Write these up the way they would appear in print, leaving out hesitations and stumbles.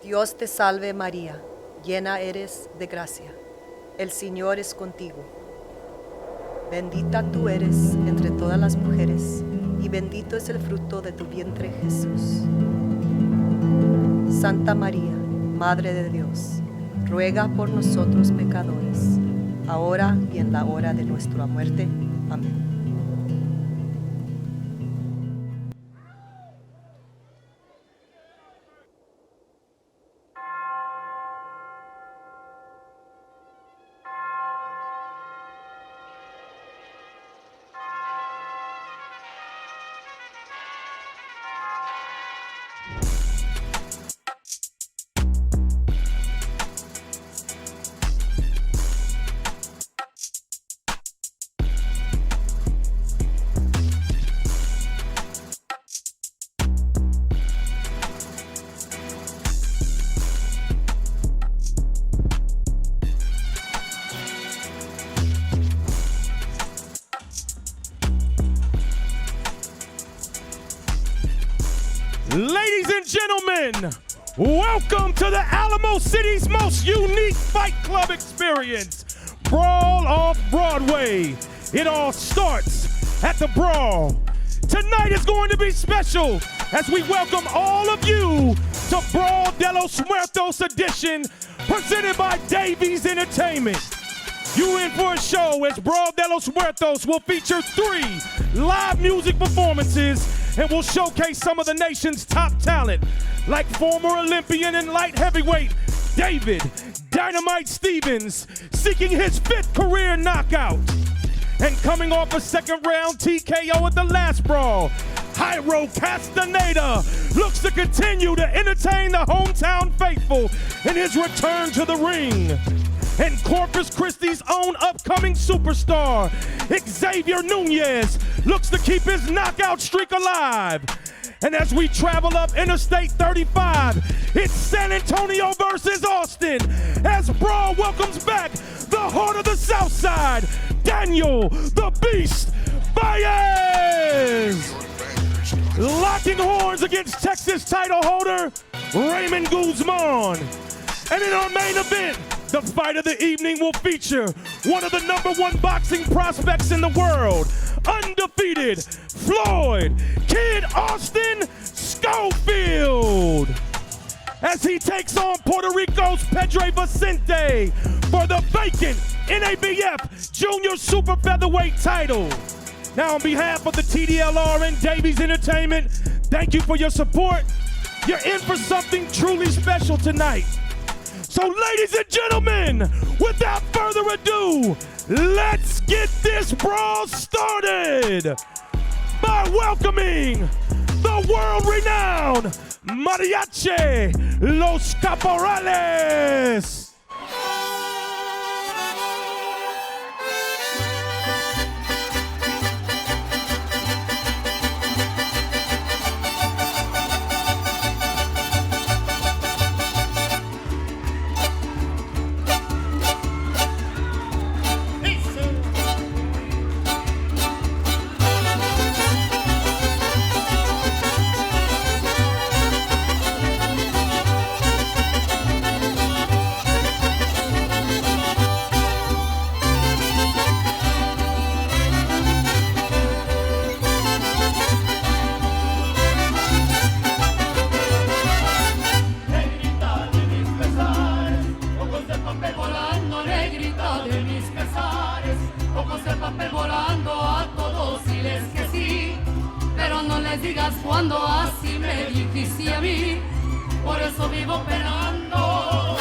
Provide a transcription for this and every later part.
Dios te salve María, llena eres de gracia, el Señor es contigo. Bendita tú eres entre todas las mujeres, y bendito es el fruto de tu vientre Jesús. Santa María, Madre de Dios, ruega por nosotros pecadores, ahora y en la hora de nuestra muerte. Amén. Ladies and gentlemen, welcome to the Alamo City's most unique fight club experience, Brawl Off Broadway. It all starts at the Brawl. Tonight is going to be special as we welcome all of you to Brawl de Los Muertos edition, presented by Davies Entertainment. You in for a show as Brawl de Los Muertos will feature 3 live music performances and will showcase some of the nation's top talent, like former Olympian and light heavyweight David DMyke Stevens, seeking his 5th career knockout. And coming off a 2nd round TKO at the last Brawl, Castaneda looks to continue to entertain the hometown faithful in his return to the ring. And Corpus Christi's own upcoming superstar, Xavier Nunez, looks to keep his knockout streak alive. And as we travel up Interstate 35, it's San Antonio versus Austin, as Brawl welcomes back the heart of the South Side, Daniel the Beast Baez. Locking horns against Texas title holder, Raymond Guzman. And in our main event, the fight of the evening will feature one of the #1 boxing prospects in the world, undefeated Floyd Kid Austin Schofield, as he takes on Puerto Rico's Pedro Vicente for the vacant NABF Junior Super Featherweight title. Now, on behalf of the TDLR and Davies Entertainment, thank you for your support. You're in for something truly special tonight. So, ladies and gentlemen, without further ado, let's get this brawl started by welcoming the world-renowned Mariachi, Los Caporales. Digas cuando así me dijiste a mí, por eso vivo penando.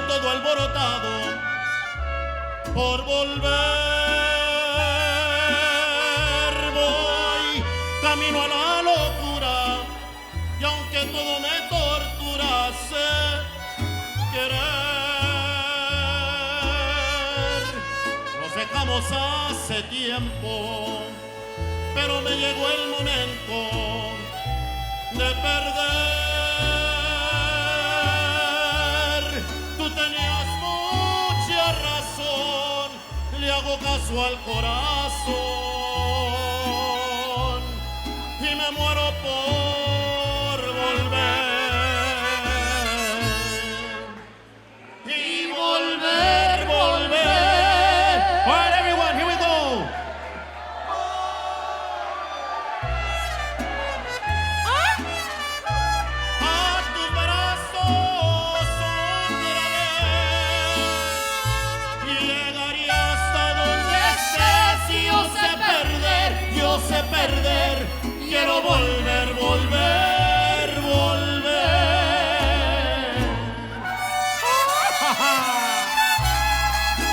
todo alborotado por volver. Voy camino a la locura y aunque todo me tortura, sé querer. Nos dejamos hace tiempo, pero me llegó el momento de perder. Tú tenías mucha razón, le hago caso al corazón y me muero por volver. Y volver, volver. All right, everyone, here we go. Perder, quiero volver, volver, volver.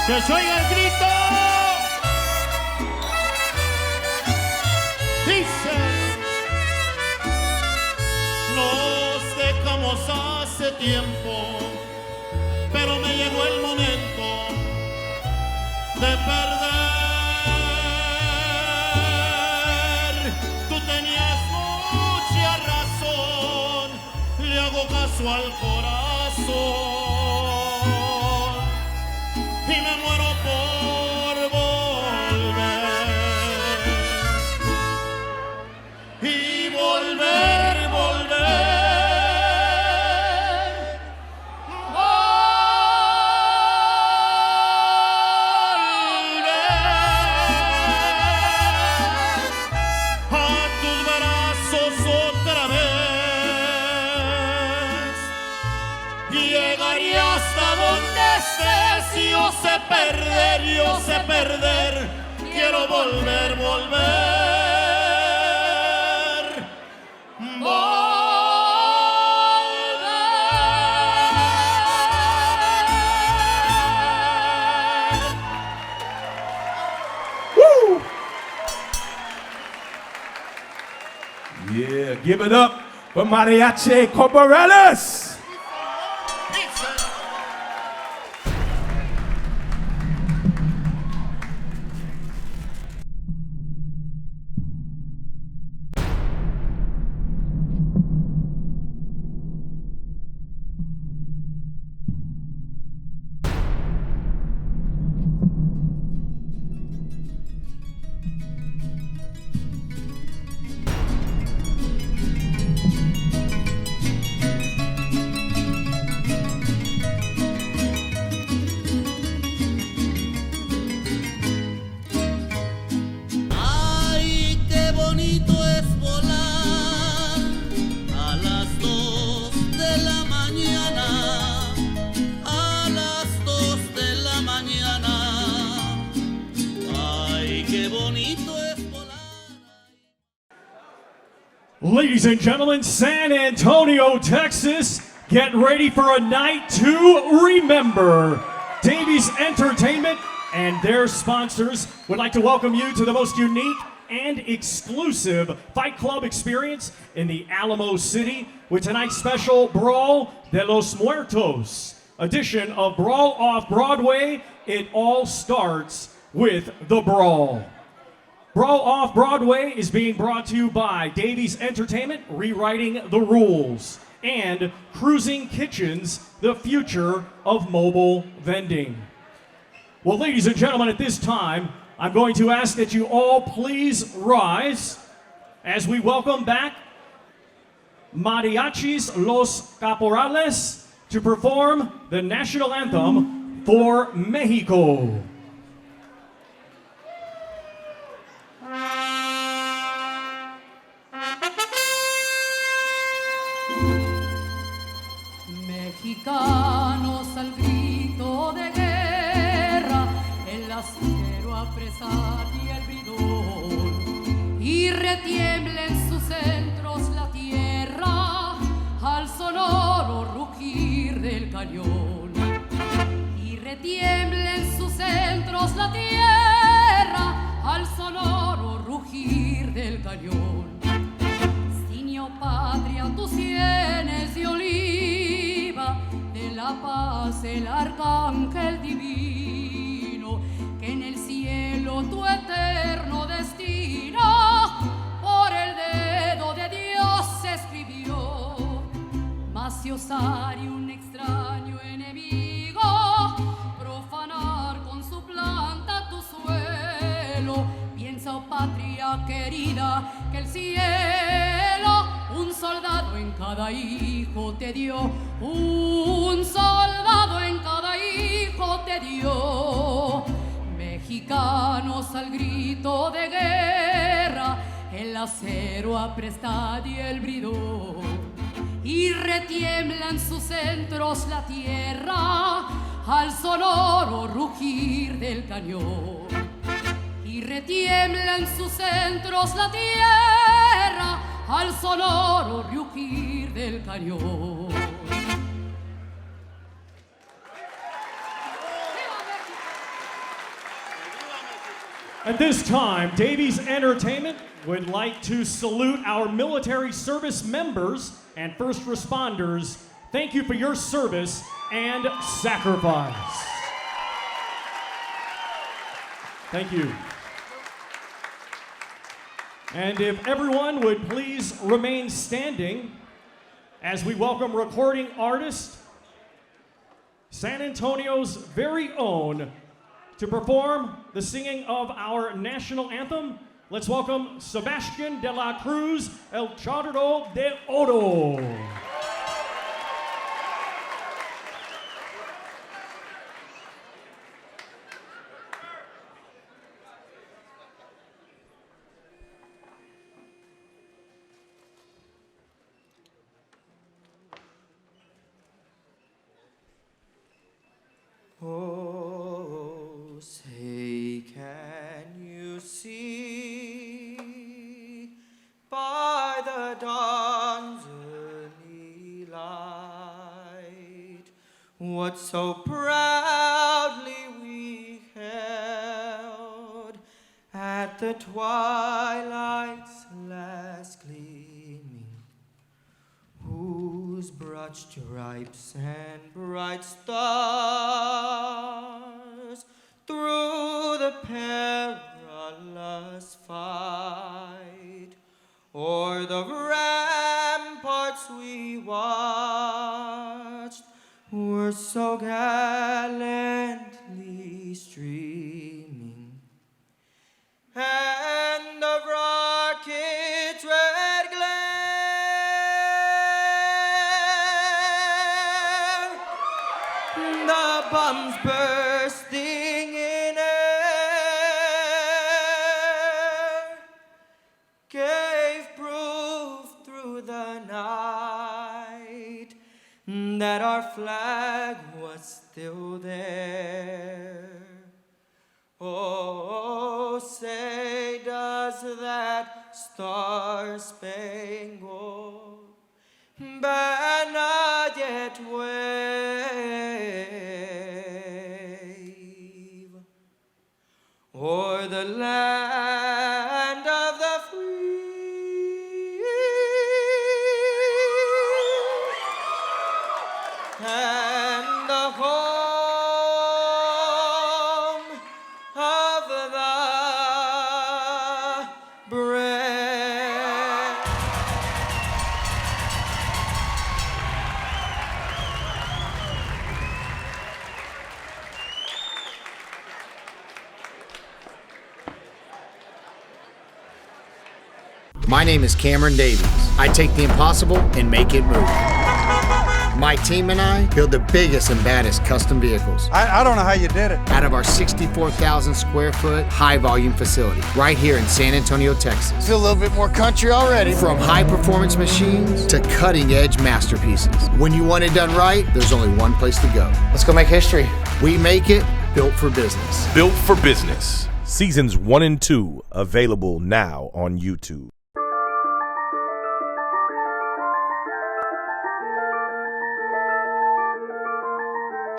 ¡Que se oiga el grito! Dice: nos dejamos hace tiempo, pero me llegó el momento de perder. Al corazón y me muero por volver y volver, volver, volver a tus brazos otra vez. Llegaría hasta donde estés. Yo sé perder, yo sé perder. Quiero volver, volver, volver. Woo! Yeah, give it up for Mariachi Caporales. Ladies and gentlemen, San Antonio, Texas, get ready for a night to remember. Davies Entertainment and their sponsors would like to welcome you to the most unique and exclusive Fight Club experience in the Alamo City with tonight's special Brawl de Los Muertos edition of Brawl Off Broadway. It all starts with the Brawl. Brawl Off Broadway is being brought to you by Davies Entertainment, rewriting the rules, and Cruising Kitchens, the future of mobile vending. Well, ladies and gentlemen, at this time, I'm going to ask that you all please rise as we welcome back Mariachis Los Caporales to perform the national anthem for Mexico. Mexicanos al grito de guerra, el acero apresar y el bridón, y retiembla en sus centros la tierra al sonoro rugir del cañón. retiembla en sus centros la tierra al sonoro rugir del cañón. Ciño patria tus sienes de oliva, de la paz el arcángel divino, que en el cielo tu eterno destino por el dedo de Dios se escribió. Mas si osare un extraño enemigo profanar con su planta tu suelo, piensa, oh patria querida, que el cielo un soldado en cada hijo te dio, un soldado en cada hijo te dio. Mexicanos al grito de guerra, el acero aprestad y el bridón, y retiembla en sus centros la tierra al sonoro rugir del cañón. Y retiembla en sus centros la tierra al sonoro rugir del cañón. At this time, Davies Entertainment would like to salute our military service members and first responders. Thank you for your service and sacrifice. Thank you. And if everyone would please remain standing as we welcome recording artist, San Antonio's very own, to perform the singing of our national anthem. Let's welcome Sebastien de la Cruz, El Charro de Oro. Oh, say, can you see by the dawn's early light what so proudly we held at the twilight's last gleaming, whose broad stripes and bright stars through the perilous fight o'er the ramparts we watched were so gallantly streaming, and the rocket's red glare, the bombs bursting in air, gave proof through the night that our flag was still there. Oh, say, does that star-spangled banner yet wave o'er the land of the free and the home of the brave? My name is Cameron Davies. I take the impossible and make it move. My team and I build the biggest and baddest custom vehicles I don't know how you did it. out of our 64,000 square foot high volume facility right here in San Antonio, Texas. Feel a little bit more country already. From high performance machines to cutting edge masterpieces. When you want it done right, there's only one place to go. Let's go make history. We make it built for business. Built for Business. Seasons 1 and 2 available now on YouTube.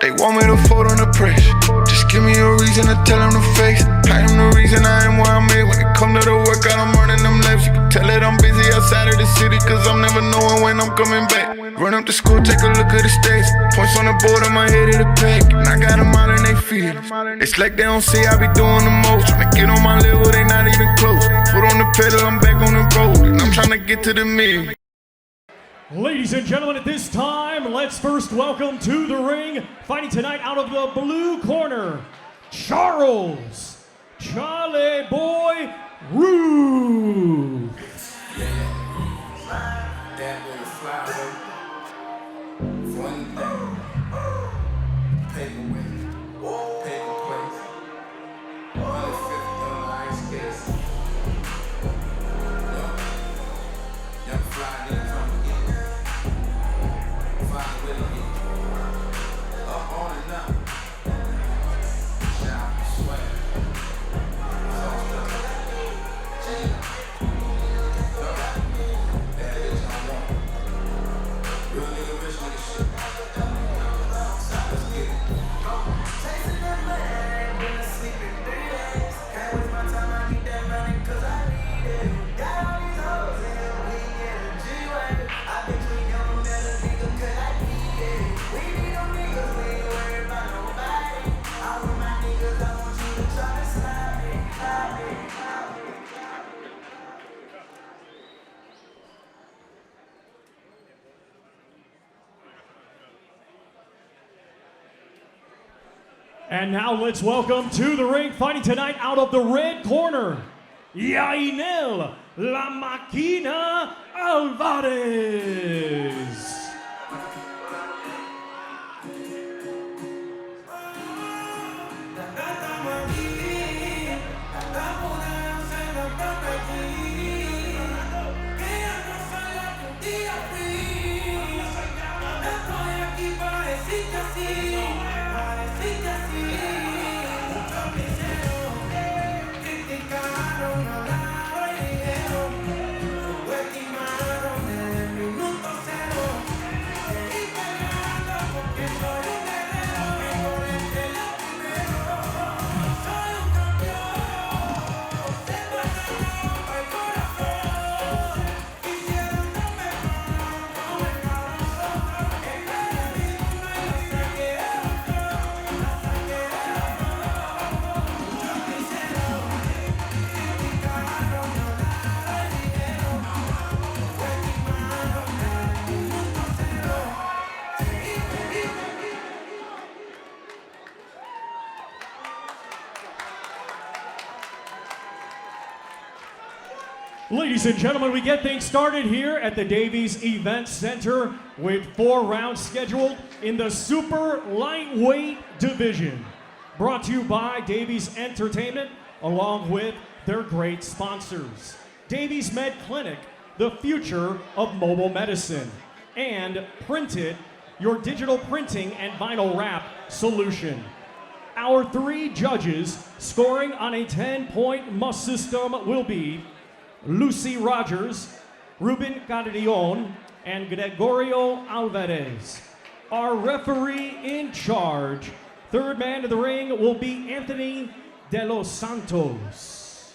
They want me to fold on the press. Just give me a reason to tell them to face. I am the reason I am where I'm at. When it come to the workout, I'm running them laps. You can tell that I'm busy outside of the city, cause I'm never knowing when I'm coming back. Run up to school, take a look at the stats. Points on the board, on my head of the pack. And I got them out and they feel it. It's like they don't see I be doing the most. Tryna get on my level, they not even close. Foot on the pedal, I'm back on the road. And I'm tryna get to the million. Ladies and gentlemen, at this time, let's first welcome to the ring, fighting tonight out of the blue corner, Charles, Charlie Boy, Ruth. And now let's welcome to the ring, fighting tonight out of the red corner, Yainel La Máquina Alvarez. Ladies and gentlemen, we get things started here at the Davies Event Center with 4 rounds scheduled in the super lightweight division. Brought to you by Davies Entertainment, along with their great sponsors. Davies Med Clinic, the future of mobile medicine. And Printed, your digital printing and vinyl wrap solution. Our 3 judges scoring on a 10-point must system will be Lucy Rogers, Ruben Carrion, and Gregorio Alvarez. Our referee in charge, third man to the ring, will be Anthony De Los Santos.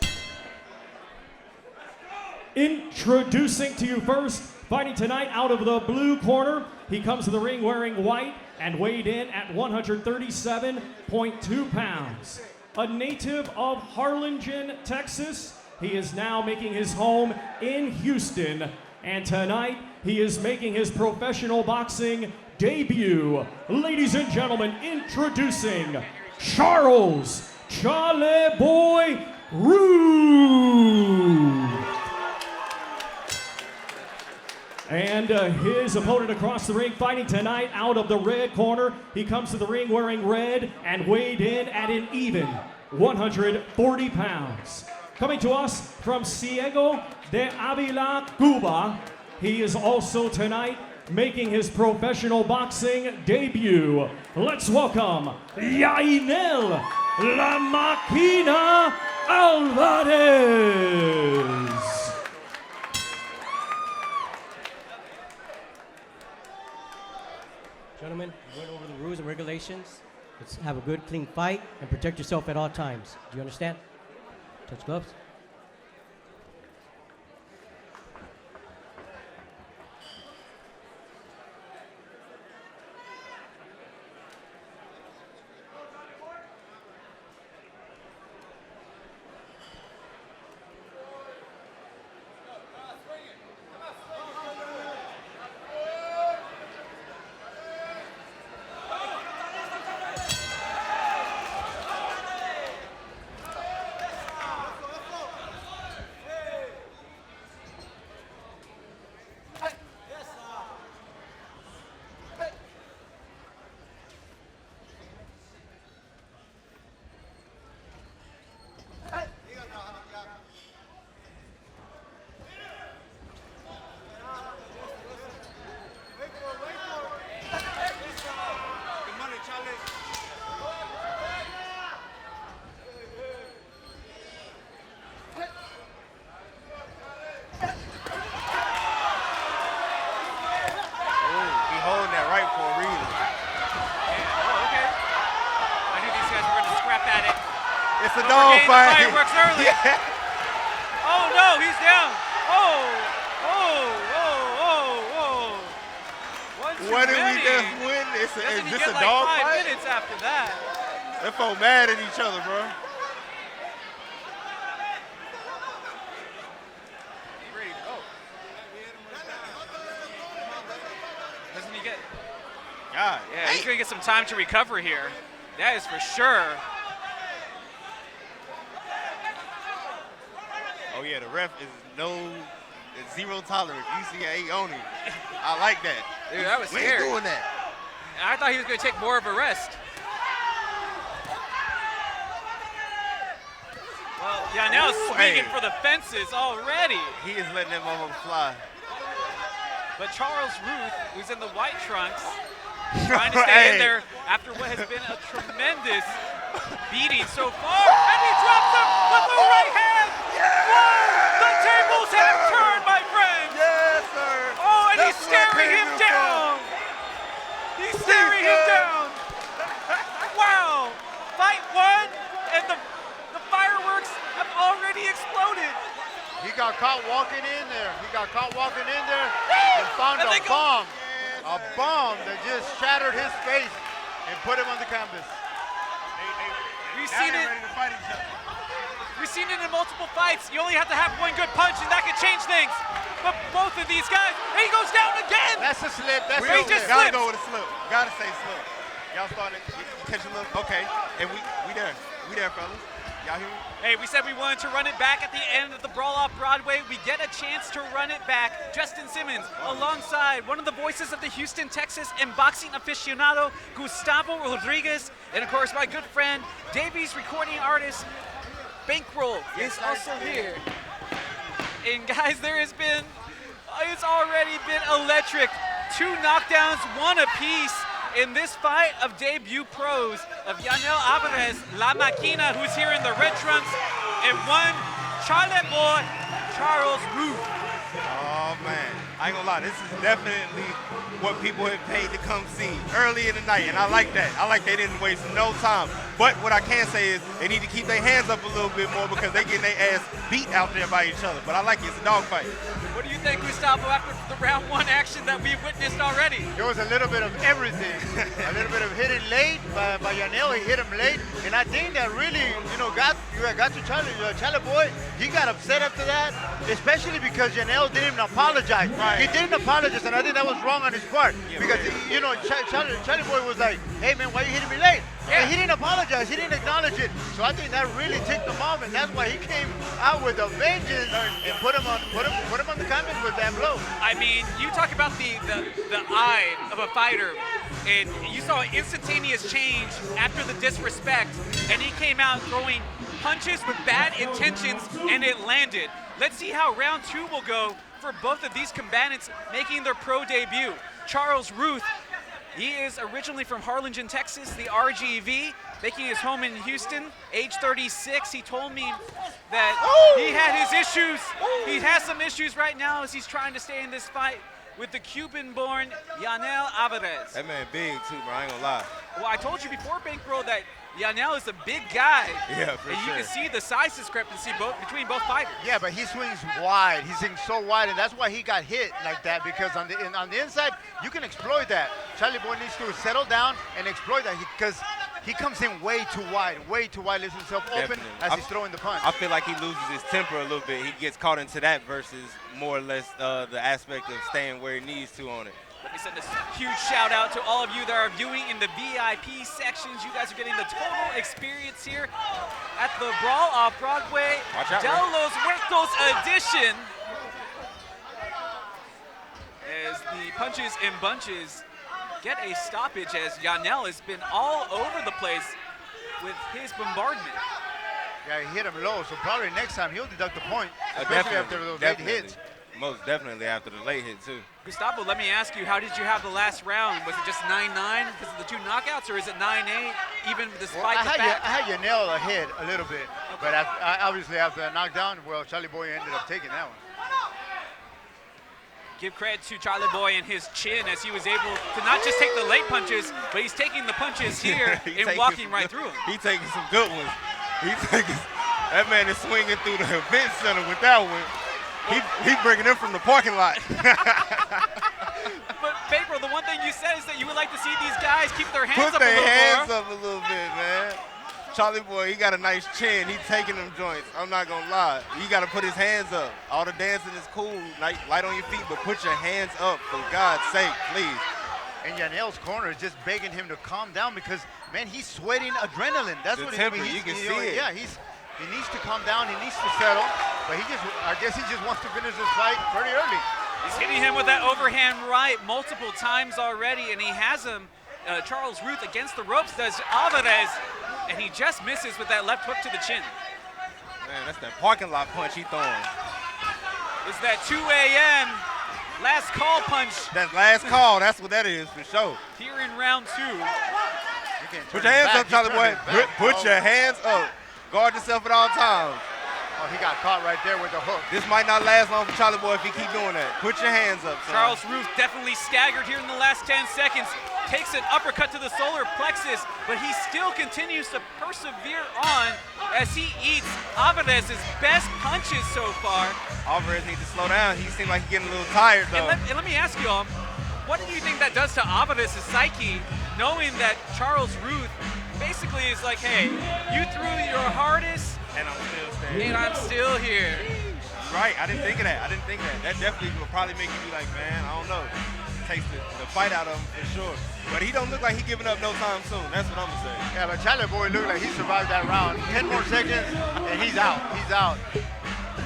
Introducing to you first, fighting tonight out of the blue corner, he comes to the ring wearing white and weighed in at 137.2 pounds. A native of Harlingen, Texas, he is now making his home in Houston, and tonight he is making his professional boxing debut. Ladies and gentlemen, introducing Charles Charlie Boy Ruth. And his opponent across the ring, fighting tonight out of the red corner. He comes to the ring wearing red and weighed in at an even 140 pounds. Coming to us from Ciego de Avila, Cuba, he is also tonight making his professional boxing debut. Let's welcome Yainel La Máquina Alvarez. Gentlemen, we went over the rules and regulations congratulations. Let's have a good, clean fight and protect yourself at all times. Do you understand? Touch gloves. It's a dog fight. Fireworks early. Yeah. Oh no, he's down. What did we just win? Is this a like dog 5 fight? minutes after that. They're both mad at each other, bro. Ready to go. Doesn't he get? God, yeah, he's gonna get some time to recover here. That is for sure. Oh yeah, the ref is zero tolerance. UCA only. I like that. Dude, that was we scary. ain't doing that. I thought he was gonna take more of a rest. Well, Yanel's swinging for the fences already. He is letting them over fly. But Charles Ruth, who's in the white trunks, trying to stay in there after what has been a tremendous beating so far. And he drops him with the right hand. Whoa! The tables have turned, my friend. Yes, sir. Oh, and he's staring him down. He's staring him down. Wow. Fight one, and the fireworks have already exploded. He got caught walking in there. And found a bomb. A bomb that just shattered his face and put him on the canvas. We've seen it. We've seen it in multiple fights. You only have to have one good punch, and that could change things. But both of these guys, and he goes down again. That's a slip. That's he just gotta slipped. go with a slip. Gotta say slip. Y'all started catch a little. Okay, and we there. We there, fellas. Y'all hear me? Hey, we said we wanted to run it back at the end of the Brawl Off Broadway. We get a chance to run it back. Justin Simmons, alongside one of the voices of the Houston, Texas, and boxing aficionado, Gustavo Rodriguez, and of course my good friend, Davies recording artist, Bankreaux is also here. And guys, it's already been electric. 2 knockdowns, 1 apiece in this fight of debut pros of Yanel Alvarez, La Maquina, who's here in the red trunks, and one Charlotte boy, Charles Ruth. Oh man, I ain't gonna lie, this is definitely what people have paid to come see early in the night, and I like that. I like they didn't waste no time. But what I can say is they need to keep their hands up a little bit more because they getting their ass beat out there by each other. But I like it, it's a dog fight. What do you think, Gustavo, after the round 1 action that we've witnessed already? There was a little bit of everything. A little bit of hitting late by Yanel. He hit him late. And I think that really, got to Charlie boy. He got upset after that, especially because Yanel didn't even apologize. Right. He didn't apologize, and I think that was wrong on his part. Yeah, because, Charlie boy was like, hey, man, why are you hitting me late? Yeah. And he didn't apologize. He didn't acknowledge it. So I think that really ticked him off, and that's why he came out with a vengeance and put him on the canvas with that blow. I mean, you talk about the eye of a fighter, and you saw an instantaneous change after the disrespect, and he came out throwing punches with bad intentions, and it landed. Let's see how round 2 will go for both of these combatants making their pro debut. Charles Ruth, he is originally from Harlingen, Texas, the RGV, making his home in Houston, age 36. He told me that he had his issues. He has some issues right now as he's trying to stay in this fight with the Cuban-born Yanel Alvarez. That man big too, bro, I ain't gonna lie. Well, I told you before, Bankreaux, that Yanel is a big guy. Yeah, for and sure. you can see the size discrepancy between both fighters. Yeah, but he swings wide. He swings so wide, and that's why he got hit like that, because on the inside, you can exploit that. Charlie Boy needs to settle down and exploit that because he comes in way too wide, leaves himself open as he's throwing the punch. I feel like he loses his temper a little bit. He gets caught into that versus more or less the aspect of staying where he needs to on it. Let me send a huge shout out to all of you that are viewing in the VIP sections. You guys are getting the total experience here at the Brawl Off Broadway de Los Muertos edition. As the punches and bunches get a stoppage, as Yanel has been all over the place with his bombardment. Yeah, he hit him low, so probably next time he'll deduct the point, especially after those late hits. Most definitely after the late hit, too. Gustavo, let me ask you, how did you have the last round? Was it just 9-9 because of the 2 knockouts, or is it 9-8 even despite the fact? I had Yanel ahead a little bit, but obviously after that knockdown, well, Charlie Boy ended up taking that one. Give credit to Charlie Boy and his chin as he was able to not just take the late punches, but he's taking the punches here and walking right through them. He's taking some good ones. That man is swinging through the event center with that one. He's bringing them from the parking lot. But Bankreaux, the one thing you said is that you would like to see these guys keep their hands Put up a their little hands more. up a little bit, man. Charlie Boy, he got a nice chin. He's taking them joints. I'm not gonna lie. You gotta put his hands up. All the dancing is cool, light on your feet, but put your hands up for God's sake, please. And Yanel's corner is just begging him to calm down because, man, he's sweating adrenaline. That's what temper, you can see it. Yeah, he needs to calm down. He needs to settle. But I guess he just wants to finish this fight pretty early. He's hitting him with that overhand right multiple times already, and he has him, Charles Ruth, against the ropes, does Alvarez, and he just misses with that left hook to the chin. Man, that's that parking lot punch he throwing. It's that 2 a.m. last call punch. That last call, that's what that is for sure. Here in round 2. Put your hands up, Charlie Boy. Put your hands up. Guard yourself at all times. Oh, he got caught right there with the hook. This might not last long for Charlie Boy if he keep doing that. Put your hands up, son. Charles Ruth definitely staggered here in the last 10 seconds. Takes an uppercut to the solar plexus, but he still continues to persevere on as he eats Alvarez's best punches so far. Alvarez needs to slow down. He seems like he's getting a little tired, though. And let me ask you, what do you think that does to Alvarez's psyche, knowing that Charles Ruth basically is like, hey, you threw your hardest, and I'm still standing. And I'm still here. Right, I didn't think of that. That definitely will probably make you be like, man, I don't know. Takes the fight out of him for sure. But he don't look like he's giving up no time soon. That's what I'm gonna say. Yeah, but Charlie Boy looked like he survived that round. 10 more seconds, and he's out. He's out.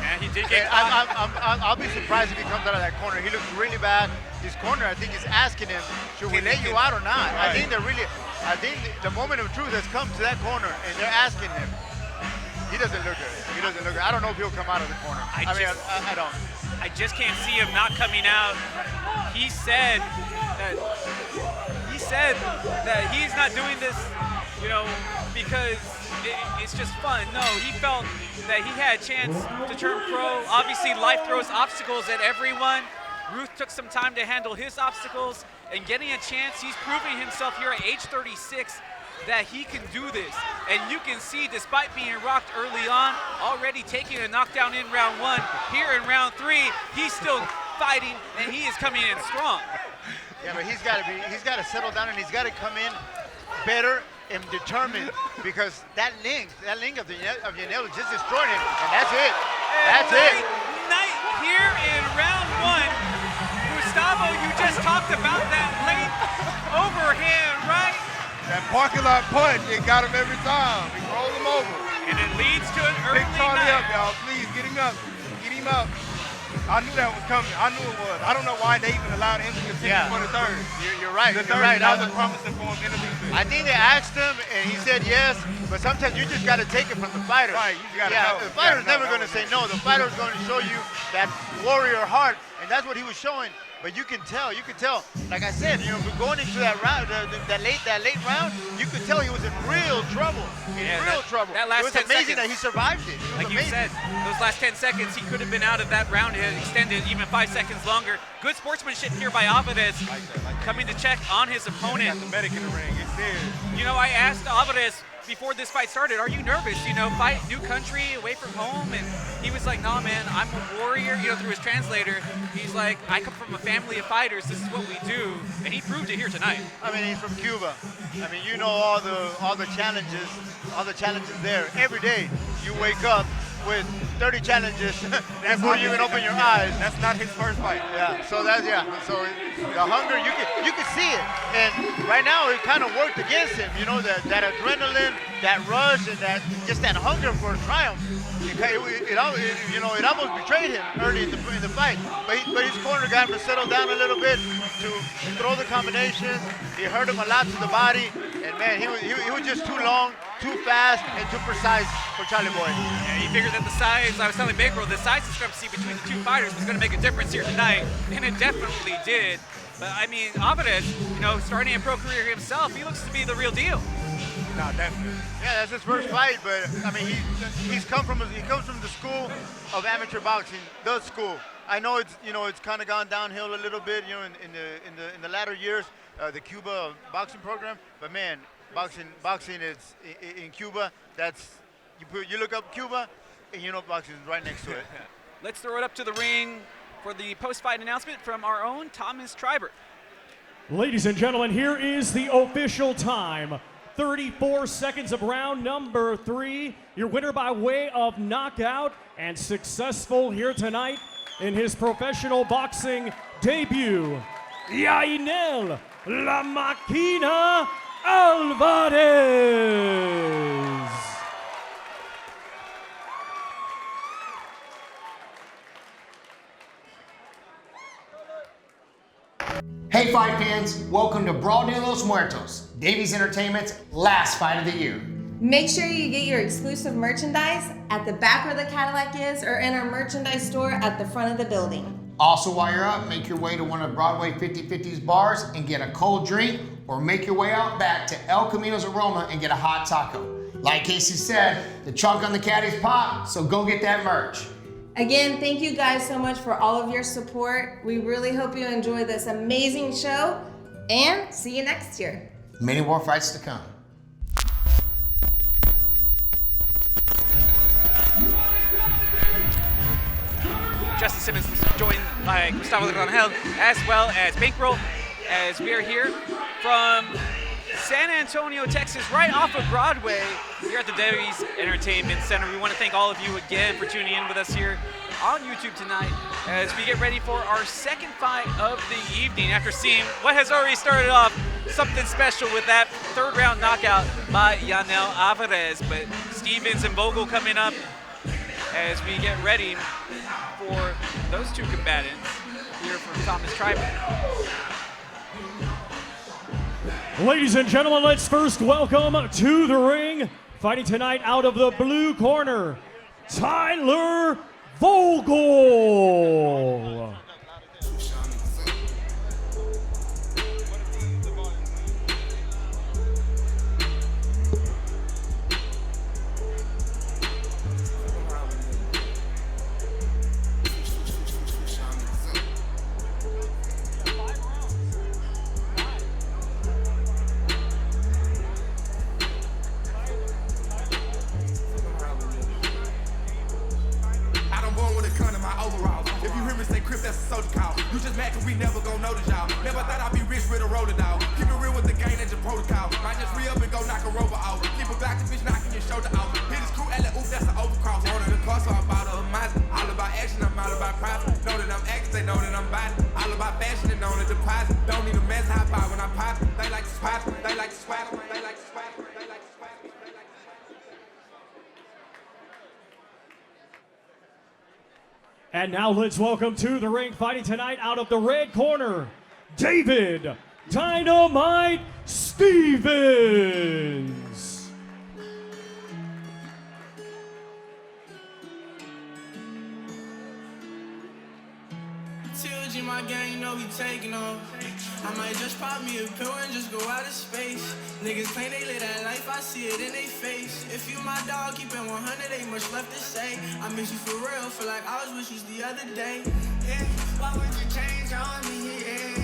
And he did get caught. I'll be surprised if he comes out of that corner. He looks really bad. His corner, I think, is asking him, should we let you out or not? Right. I think the moment of truth has come to that corner, and they're asking him. He doesn't look good. I don't know if he'll come out of the corner. I don't. I just can't see him not coming out. He said that he's not doing this, because it's just fun. No, he felt that he had a chance to turn pro. Obviously, life throws obstacles at everyone. Ruth took some time to handle his obstacles, and getting a chance, he's proving himself here at age 36 that he can do this. And you can see, despite being rocked early on, already taking a knockdown in round 1, here in round 3, he's still fighting, and he is coming in strong. Yeah, but he's got to settle down, and he's got to come in better and determined, because that link of Yanel is just destroying him, and that's it. That's it. Night here in round 1. Gustavo, you just talked about that late overhand, right? That parking lot punch, it got him every time. He rolled him over. And it leads to an early Pick Charlie night. up, y'all. Please, get him up. Get him up. I knew that was coming. I knew it was. I don't know why they even allowed him to continue for the third. You're right. The third wasn't promising for him in the defense. I think they asked him, and he said yes, but sometimes you just got to take it from the fighter. Right, you got to know. The fighter's never going to say no. The fighter's going to show you that warrior heart, and that's what he was showing But you can tell, like I said, you know, going into that round, that late round, you could tell he was in real trouble. Trouble. That last it was 10 amazing seconds, that he survived it. Like you said, those last 10 seconds, he could have been out of that round and extended even 5 seconds longer. Good sportsmanship here by Alvarez, coming to check on his opponent. Got the medic in the ring. It's there. You know, I asked Alvarez before this fight started, are you nervous? You know, fight new country, away from home, and he was like, "No, man, I'm a warrior." You know, through his translator, he's like, "I come from a family of fighters. This is what we do," and he proved it here tonight. I mean, he's from Cuba. I mean, you know all the challenges there. Every day, you wake up with 30 challenges before you even open your eyes. That's not his first fight. Yeah. So So the hunger, you can see it, and right now it kind of worked against him. You know, that adrenaline, that rush, and that hunger for triumph. It almost betrayed him early in the fight. But his corner got him to settle down a little bit, to throw the combinations. He hurt him a lot to the body, and man, he was just too long, too fast, and too precise for Charlie Boy. Yeah, he figured that the size, I was telling Bankreaux, the size discrepancy between the two fighters was going to make a difference here tonight, and it definitely did. But I mean, Alvarez, you know, starting a pro career himself, he looks to be the real deal. No, definitely. Yeah, that's his first fight, but I mean, he comes from the school of amateur boxing, the school. I know it's kind of gone downhill a little bit, you know, in the latter years, the Cuba boxing program. But man, boxing is in Cuba. That's you look up Cuba, and you know boxing is right next to it. Let's throw it up to the ring for the post-fight announcement from our own Thomas Treiber. Ladies and gentlemen, here is the official time. 34 seconds of round number 3. Your winner by way of knockout and successful here tonight in his professional boxing debut, Yainel La Máquina Alvarez. Hey fight fans, welcome to Brawl de Los Muertos, Davies Entertainment's last fight of the year. Make sure you get your exclusive merchandise at the back where the Cadillac is or in our merchandise store at the front of the building. Also, while you're up, make your way to one of Broadway 50/50's bars and get a cold drink, or make your way out back to El Camino's Aroma and get a hot taco. Like Casey said, the trunk on the caddy's pop, so go get that merch. Again, thank you guys so much for all of your support. We really hope you enjoy this amazing show, and see you next year. Many more fights to come. Justin Simmons joined by Gustavo Rangel, as well as Bankreaux, as we are here from San Antonio, Texas, right off of Broadway, here at the Davies Entertainment Center. We want to thank all of you again for tuning in with us here on YouTube tonight as we get ready for our second fight of the evening after seeing what has already started off something special with that third round knockout by Yainel Alvarez. But Stevens and Vogel coming up as we get ready for those two combatants here from Thomas Treiber. Ladies and gentlemen, let's first welcome to the ring, fighting tonight out of the blue corner, Tyler Vogel. You just mad cause we never gon' notice y'all. Never thought I'd be rich with a roller dog. Keep it real with the game, that's your protocol. Might just re-up and go knock a rover out. Keep a back to bitch knocking your shoulder out. Hit his crew, oop, that's an overcross. On the car, so I'm about to amaze. All about action, I'm all about profit. Know that I'm acting, they know that I'm body. All about fashion and on the deposit. Don't need a mess, high five when I pop. They like to spot, they like to swap, they like to swap, they like to swap, they like to swap. And now let's welcome to the ring, fighting tonight out of the red corner, David Dynamite Stevens. TLG, my gang, you know we taking off. I might just pop me a pill and just go out of space. Niggas claim they live that life, I see it in they face. If you my dog, keep it 100, ain't much left to say. I miss you for real, feel like I was with you the other day. Yeah, why would you change on me, yeah?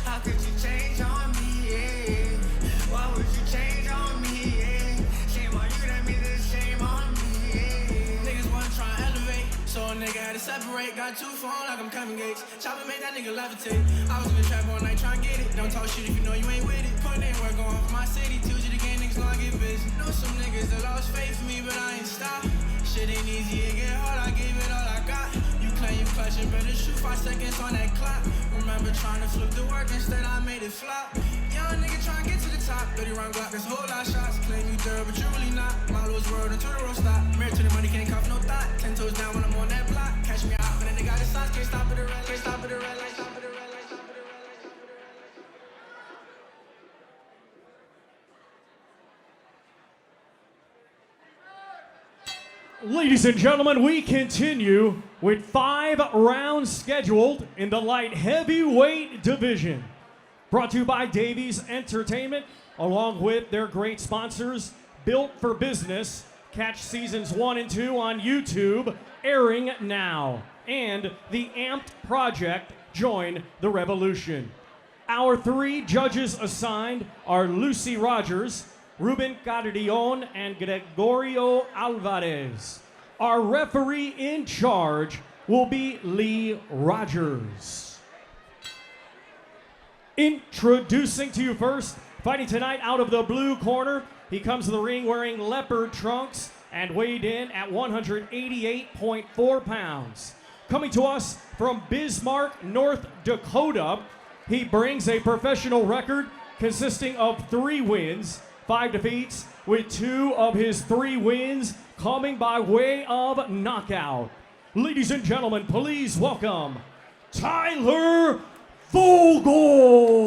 How could you change on me, yeah? Why would you change on me, yeah? Shame on you, that means it's shame on me, yeah. Niggas wanna try and elevate, so a nigga had to separate. Got 2 phones like I'm Kevin Gates. Chopper made that nigga levitate. I was in the trap all night trying to get it. Don't talk shit if you know you ain't with it. Putting in work going for my city. 2G the game, niggas know I get busy. Know some niggas that lost faith in me, but I ain't stop. Shit ain't easy, it get hard, I gave it all I got. You claim you clutching, better shoot 5 seconds on that clock. Remember trying to flip the work, instead I made it flop. Young nigga trying to get to the top. 30 round Glock, there's a whole lot of shots. Claim you third, but you really not. My lowest word until the road stop. Married to the money, can't cough no thought. 10 toes down when I'm on that block. Catch me out, but then they got the sauce. Can't stop at the red light, can't stop at the red light, stop at the red light, stop at the red light, stop at the red light. Ladies and gentlemen, we continue with 5 rounds scheduled in the light heavyweight division. Brought to you by Davies Entertainment, along with their great sponsors, Built for Business. Catch seasons 1 and 2 on YouTube, airing now. And the Amped Project, join the revolution. Our 3 judges assigned are Lucy Rogers, Ruben Carrion, and Gregorio Alvarez. Our referee in charge will be Lee Rogers. Introducing to you first, fighting tonight out of the blue corner, he comes to the ring wearing leopard trunks and weighed in at 188.4 pounds. Coming to us from Bismarck, North Dakota, he brings a professional record consisting of 3 wins, 5 defeats, with 2 of his 3 wins coming by way of knockout. Ladies and gentlemen, please welcome Tyler Vogel.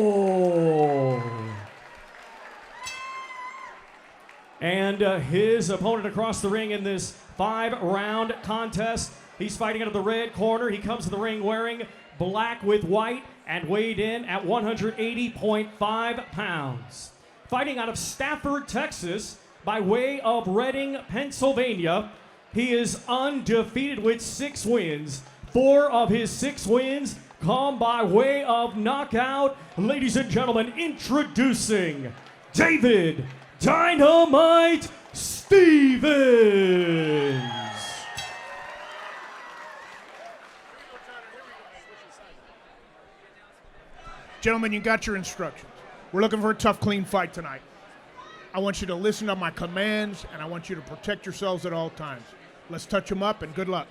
And his opponent across the ring in this 5-round contest, he's fighting out of the red corner. He comes to the ring wearing black with white and weighed in at 180.5 pounds. Fighting out of Stafford, Texas, by way of Reading, Pennsylvania, he is undefeated with 6 wins. 4 of his 6 wins come by way of knockout. Ladies and gentlemen, introducing David DMyke Stevens. Gentlemen, you got your instructions. We're looking for a tough, clean fight tonight. I want you to listen to my commands, and I want you to protect yourselves at all times. Let's touch them up, and good luck.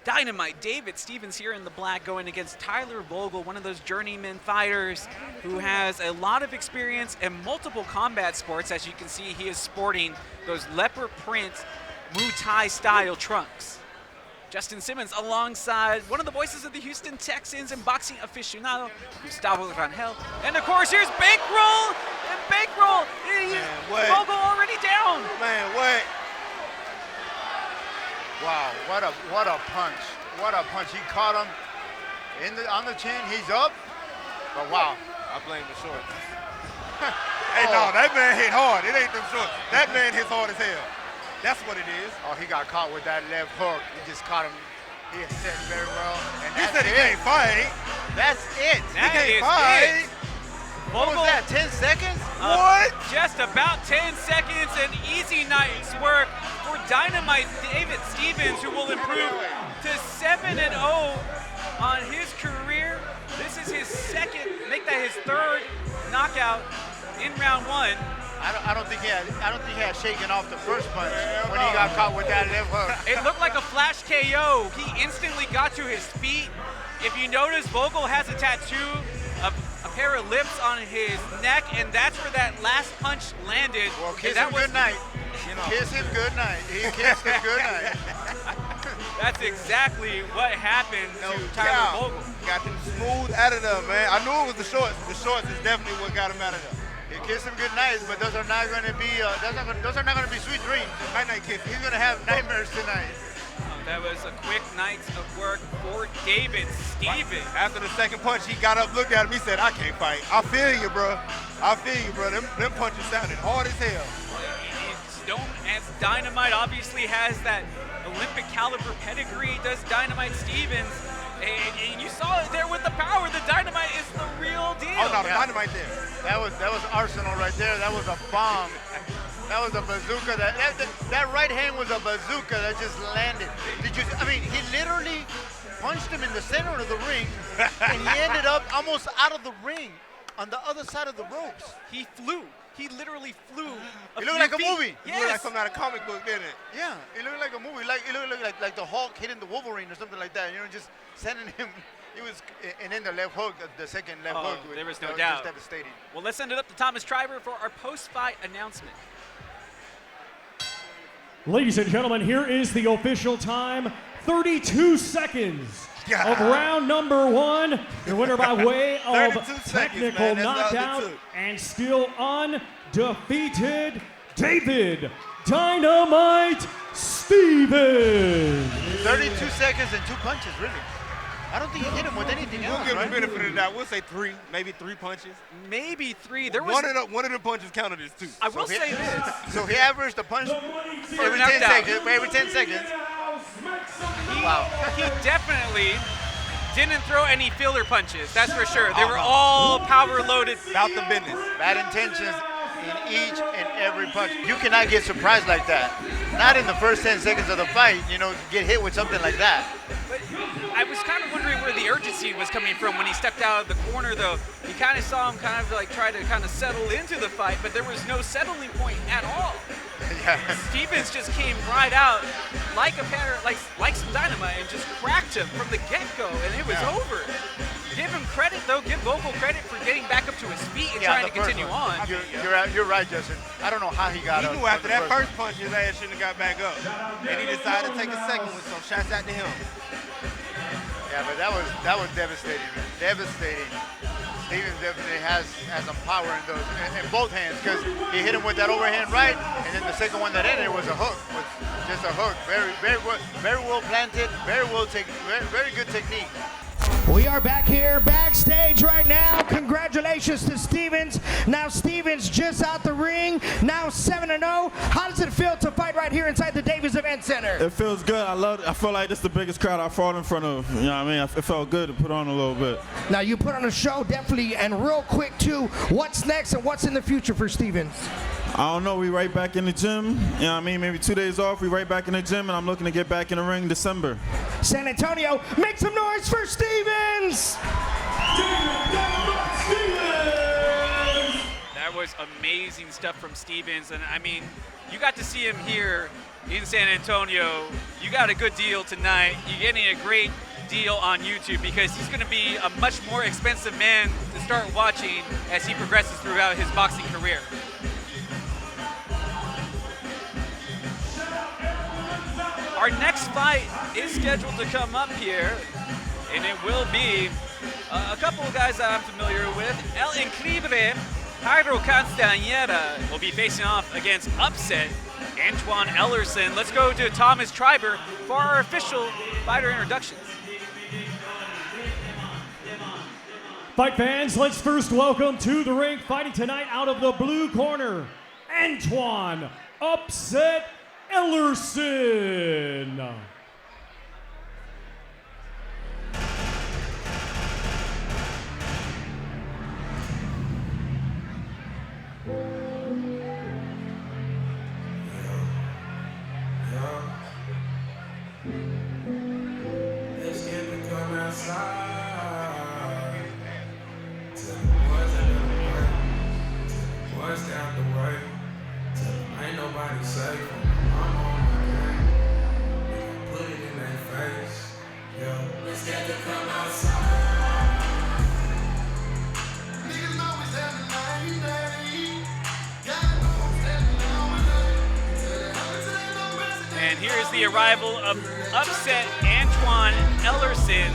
Dynamite David Stevens here in the black going against Tyler Vogel, one of those journeyman fighters who has a lot of experience in multiple combat sports. As you can see, he is sporting those leopard print Muay Thai style trunks. Justin Simmons alongside one of the voices of the Houston Texans and boxing aficionado, Gustavo Rangel. And of course, here's Bankreaux, and Bankreaux, Vogel already down. Man, what? Wow, what a punch. What a punch. He caught him on the chin. He's up. But wow. I blame the shorts. Hey, no, that man hit hard. It ain't them shorts. That man hits hard as hell. That's what it is. Oh, he got caught with that left hook. He just caught him. He hit set very well. And he said he can't fight. That's it. That he can't is fight. it. What was that, 10 seconds? What? Just about 10 seconds, and easy night's work for Dynamite David Stevens, who will improve to 7-0 on his career. This is his second, make that his 3rd knockout in round 1. I don't think he had shaken off the first punch when he got caught with that left hook. It looked like a flash KO. He instantly got to his feet. If you notice, Vogel has a tattoo of a pair of lips on his neck, and that's where that last punch landed. Well, kiss him good night. Kiss him good night. He kissed him good night. That's exactly what happened to Tyler Vogel. Got him smooth out of there, man. I knew it was the shorts. The shorts is definitely what got him out of there. He kissed him good night, but those are not going to be sweet dreams. Night night kiss. He's going to have nightmares tonight. That was was a quick night of work for David Stevens. After the second punch, he got up, looked at him, he said, I can't fight. I feel you, bro. I feel you, bro. Them punches sounded hard as hell. It's known as DMyke, obviously has that Olympic caliber pedigree, does DMyke Stevens. And you saw it there with the power. The DMyke is the real deal. Oh, no, the DMyke there. That was arsenal right there. That was a bomb. That was a bazooka. That right hand was a bazooka that just landed. I mean, he literally punched him in the center of the ring, and he ended up almost out of the ring on the other side of the ropes. He flew. He literally flew. It looked like a movie. Yes. It looked like something out of a comic book, didn't it? Yeah, it looked like a movie. It looked like the Hulk hitting the Wolverine or something like that. You know, just sending him. It was, and then the left hook, the second left hook. There was no that doubt. Just devastating. Well, let's send it up to Thomas Treiber for our post-fight announcement. Ladies and gentlemen, here is the official time. 32 seconds of round number 1. The winner by way of technical knockout and still undefeated, David DMyke Stevens. 32 seconds and 2 punches, really. I don't think he hit him with anything else, We'll give him right? the benefit of the doubt. We'll say 3, maybe 3 punches. Maybe 3. There was one of the punches counted as 2. I will say this. So he averaged a punch every 10 seconds. Wow. He definitely didn't throw any filler punches, that's for sure. They were all power loaded. About the business. Bad intentions in each and every punch. You cannot get surprised like that. Not in the first 10 seconds of the fight, you know, get hit with something like that. But I was kind of wondering where the urgency was coming from when he stepped out of the corner, though. You kind of saw him kind of like try to kind of settle into the fight, but there was no settling point at all. Yeah. Stevens just came right out like a pattern, like some dynamite, and just cracked him from the get-go, and it was over. Give him credit, though. Give Vogel credit for getting back up to his feet and trying to continue on. You're right, Justin. I don't know how he got up. He knew after that first punch his ass shouldn't have got back up. And he decided to take a second one, so shouts out to him. Yeah, but that was devastating, man. Devastating. Stevens definitely has some power in both hands, because he hit him with that overhand right, and then the second one that ended was a hook, just a hook. Very well planted, very good technique. We are back here backstage right now. Congratulations to Stevens. Now Stevens just out the ring, now 7-0. How does it feel to fight right here inside the Davies Event Center? It feels good. I love it. I feel like this is the biggest crowd I've fought in front of. You know what I mean? It felt good to put on a little bit. Now you put on a show, definitely, and real quick too. What's next and what's in the future for Stevens? I don't know. We right back in the gym. You know what I mean? Maybe 2 days off. We right back in the gym, and I'm looking to get back in the ring December. San Antonio, make some noise for Stevens! That was amazing stuff from Stevens, and I mean, you got to see him here in San Antonio. You got a good deal tonight. You're getting a great deal on YouTube, because he's going to be a much more expensive man to start watching as he progresses throughout his boxing career. Our next fight is scheduled to come up here, and it will be a couple of guys that I'm familiar with. El Increíble Jairo Castaneda will be facing off against Upset Antoine Ellerson. Let's go to Thomas Treiber for our official fighter introductions. Fight fans, let's first welcome to the ring, fighting tonight out of the blue corner, Antoine Upset Ellerson. Let's get to come outside. Tell the boys out the way. Tell them ain't nobody safe. I'm on my game. We gon' put it in their face. Yeah. Let's get to come outside. Niggas always have a 90 day. Gotta know I'm standing on. And here is the arrival of Upset Antoine Ellerson.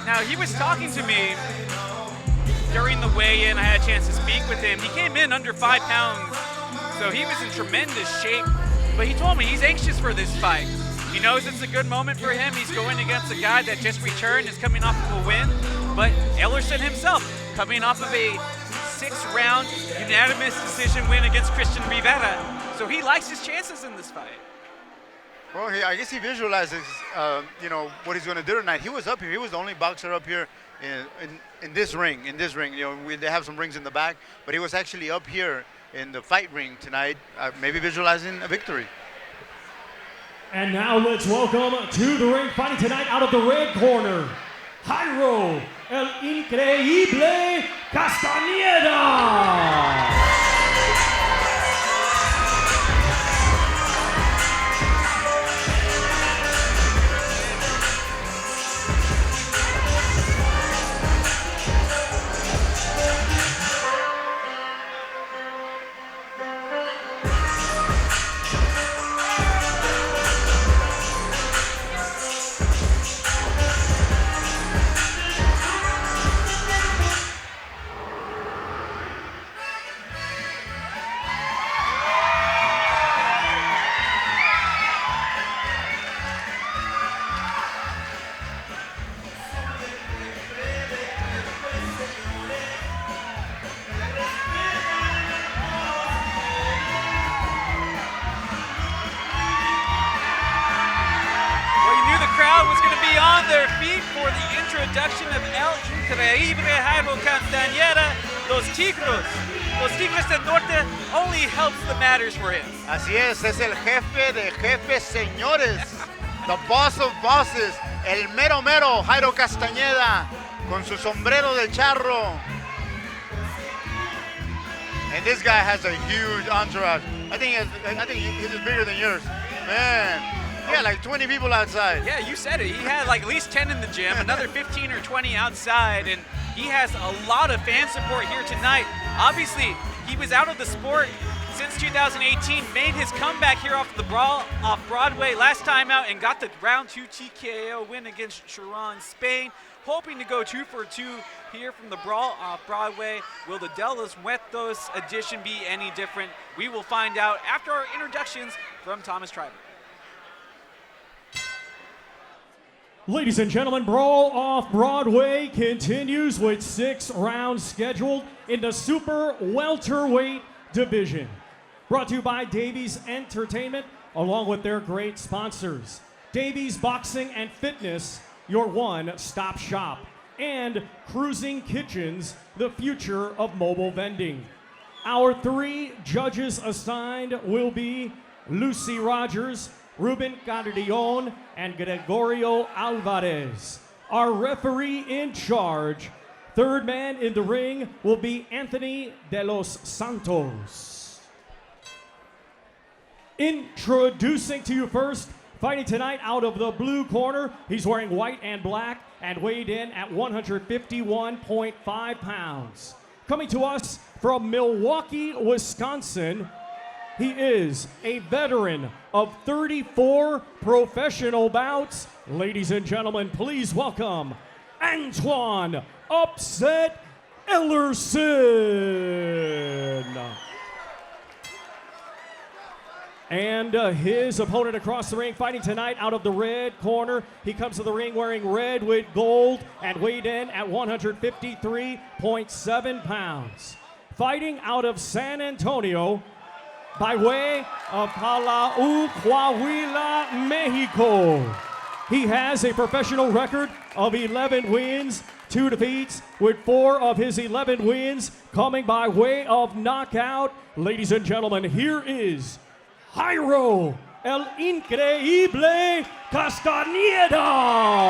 Now, he was talking to me during the weigh-in. I had a chance to speak with him. He came in under 5 pounds, so he was in tremendous shape. But he told me he's anxious for this fight. He knows it's a good moment for him. He's going against a guy that just returned, is coming off of a win. But Ellerson himself, coming off of a 6-round unanimous decision win against Christian Rivera. So he likes his chances in this fight. Well, I guess he visualizes, what he's going to do tonight. He was up here. He was the only boxer up here in this ring. They have some rings in the back, but he was actually up here in the fight ring tonight, maybe visualizing a victory. And now let's welcome to the ring, fighting tonight out of the red corner, Jairo El Increíble Castaneda. Introduction of El Increíble Jairo Castaneda, Los Tigres del Norte only helps the matters for him. Así es el jefe de jefes, señores. The boss of bosses, el mero mero Jairo Castaneda, con su sombrero del charro. And this guy has a huge entourage. I think he's bigger than yours. Man. Yeah, like 20 people outside. Yeah, you said it. He had like at least 10 in the gym, another 15 or 20 outside, and he has a lot of fan support here tonight. Obviously, he was out of the sport since 2018, made his comeback here off the Brawl Off Broadway last time out and got the round 2 TKO win against Sharon, Spain. Hoping to go 2 for 2 here from the Brawl Off Broadway. Will the De Los Muertos edition be any different? We will find out after our introductions from Thomas Treiber. Ladies and gentlemen, Brawl Off Broadway continues with 6 rounds scheduled in the super welterweight division. Brought to you by Davies Entertainment, along with their great sponsors. Davies Boxing and Fitness, your one-stop shop. And Cruising Kitchens, the future of mobile vending. Our 3 judges assigned will be Lucy Rogers, Ruben Cardion, and Gregorio Alvarez. Our referee in charge, third man in the ring, will be Anthony de los Santos. Introducing to you first, fighting tonight out of the blue corner, he's wearing white and black and weighed in at 151.5 pounds. Coming to us from Milwaukee, Wisconsin, he is a veteran of 34 professional bouts. Ladies and gentlemen, please welcome Antoine Upset Ellerson. And his opponent across the ring, fighting tonight out of the red corner. He comes to the ring wearing red with gold and weighed in at 153.7 pounds. Fighting out of San Antonio, by way of Palau, Coahuila, Mexico. He has a professional record of 11 wins, 2 defeats, with 4 of his 11 wins coming by way of knockout. Ladies and gentlemen, here is Jairo El Increíble Castaneda.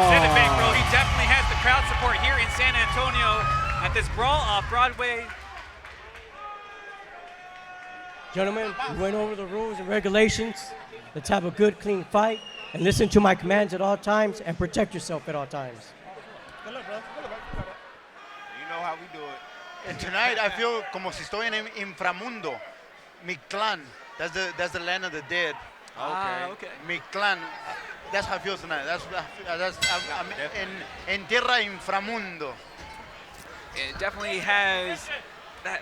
Said it, Bankreaux. He definitely has the crowd support here in San Antonio at this Brawl Off Broadway. Gentlemen, we went over the rules and regulations. Let's have a good, clean fight and listen to my commands at all times and protect yourself at all times. You know how we do it. And tonight I feel como si estoy en inframundo. Mi clan. That's the land of the dead. Okay. Mi clan. That's how I feel tonight. I'm en tierra inframundo. It definitely has that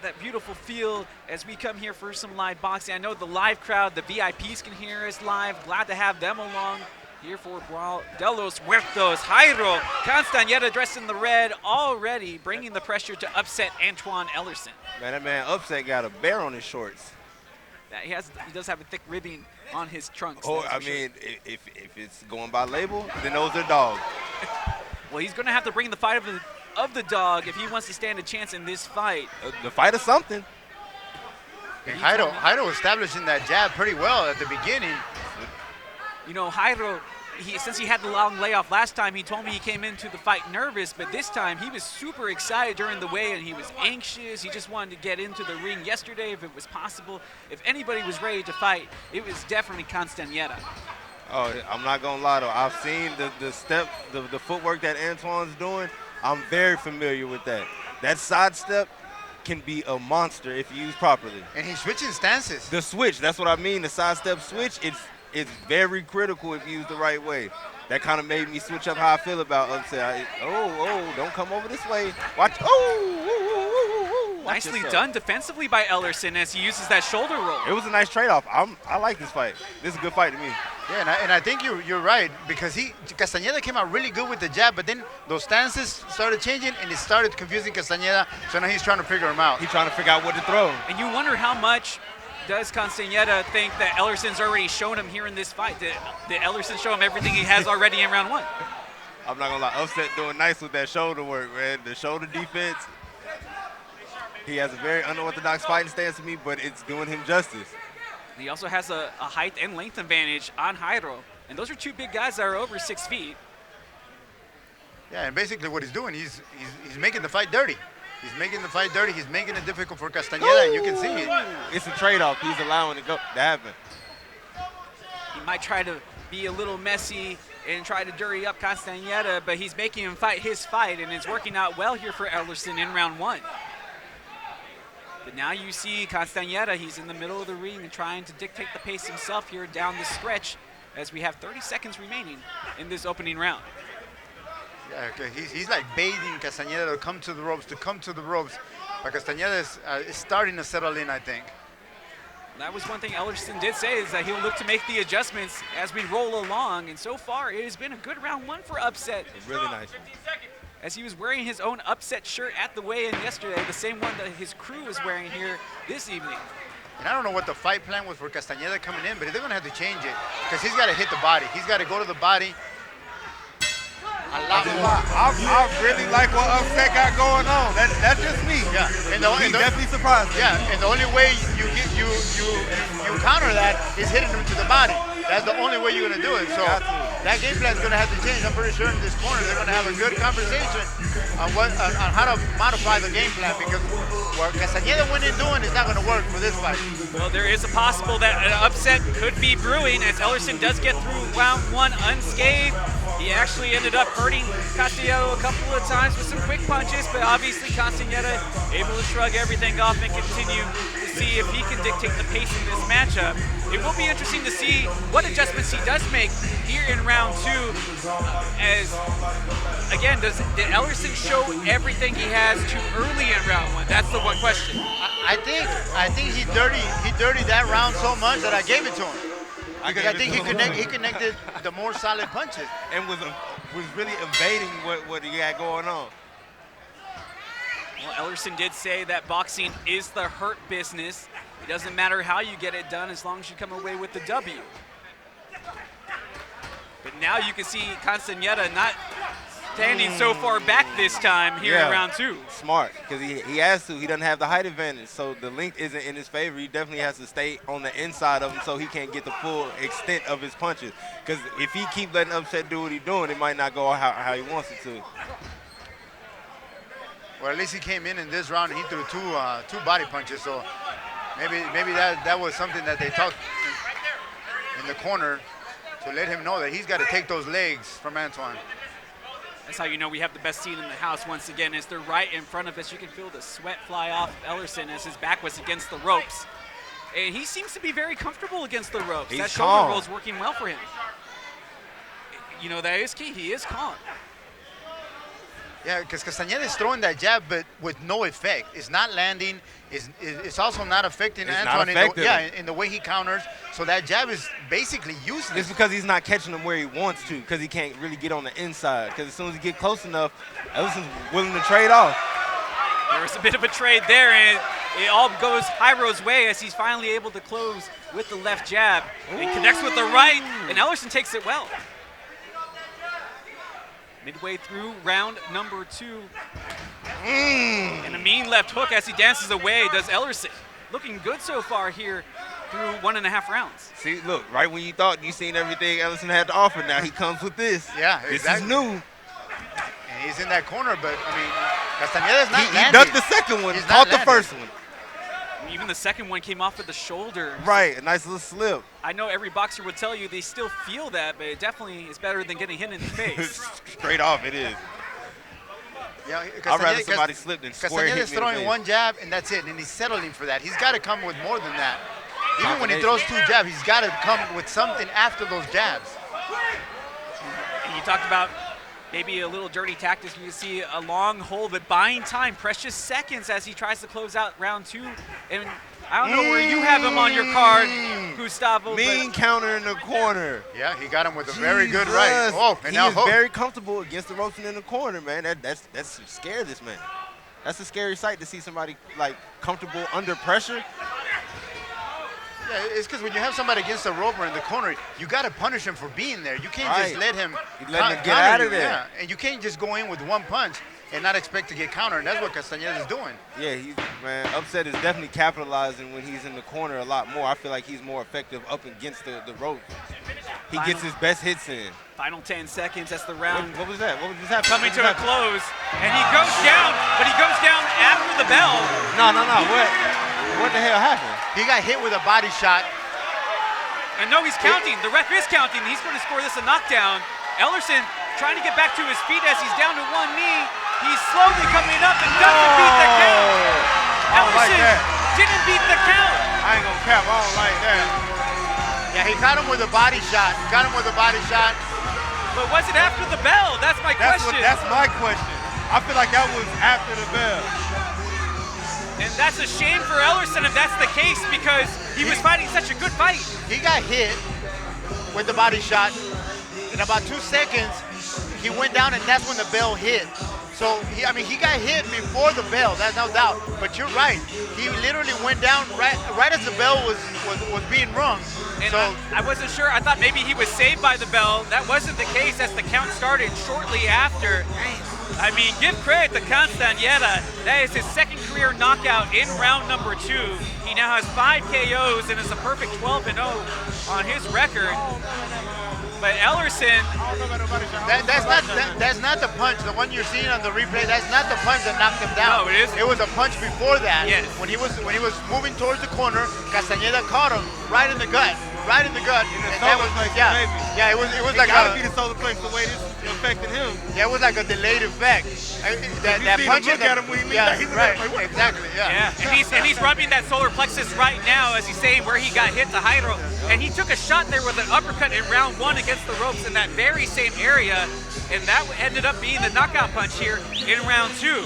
that beautiful feel as we come here for some live boxing. I know the live crowd, the VIPs can hear us live. Glad to have them along here for Brawl de Los Muertos. Jairo Castaneda dressed in the red, already bringing the pressure to upset Antoine Ellerson. Man, that man Upset got a bear on his shorts. He does have a thick ribbing on his trunks. Oh, I mean, if it's going by label, then those are dogs. Well, he's going to have to bring the fight of the dog if he wants to stand a chance in this fight. The fight of something. And Jairo establishing that jab pretty well at the beginning. You know, Jairo, since he had the long layoff last time, he told me he came into the fight nervous, but this time he was super excited during the weigh-in. He was anxious. He just wanted to get into the ring yesterday if it was possible. If anybody was ready to fight, it was definitely Castaneda. Oh, I'm not going to lie, though. I've seen the footwork that Antoine's doing. I'm very familiar with that. That side step can be a monster if used properly. And he's switching stances. The switch, that's what I mean. The side step switch, it's very critical if used the right way. That kind of made me switch up how I feel about Upset. Don't come over this way. Watch, Nicely done defensively by Ellerson as he uses that shoulder roll. It was a nice trade-off. I like this fight. This is a good fight to me. Yeah, and I think you're right, because Castaneda came out really good with the jab, but then those stances started changing and it started confusing Castaneda, so now he's trying to figure him out. He's trying to figure out what to throw. And you wonder how much does Castaneda think that Ellerson's already shown him here in this fight? Did Ellerson show him everything he has already in round one? I'm not going to lie, Upset doing nice with that shoulder work, man. The shoulder defense. He has a very unorthodox fighting stance to me, but it's doing him justice. He also has a height and length advantage on Jairo. And those are two big guys that are over 6 feet. Yeah, and basically what he's doing, he's making the fight dirty. He's making the fight dirty. He's making it difficult for Castaneda, and you can see it. It's a trade-off. He's allowing it to happen. He might try to be a little messy and try to dirty up Castaneda, but he's making him fight his fight, and it's working out well here for Ellerson in round one. But now you see Castaneda, he's in the middle of the ring and trying to dictate the pace himself here down the stretch as we have 30 seconds remaining in this opening round. Yeah, okay. He's like baiting Castaneda to come to the ropes, But Castaneda is starting to settle in, I think. That was one thing Ellerson did say, is that he'll look to make the adjustments as we roll along. And so far, it has been a good round one for Upset. Really nice. As he was wearing his own Upset shirt at the weigh-in yesterday, the same one that his crew is wearing here this evening. And I don't know what the fight plan was for Castaneda coming in, but they're going to have to change it because he's got to hit the body. He's got to go to the body a lot more. I really like what Upset got going on. That's just me. Yeah, and definitely surprised me. Yeah, and the only way you counter that is hitting him to the body. That's the only way you're going to do it. So that game plan is going to have to change. I'm pretty sure in this corner they're going to have a good conversation on how to modify the game plan, because what Castaneda went in doing is not going to work for this fight. Well, there is a possible that an upset could be brewing as Ellerson does get through round one unscathed. He actually ended up hurting Castaneda a couple of times with some quick punches, but obviously Castaneda able to shrug everything off and continue to see if he can dictate the pace in this matchup. It will be interesting to see what adjustments he does make here in round two. As again, did Ellerson show everything he has too early in round one? That's the one question. I think he dirtied that round so much that I gave it to him. Because I think he connected the more solid punches and was really evading what he had going on. Well, Ellerson did say that boxing is the hurt business. It doesn't matter how you get it done as long as you come away with the W. But now you can see Castaneda not standing so far back this time here in round two. Smart, because he has to. He doesn't have the height advantage, so the length isn't in his favor. He definitely has to stay on the inside of him so he can't get the full extent of his punches. Because if he keep letting Upset do what he's doing, it might not go how he wants it to. Well, at least he came in this round and he threw two body punches, so maybe that was something that they talked in the corner to let him know that he's got to take those legs from Antoine. That's how you know we have the best seat in the house once again, as they're right in front of us. You can feel the sweat fly off Ellerson as his back was against the ropes. And he seems to be very comfortable against the ropes. He's that calm. shoulder roll is working well for him. You know, that is key. He is calm. Yeah, because Castaneda is throwing that jab, but with no effect. It's not landing. It's also not affecting Antoine in the way he counters. So that jab is basically useless. It's because he's not catching him where he wants to, because he can't really get on the inside. Because as soon as he get close enough, Ellerson's willing to trade off. There's a bit of a trade there, and it all goes Jairo's way as he's finally able to close with the left jab. And he connects with the right, and Ellerson takes it well. Midway through round number 2. And a mean left hook as he dances away does Ellerson. Looking good so far here through 1.5 rounds. See, look, right when you thought you seen everything Ellerson had to offer, now he comes with this. Yeah, this exactly. is new. And he's in that corner, but I mean, Castaneda's not landing. He ducked the second one, caught the first one. Even the second one came off of the shoulder. Right, a nice little slip. I know every boxer would tell you they still feel that, but it definitely is better than getting hit in the face. Straight off, it is. Yeah, I'd rather somebody slip than square hit me in the Castaneda's throwing face. one jab, and that's it, and he's settling for that. He's got to come with more than that. Even when he throws 2 jabs, he's got to come with something after those jabs. And you talked about maybe a little dirty tactics. You can see a long hold, but buying time, precious seconds as he tries to close out round 2. And I don't know where you have him on your card, Gustavo. Mean counter in the corner. Yeah, he got him with a very good right. Oh, and he now is hook. very comfortable against the ropes and in the corner, man. That's scare this man. That's a scary sight to see somebody like comfortable under pressure. Yeah, it's because when you have somebody against the rope or in the corner, you got to punish him for being there. You can't just let him, get out of there. Yeah. And you can't just go in with one punch and not expect to get countered. And that's what Castaneda is doing. Yeah, man, Upset is definitely capitalizing when he's in the corner a lot more. I feel like he's more effective up against the rope. He gets his best hits in. Final 10 seconds, that's the round. What was that? What was just happening? Coming to a close, and he goes down, but he goes down after the bell. No. What the hell happened? He got hit with a body shot. And no, he's counting. The ref is counting. He's going to score this a knockdown. Ellerson trying to get back to his feet as he's down to one knee. He's slowly coming up and doesn't beat the count. Ellerson didn't beat the count. I ain't gonna cap. I don't like that. Yeah, he caught him with a body shot. But was it after the bell? That's my question. That's my question. I feel like that was after the bell. And that's a shame for Ellerson if that's the case, because he was fighting such a good fight. He got hit with the body shot. In about 2 seconds, he went down, and that's when the bell hit. So, he got hit before the bell, that's no doubt. But you're right. He literally went down right as the bell was being rung. And so I wasn't sure. I thought maybe he was saved by the bell. That wasn't the case as the count started shortly after. I mean, give credit to Castaneda. That is his second career knockout in round number 2. He now has 5 KOs and is a perfect 12-0 on his record. But Ellerson, that's not the punch. The one you're seeing on the replay, that's not the punch that knocked him down. No, it isn't. It was a punch before that. Yes. When he was moving towards the corner, Castaneda caught him right in the gut. And that was it was like gotta be the solar plex the way this affected him. Yeah, it was like a delayed effect. That punch look at him when he exactly. Yeah, and he's rubbing that solar plexus right now as he's saying where he got hit to Jairo. And he took a shot there with an uppercut in round 1 against the ropes in that very same area, and that ended up being the knockout punch here in round 2.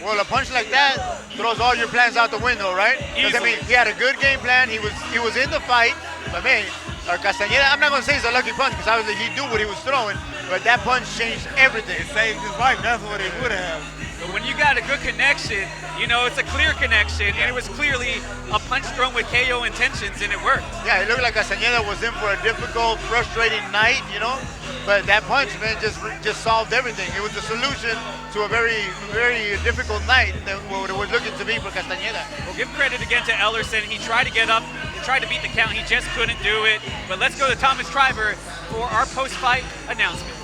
Well, a punch like that throws all your plans out the window, right? Because I mean, he had a good game plan. He was in the fight, but man, Castaneda, I'm not gonna say it's a lucky punch because obviously he knew what he was throwing, but that punch changed everything. It saved his life. That's what it would have. But when you got a good connection, you know, it's a clear connection, and it was clearly a punch thrown with KO intentions, and it worked. Yeah, it looked like Castaneda was in for a difficult, frustrating night, you know? But that punch, man, just solved everything. It was the solution to a very, very difficult night that what it was looking to be for Castaneda. Well, give credit again to Ellerson. He tried to get up, he tried to beat the count, he just couldn't do it. But let's go to Thomas Treiber for our post-fight announcement.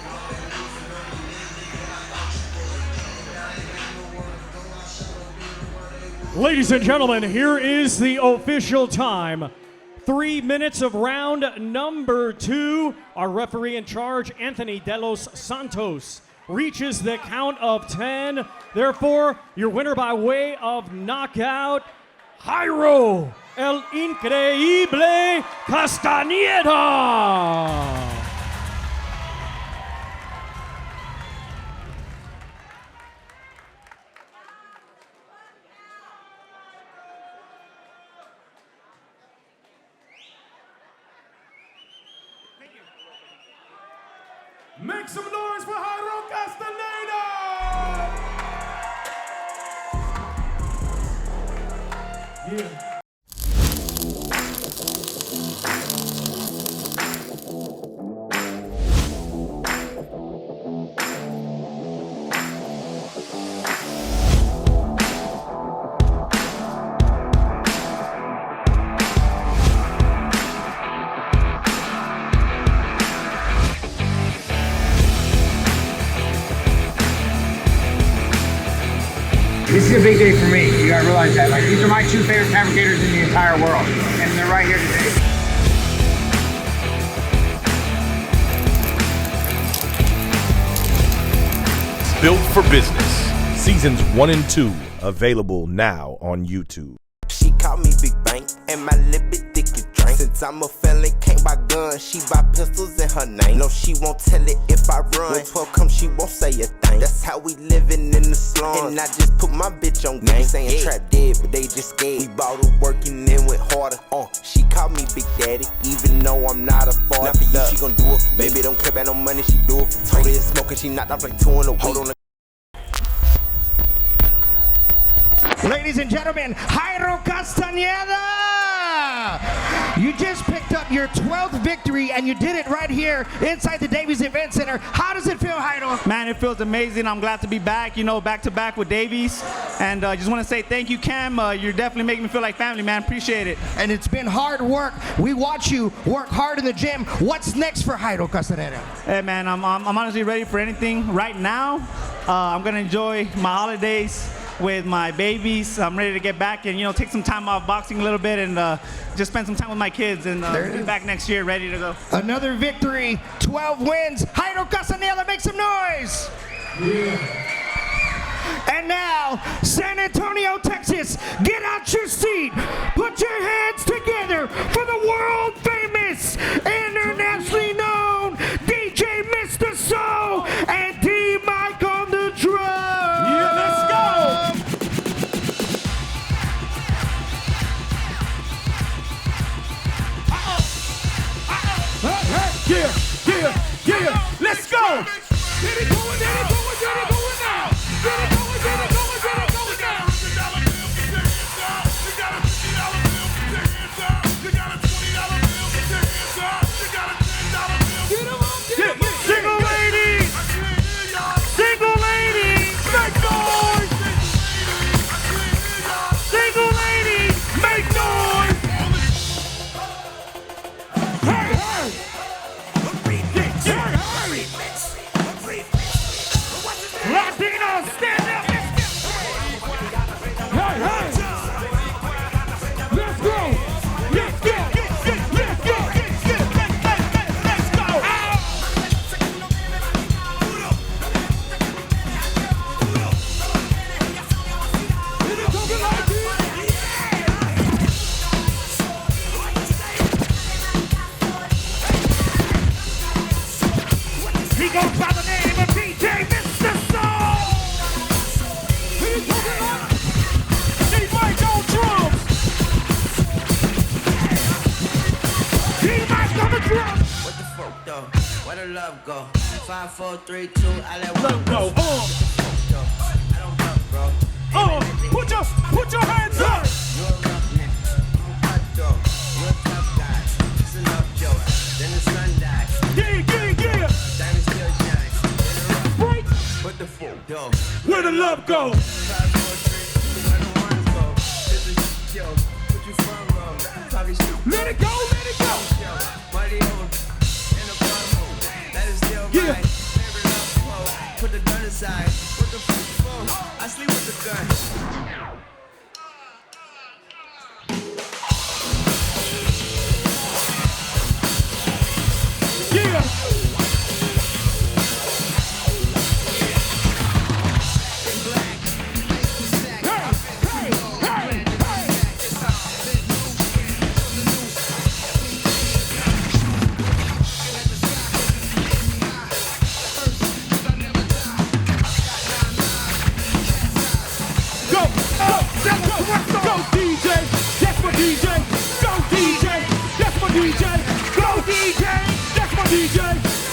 Ladies and gentlemen, here is the official time. 3 minutes of round number 2. Our referee in charge, Anthony De Los Santos, reaches the count of 10. Therefore, your winner by way of knockout, Jairo El Increíble Castaneda. Make some noise for Jairo Castaneda! Yeah. This is a big day for me. You gotta realize that. Like, these are my two favorite fabricators in the entire world, and they're right here today. Built for Business, Seasons 1 and 2, available now on YouTube. She called me Big Bang, and my lip is thick as drink. Since I'm a felon, can't buy guns, she buy pistols in her name. No, she won't tell it if I run. When 12 comes, she won't say a thing. That's how we living in the slums. And I just put my bitch on game. Saying trap dead, but they just scared. We bought her working and went harder. She called me Big Daddy, even though I'm not a father. Not for you, she gon' do it for me. Baby, don't care about no money, she do it for free. Told her it's smoking, she knocked off like 2 in a week. Hold on. Ladies and gentlemen, Jairo Castaneda! You just picked up your 12th victory, and you did it right here inside the Davies Event Center. How does it feel, Jairo? Man, it feels amazing. I'm glad to be back, you know, back to back with Davies. And I just want to say thank you, Cam. You're definitely making me feel like family, man. Appreciate it. And it's been hard work. We watch you work hard in the gym. What's next for Jairo Castaneda? Hey, man, I'm honestly ready for anything right now. I'm going to enjoy my holidays with my babies. I'm ready to get back and, you know, take some time off boxing a little bit and just spend some time with my kids and be back next year ready to go. Another victory, 12 wins. Jairo Castaneda, make some noise. Yeah. And now, San Antonio, Texas, get out your seat. Put your hands together for the world famous, internationally known DJ Mr. Soull and DMyke on the drum. Yeah, let's go. Yeah, let's go. Get it going now. Get it going now. You got a $50 bill, put your hands up. You got a $20 bill, put your hands up. You got a $10 bill. Get them up, get them up. Single ladies. Single ladies. Make noise. Single ladies. Make noise. Hey, hey. Latino, stand up. Hey, hey. Let's go. Let's go. Let's go. Let's go. He goes by the name of DJ Mr. Soull. DMyke on drums. DMyke on the drums. What the fuck, though? Where the love go? 5, 4, 3, 2, I let one go. I don't love, bro. Put your hands up. You're a roughneck. I'm a cutthroat. You're a tough guy. It's enough joke. Then the sun dies. Yeah. Diamond still shines. Break. What the fuck, though? Where the love go? 5, 4, 3, 2, where the ones go? This is joke. Put you front row. Talking shit. Let it go. Money on. In the front row. That is still mine. Favorite love quote. Put the gun aside. What the fuck for? I sleep with the gun. Yeah. Go DJ, that's my DJ. Go DJ, that's my DJ. Go DJ, that's my DJ.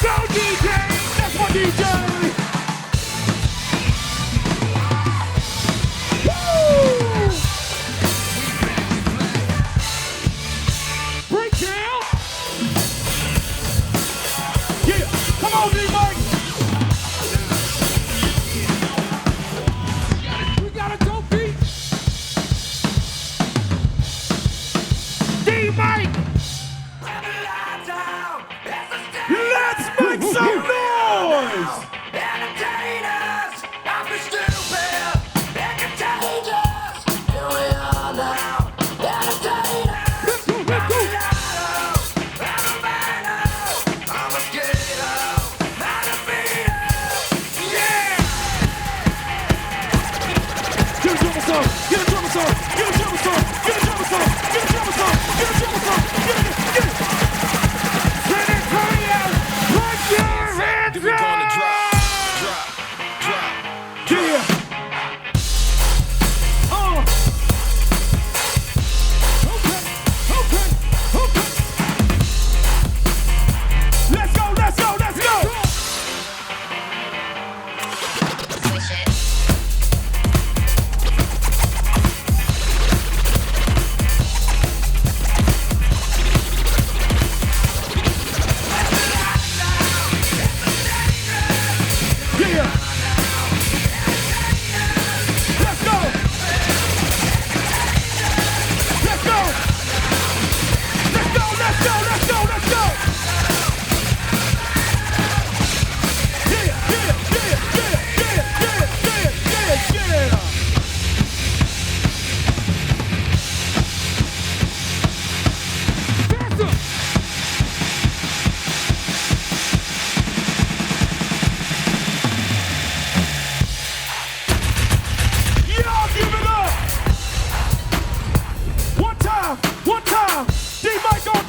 Go DJ, go, DMyke. We got a dope beat. DMyke. Let's make some noise. Get a drummer song, get a drummer song, get a drummer song, get a drummer song, get a drummer song, get it. San Antonio, put your hands up! Yeah. Okay. Let's go.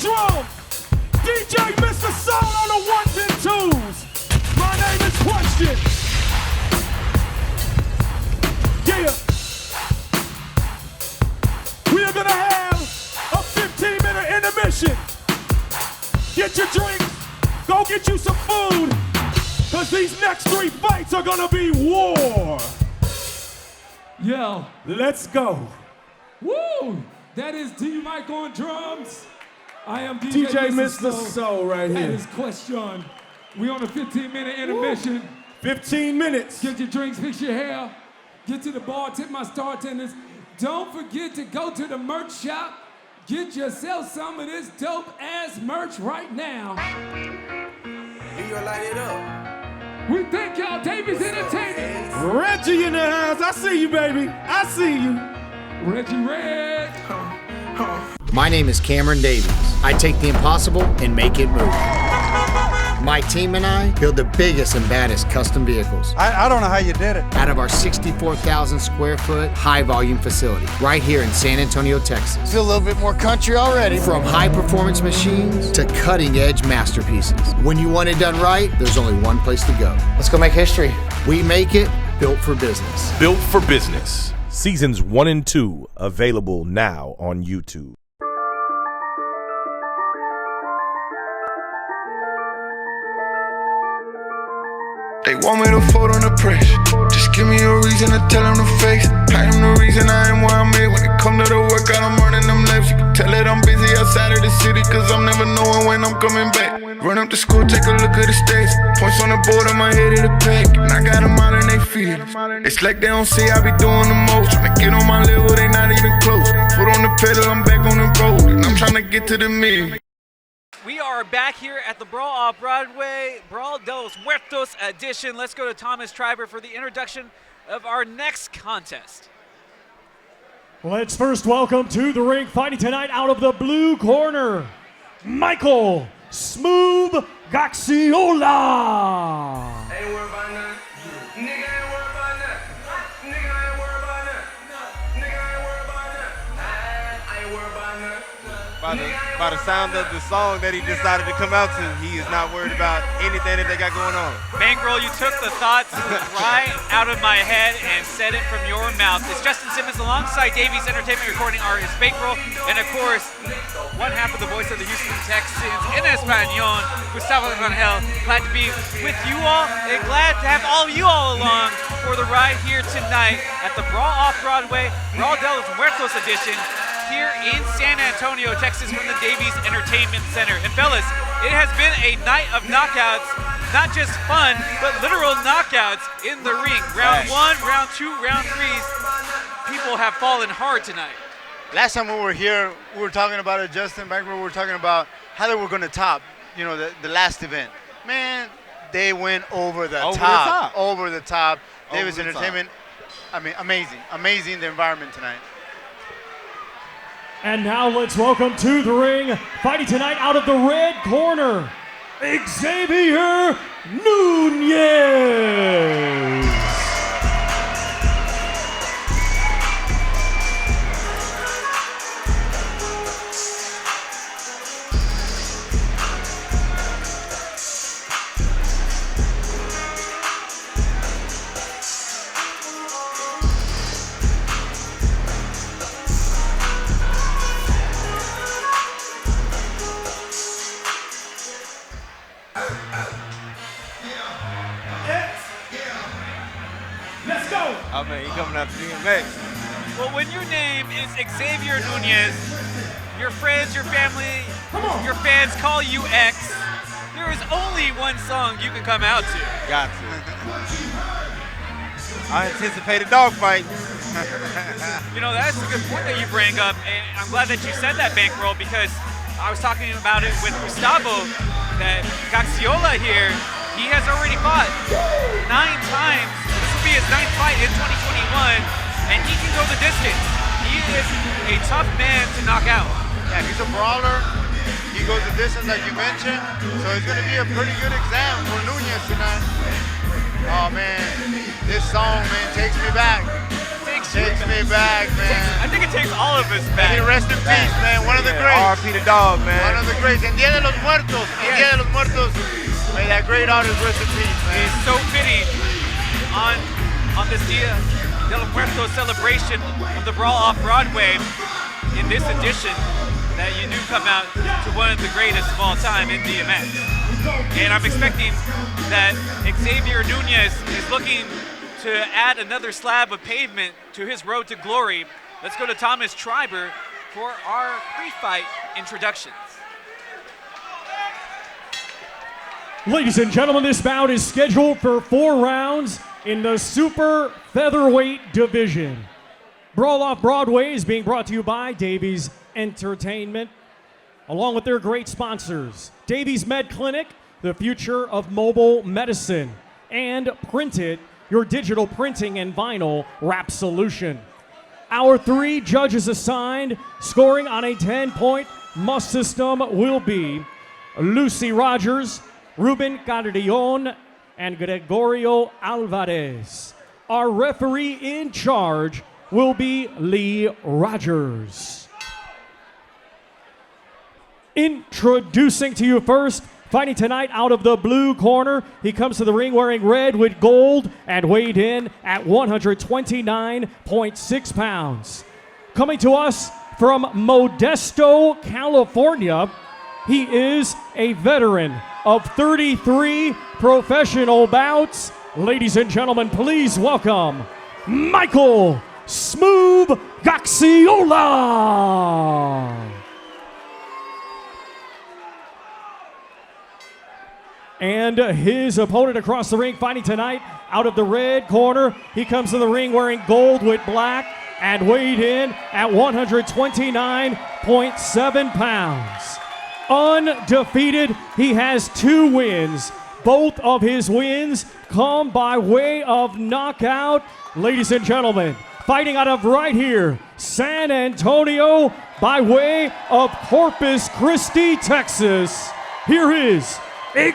drum. DJ Mr. Soull on the ones and twos. My name is Question. Yeah. We are gonna have a 15-minute intermission. Get your drinks, go get you some food, cause these next 3 fights are gonna be war. Yo. Let's go. Woo! That is DMyke on drums. I am DJ Mr. Soull right here. That is Question. We on a 15-minute intermission. 15 minutes. Get your drinks, fix your hair. Get to the bar, tip my bartenders. Don't forget to go to the merch shop. Get yourself some of this dope-ass merch right now. You gonna light it up? We thank y'all, Davies Entertainment. Reggie in the house. I see you, baby. I see you. Reggie Red. My name is Cameron Davies. I take the impossible and make it move. My team and I build the biggest and baddest custom vehicles. I don't know how you did it. Out of our 64,000 square foot high volume facility right here in San Antonio, Texas. Feel a little bit more country already. From high performance machines to cutting edge masterpieces. When you want it done right, there's only one place to go. Let's go make history. We make it built for business. Built for Business. Seasons 1 and 2 available now on YouTube. They want me to fold on the press. Just give me a reason to tell them to face. I am the reason I am where I'm at. When it come to the workout, I'm running them laps. You can tell that I'm busy outside of the city, cause I'm never knowing when I'm coming back. Run up to school, take a look at the stats. Points on the board, on my head of the pack. And I got them out and they feel it. It's like they don't see I be doing the most. Tryna get on my level, they not even close. Foot on the pedal, I'm back on the road. And I'm tryna get to the million. We are back here at the Brawl Off Broadway, Brawl de Los Muertos edition. Let's go to Thomas Treiber for the introduction of our next contest. Let's first welcome to the ring, fighting tonight out of the blue corner, Michael Smooth Gaxiola. Ain't worried about nothing. Nigga ain't worried about nothing. Nigga ain't worried about nothing. Nigga ain't worried about nothing. I ain't worried about nothing. By the sound of the song that he decided to come out to, he is not worried about anything that they got going on. Bankreaux, you took the thoughts right out of my head and said it from your mouth. It's Justin Simmons alongside Davies Entertainment recording artist Bankreaux, and of course, one half of the voice of the Houston Texans in Espanol, Gustavo Rangel. Glad to be with you all and glad to have all of you all along for the ride here tonight at the Brawl Off Broadway, Brawl de Los Muertos edition, here in San Antonio, Texas, from the Davies Entertainment Center. And fellas, it has been a night of knockouts. not just fun, but literal knockouts in the ring. Round 1, round 2, round 3. People have fallen hard tonight. Last time we were here, we were talking about it, Justin, Bankreaux, we were talking about how they were going to top, you know, the last event. Man, they went over the top. Over the top. Davies Entertainment, I mean, amazing the environment tonight. And now let's welcome to the ring, fighting tonight out of the red corner, Xavier Nunez. Oh man, he coming out to DMyke. Well, when your name is Xavier Nunez, your friends, your family, your fans call you X, there is only one song you can come out to. Got to. I anticipate a dogfight. You know, that's a good point that you bring up, and I'm glad that you said that, Bankreaux, because I was talking about it with Gustavo, that Gaxiola here, he has already fought 9 times. This will be his 9th fight in 2021, and he can go the distance. He is a tough man to knock out. Yeah, he's a brawler. He goes the distance like you mentioned, so it's going to be a pretty good exam for Nunez tonight. Oh man, this song, man, takes me back. Takes me back, man. I think it takes all of us back. May he rest in peace, man. One of the greats. R.P. the dog, man. One of the greats. En Dia de los Muertos. En Dia de los Muertos. May that great artist rest in peace, man. It's so fitting on this Dia de los Muertos celebration of the Brawl Off Broadway in this edition that you do come out to one of the greatest of all time in DMX. And I'm expecting that Xavier Nunez is looking to add another slab of pavement to his road to glory. Let's go to Thomas Treiber for our pre-fight introductions. Ladies and gentlemen, this bout is scheduled for 4 rounds in the Super Featherweight division. Brawl Off Broadway is being brought to you by Davies Entertainment, along with their great sponsors, Davies Med Clinic, the future of mobile medicine, and Printed, your digital printing and vinyl wrap solution. Our 3 judges assigned, scoring on a 10-point must system, will be Lucy Rogers, Ruben Cardion, and Gregorio Alvarez. Our referee in charge will be Lee Rogers. Introducing to you first, fighting tonight out of the blue corner, he comes to the ring wearing red with gold and weighed in at 129.6 pounds. Coming to us from Modesto, California, he is a veteran of 33 professional bouts. Ladies and gentlemen, please welcome Michael Smooth Gaxiola. And his opponent across the ring, fighting tonight out of the red corner. He comes to the ring wearing gold with black and weighed in at 129.7 pounds. Undefeated, he has 2 wins. Both of his wins come by way of knockout. Ladies and gentlemen, fighting out of right here, San Antonio, by way of Corpus Christi, Texas, here is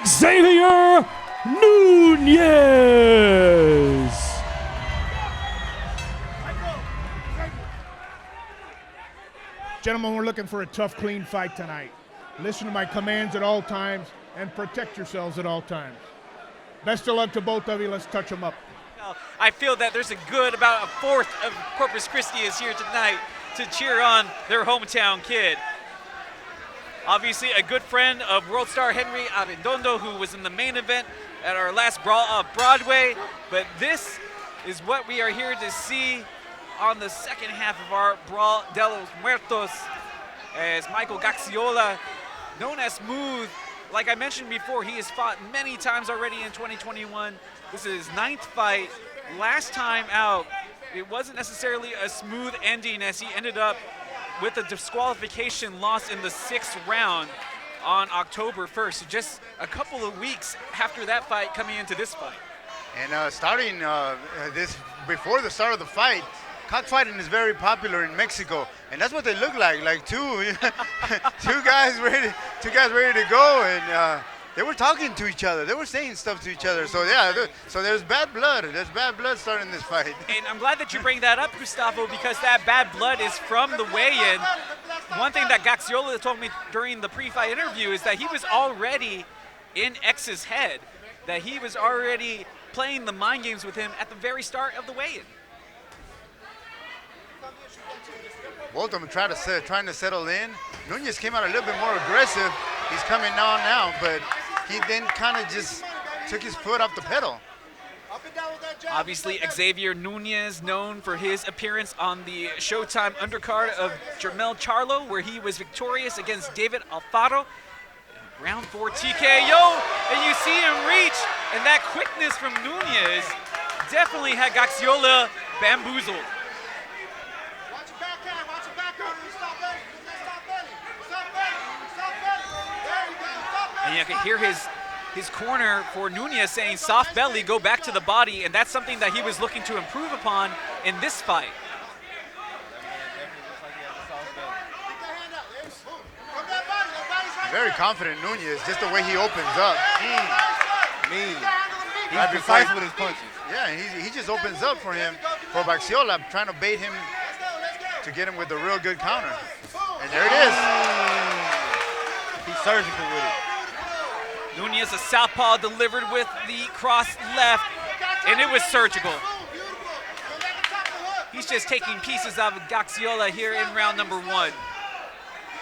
Xavier Nunez. Gentlemen, we're looking for a tough, clean fight tonight. Listen to my commands at all times and protect yourselves at all times. Best of luck to both of you. Let's touch them up. I feel that there's about a fourth of Corpus Christi is here tonight to cheer on their hometown kid. Obviously, a good friend of world star Henry Arredondo, who was in the main event at our last Brawl Off Broadway. But this is what we are here to see on the second half of our Brawl de los Muertos, as Michael Gaxiola, known as Smooth, like I mentioned before, he has fought many times already in 2021. This is his 9th fight. Last time out, it wasn't necessarily a smooth ending as he ended up with a disqualification loss in the 6th round on October 1st. So just a couple of weeks after that fight coming into this fight. And starting this, before the start of the fight, cockfighting is very popular in Mexico, and that's what they look like two guys ready to go, and they were talking to each other. They were saying stuff to each other. So yeah, so there's bad blood. There's bad blood starting this fight. And I'm glad that you bring that up, Gustavo, because that bad blood is from the weigh-in. One thing that Gaxiola told me during the pre-fight interview is that he was already in X's head, that he was already playing the mind games with him at the very start of the weigh-in. Both of them trying to settle in. Nunez came out a little bit more aggressive. He's coming on now, but he then kind of just took his foot off the pedal. Obviously, Xavier Nunez, known for his appearance on the Showtime undercard of Jermel Charlo, where he was victorious against David Alfaro. Round 4 TKO, and you see him reach, and that quickness from Nunez definitely had Gaxiola bamboozled. And you can hear his corner for Nunez saying soft belly, go back to the body, and that's something that he was looking to improve upon in this fight. Very confident Nunez, just the way he opens up. Mean. He's precise with his punches. Yeah, he just opens up for him. For Gaxiola, trying to bait him to get him with a real good counter. And there it is. He's surgical with it. Nunez, a southpaw, delivered with the cross left, and it was surgical. He's just taking pieces out of Gaxiola here in round number 1.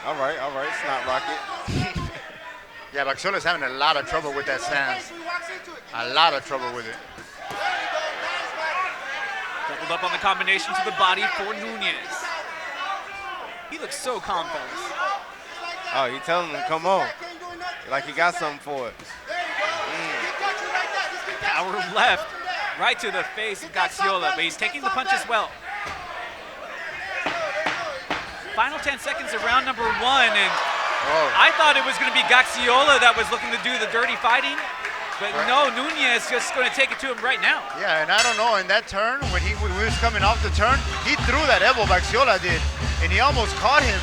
All right, it's not rocket. Yeah, Gaxiola's having a lot of trouble with that stance. A lot of trouble with it. Doubled up on the combination to the body for Nunez. He looks so calm, fellas. Oh, he telling him, come on. Like he got something for it. Power left, right to the face of Gaxiola, but he's taking the punch as well. Final 10 seconds of round number 1, and I thought it was going to be Gaxiola that was looking to do the dirty fighting, but no, Nunez just going to take it to him right now. Yeah, and I don't know, in that turn, when he was coming off the turn, he threw that elbow, Gaxiola did, and he almost caught him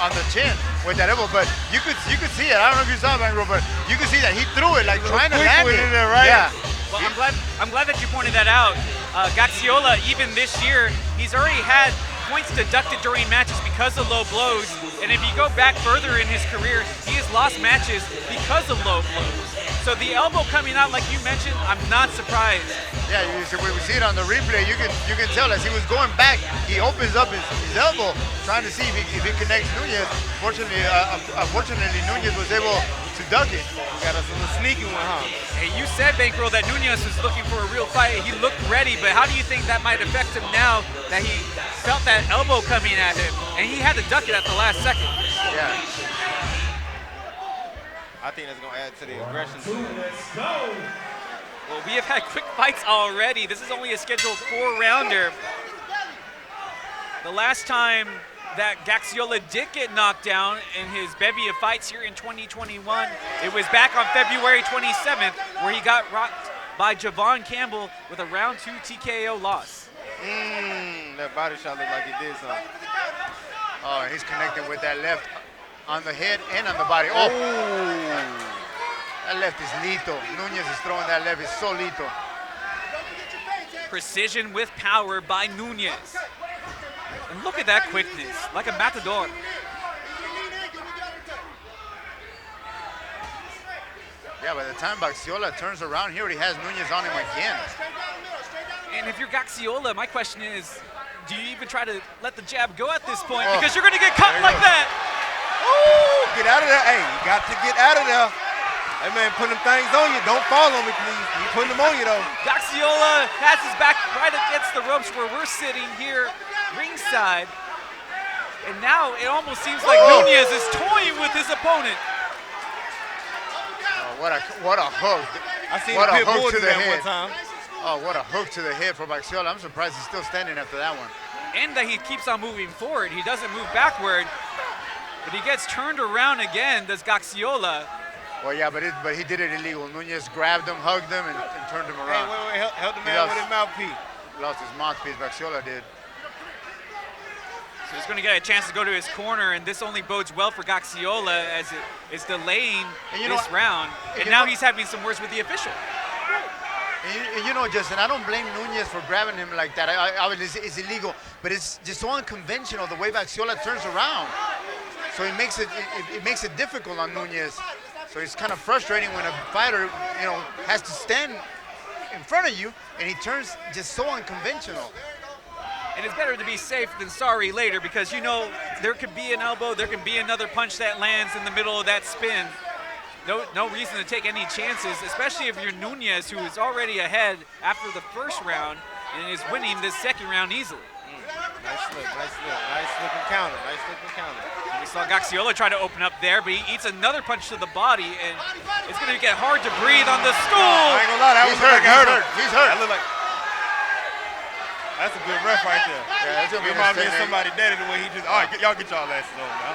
on the chin with that elbow, but you could see it. I don't know if you saw it, Bankreaux, but you could see that he threw it like trying to land it. Right? Yeah. Well, I'm glad that you pointed that out. Gaxiola, even this year, he's already had points deducted during matches because of low blows, and if you go back further in his career, he has lost matches because of low blows. So the elbow coming out, like you mentioned, I'm not surprised. Yeah, when we see it on the replay, you can tell as he was going back, he opens up his elbow, trying to see if he connects Nunez. Unfortunately, Nunez was able to duck it. Got us a little sneaky one, huh? Hey, you said, Bankreaux, that Nunez was looking for a real fight. He looked ready, but how do you think that might affect him now that he felt that elbow coming at him, and he had to duck it at the last second? Yeah. I think that's going to add to the aggression. Well, we have had quick fights already. This is only a scheduled 4-rounder. The last time that Gaxiola did get knocked down in his bevy of fights here in 2021, it was back on February 27th, where he got rocked by Javon Campbell with a round 2 TKO loss. That body shot looked like it did something. Oh, he's connecting with that left on the head and on the body. Oh! That left is lito. Nunez is throwing that left. It's so lito. Precision with power by Nunez. And look at that quickness, like a matador. Yeah, by the time Gaxiola turns around, he already has Nunez on him again. And if you're Gaxiola, my question is, do you even try to let the jab go at this point? Because you're going to get caught like that. Ooh, get out of there. Hey, you got to get out of there. Hey, man, put them things on you. Don't fall on me, please. You putting them on you, though. Gaxiola has his back right against the ropes where we're sitting here ringside. And now it almost seems like Nunez is toying with his opponent. What a hook. I seen what a a pit bull hook to do the that head. one time. Oh, what a hook to the head for Baxiola. I'm surprised he's still standing after that one. And that he keeps on moving forward. He doesn't move backward, but he gets turned around again, does Gaxiola. Well, yeah, but he did it illegal. Nunez grabbed him, hugged him, and turned him around. Hey, wait, held the man with his mouthpiece. Lost his mouthpiece, Baxiola did. So he's going to get a chance to go to his corner, and this only bodes well for Gaxiola as it is delaying this round. And now he's having some words with the official. And you know, Justin, I don't blame Nunez for grabbing him like that. It's illegal, but it's just so unconventional the way Baxiola turns around. So it makes it difficult on Nunez. So it's kind of frustrating when a fighter, you know, has to stand in front of you and he turns just so unconventional. And it's better to be safe than sorry later, because you know there could be an elbow, there can be another punch that lands in the middle of that spin. No reason to take any chances, especially if you're Nunez, who is already ahead after the first round and is winning this second round easily. Nice slip and counter, We saw Gaxiola try to open up there, but he eats another punch to the body, and it's going to get hard to breathe on the stool. I ain't gonna lie, that He's hurt. He's hurt. That looked like, that's a good ref right there. Yeah, that's gonna be reminds me of somebody dead in the way he just, all right, y'all get y'all asses on now.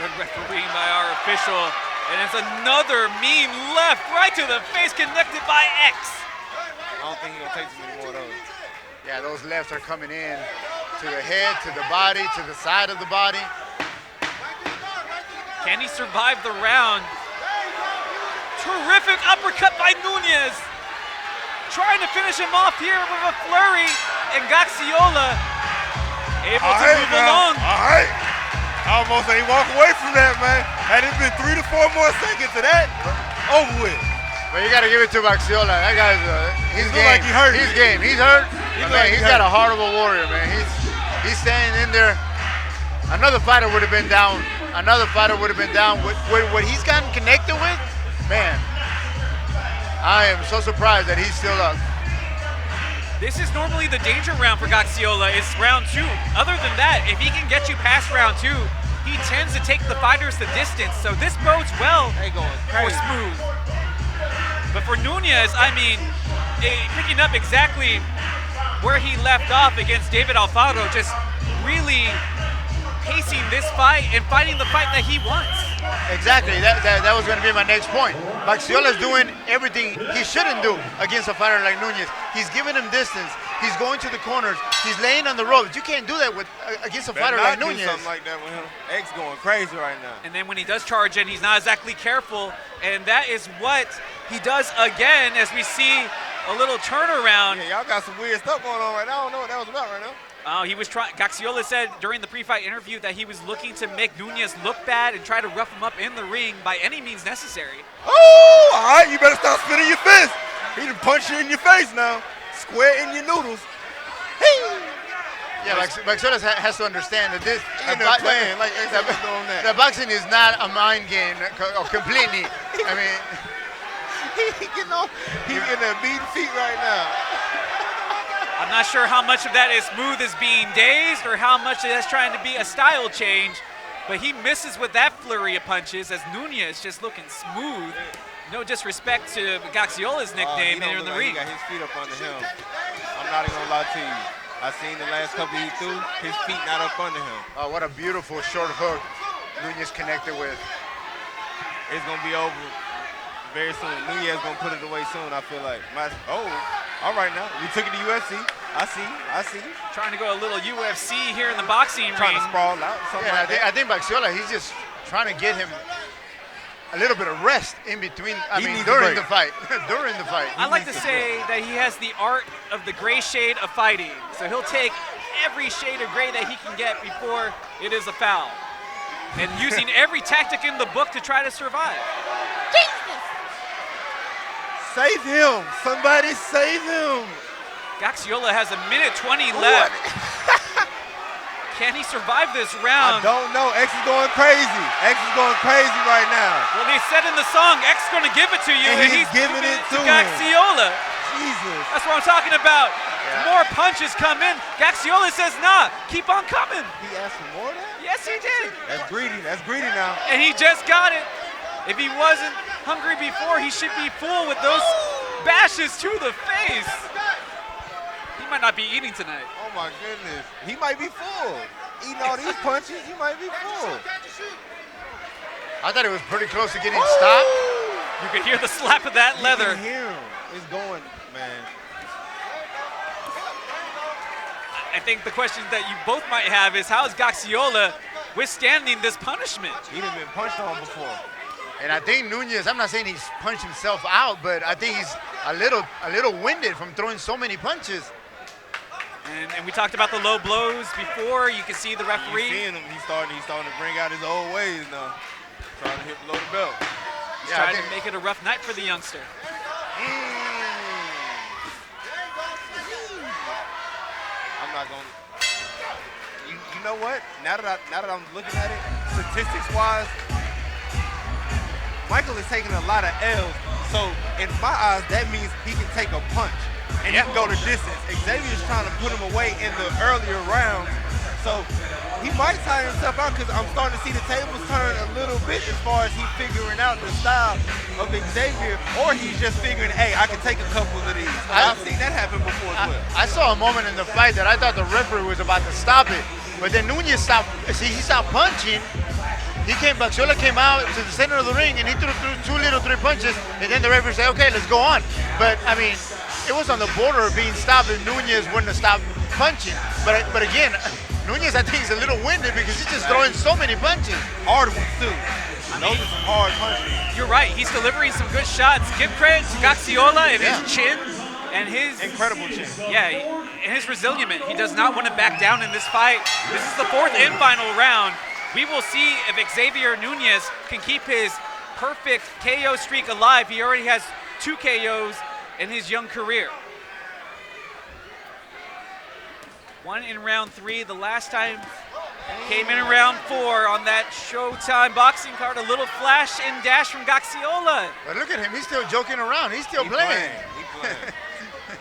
Good refereeing by our official, and it's another mean left right to the face connected by X. I don't think he's gonna take too many more of those. Yeah, those lefts are coming in to the head, to the body, to the side of the body. Can he survive the round? Terrific uppercut by Nunez. Trying to finish him off here with a flurry, and Gaxiola able to move along. All right. I almost ain't walk away from that, man. Had it been 3 to 4 more seconds of that, over with. But you got to give it to Baxiola. That guy's he's game. Like he hurt. He's game. He's hurt. He's got a heart of a warrior, man. He's standing in there. Another fighter would have been down. Another fighter would have been down. With what he's gotten connected with, man, I am so surprised that he's still up. This is normally the danger round for Gaxiola. It's round 2. Other than that, if he can get you past round 2, he tends to take the fighters the distance. So this bodes well for Smooth. But for Nunez, I mean, picking up exactly where he left off against David Alfaro, just really pacing this fight and fighting the fight that he wants. Exactly. That was going to be my next point. Baxiola's doing everything he shouldn't do against a fighter like Nunez. He's giving him distance. He's going to the corners. He's laying on the ropes. You can't do that against a fighter like Nunez. Something like that with him. X going crazy right now. And then when he does charge in, he's not exactly careful, and that is what he does again as we see a little turnaround. Yeah, y'all got some weird stuff going on right now. I don't know what that was about right now. He was trying. Gaxiola said during the pre-fight interview that he was looking to make Nunez look bad and try to rough him up in the ring by any means necessary. Oh, all right, you better stop spinning your fist. He done punched you in your face now. Square in your noodles. Hey. Yeah, Baxiola has to understand that this playing like the boxing is not a mind game completely. I mean, he's getting a beaten feet right now. I'm not sure how much of that is Smooth as being dazed or how much of that's trying to be a style change, but he misses with that flurry of punches as Nunez just looking smooth. No disrespect to Gaxiola's nickname there in the ring. He got his feet up under him. I'm not even gonna lie to you. I seen the last couple he threw, his feet not up under him. Oh, what a beautiful short hook Nunez connected with. It's gonna be over very soon. Nunez gonna put it away soon, I feel like. All right now. We took it to UFC. I see. Trying to go a little UFC here in the boxing ring. Trying to sprawl out. Yeah, I think Baxiola, he's just trying to get him a little bit of rest in between. During the fight. During the fight. I like to say that he has the art of the gray shade of fighting. So he'll take every shade of gray that he can get before it is a foul. And using every tactic in the book to try to survive. Jesus! Save him. Somebody save him. Gaxiola has 1:20 left. Can he survive this round? I don't know. X is going crazy. X is going crazy right now. Well, they said in the song, X is going to give it to you, and he's giving it to Gaxiola. Jesus. That's what I'm talking about. Yeah. More punches come in. Gaxiola says, nah, keep on coming. He asked for more of that? Yes, he did. That's greedy. That's greedy now. And he just got it. If he wasn't hungry before, he should be full with those bashes to the face. He might not be eating tonight. Oh my goodness. He might be full. Eating all these punches, he might be full. I thought it was pretty close to getting stopped. You could hear the slap of that leather. You can hear him. It's going, man. I think the question that you both might have is, how is Gaxiola withstanding this punishment? He'd have been punched on before. And I think Nunes, I'm not saying he's punched himself out, but I think he's a little winded from throwing so many punches. And we talked about the low blows before. You can see the referee. You're seeing him. He's starting to bring out his old ways now. Trying to hit below the belt. He's trying to make it a rough night for the youngster. I'm not going to. You know what? Now that I'm looking at it, statistics-wise, Michael is taking a lot of L's. So in my eyes, that means he can take a punch and he can go the distance. Xavier's trying to put him away in the earlier rounds. So he might tire himself out because I'm starting to see the tables turn a little bit as far as he figuring out the style of Xavier, or he's just figuring, hey, I can take a couple of these. I've seen that happen before as well. I saw a moment in the fight that I thought the referee was about to stop it, but then Nunes stopped. See, he stopped punching. Baxiola came out to the center of the ring and he threw 2 little 3 punches, and then the referee said, okay, let's go on. But I mean, it was on the border of being stopped if Nunes wouldn't have stopped punching. But again, Nunes, I think, is a little winded because he's just throwing so many punches. Hard ones, too. Those are some hard punches. You're right. He's delivering some good shots. Give credit to Gaxiola and his chin and his incredible chin. Yeah, and his resilience. He does not want to back down in this fight. This is the 4th and final round. We will see if Xavier Nunes can keep his perfect KO streak alive. He already has 2 KOs in his young career. 1 in round 3. The last time came in round 4 on that Showtime boxing card. A little flash and dash from Gaxiola. But look at him. He's still joking around. He's still playing.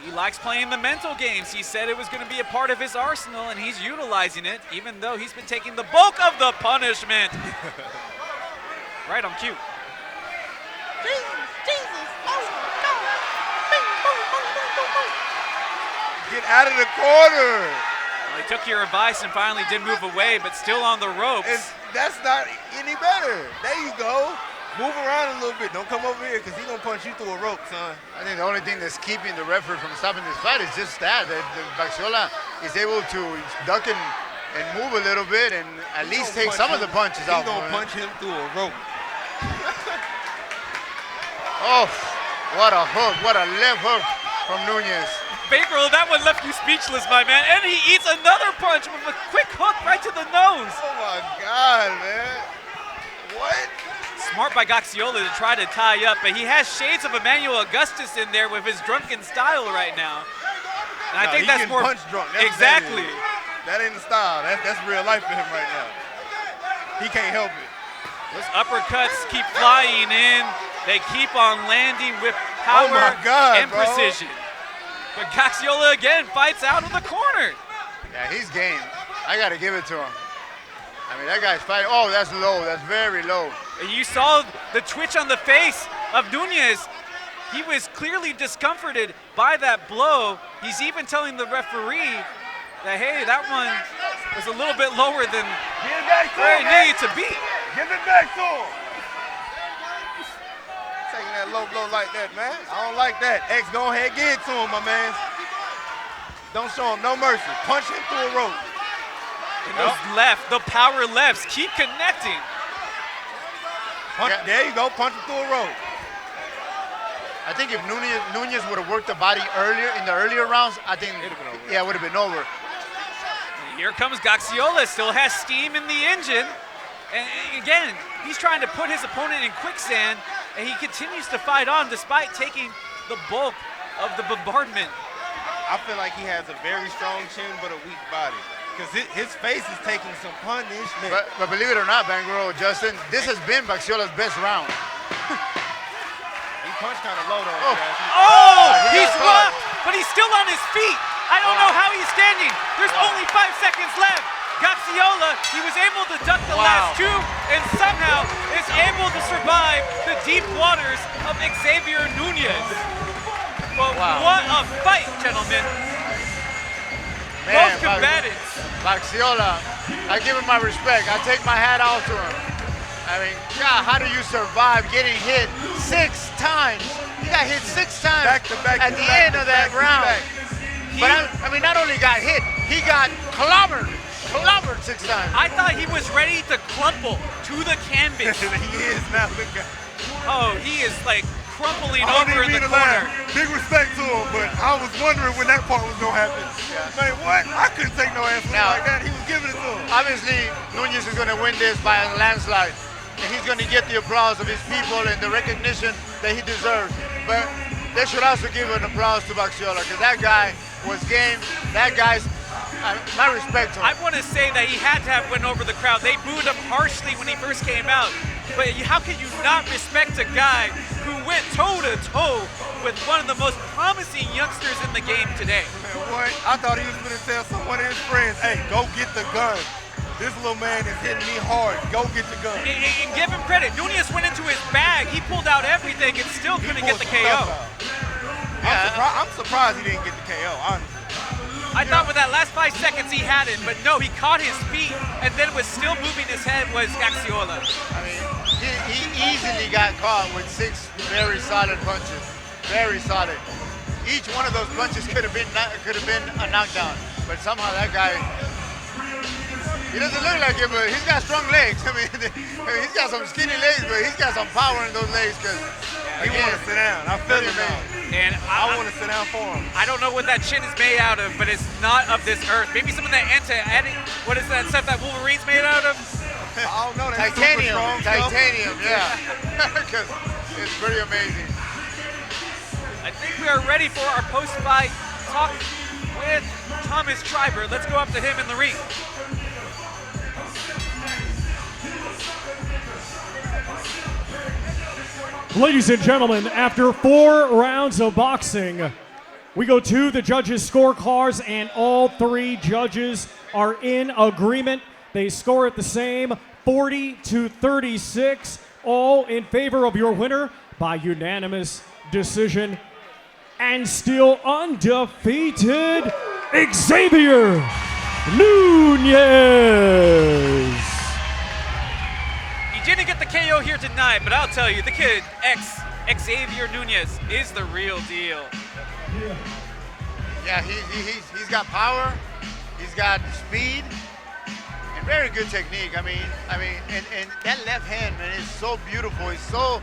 He likes playing the mental games. He said it was going to be a part of his arsenal, and he's utilizing it, even though he's been taking the bulk of the punishment. Right on cue. Get out of the corner. Well, he took your advice and finally did move away, but still on the ropes. That's not any better. There you go. Move around a little bit. Don't come over here because he's going to punch you through a rope, son. I think the only thing that's keeping the referee from stopping this fight is just that Baxiola is able to duck and move a little bit and at least take some of the punches out. He's going to punch him through a rope. Oh, what a hook. What a left hook from Nunes. Bankreaux, that one left you speechless, my man. And he eats another punch with a quick hook right to the nose. Oh, my God, man. What? Smart by Gaxiola to try to tie up, but he has shades of Emmanuel Augustus in there with his drunken style right now. And I think that's more punch drunk. That's exactly. That ain't the style. That's real life for him right now. He can't help it. Those uppercuts keep flying in. They keep on landing with power and precision. But Gaxiola again fights out of the corner. Yeah, he's game. I got to give it to him. I mean, that guy's fighting. Oh, that's low. That's very low. You saw the twitch on the face of Nunes. He was clearly discomforted by that blow. He's even telling the referee that, hey, that one was a little bit lower than where it needed to be. Give it back to him. Taking that low blow like that, man. I don't like that. X, go ahead, get it to him, my man. Don't show him no mercy. Punch him through a rope. And those the power lefts keep connecting. There you go, punch him through a rope. I think if Nunes would have worked the body in the earlier rounds, I think it would have been over. Here comes Gaxiola, still has steam in the engine. And again, he's trying to put his opponent in quicksand, and he continues to fight on despite taking the bulk of the bombardment. I feel like he has a very strong chin but a weak body. Because his face is taking some punishment. But believe it or not, Bankreaux, Justin, this has been Baxiola's best round. He punched kind of low though. He's roughed, but he's still on his feet. I don't know how he's standing. There's only 5 seconds left. Gaxiola, he was able to duck the last two and somehow is able to survive the deep waters of Xavier Nunez. But what a fight, gentlemen. Both combatants. Gaxiola, I give him my respect. I take my hat off to him. I mean, God, how do you survive getting hit 6 times? He got hit 6 times at the end of that round. But I mean, not only got hit, he got clobbered 6 times. I thought he was ready to crumple to the canvas. He is now. Oh, he is like crumpling over in the corner. Big respect to him, but I was wondering when that part was gonna happen. Man, what? I couldn't take no answer like that. He was giving it to him. Obviously, Nunez is gonna win this by a landslide. And he's gonna get the applause of his people and the recognition that he deserves. But they should also give an applause to Gaxiola, because that guy was game. That guy's, my respect to him. I want to say that he had to have went over the crowd. They booed him harshly when he first came out. But how can you not respect a guy who went toe-to-toe with one of the most promising youngsters in the game today? Man, what? I thought he was going to tell one of his friends, hey, go get the gun. This little man is hitting me hard. Go get the gun. And give him credit. Nunez went into his bag. He pulled out everything and still couldn't get the KO. I'm surprised he didn't get the KO, honestly. I thought with that last 5 seconds he had it, but no, he caught his feet and then was still moving his head was Gaxiola. I mean, he easily got caught with 6 very solid punches. Very solid. Each one of those punches could have been a knockdown, but somehow that guy, he doesn't look like it, but he's got strong legs. I mean, he's got some skinny legs, but he's got some power in those legs. Cause he want to sit down. I feel it now. And I want to sit down for him. I don't know what that chin is made out of, but it's not of this earth. Maybe some of that what is that stuff that Wolverine's made out of? I don't know. Titanium. Titanium, yeah. Because it's pretty amazing. I think we are ready for our post-fight talk with Thomas Treiber. Let's go up to him in the ring. Ladies and gentlemen, after 4 rounds of boxing, we go to the judges' scorecards, and all 3 judges are in agreement. They score it the same, 40-36, all in favor of your winner by unanimous decision. And still undefeated, Xavier Nunez. He didn't get the KO here tonight, but I'll tell you, the kid, Xavier Nunez, is the real deal. Yeah, he's got power, he's got speed, and very good technique. I mean, and that left hand, man, is so beautiful. It's so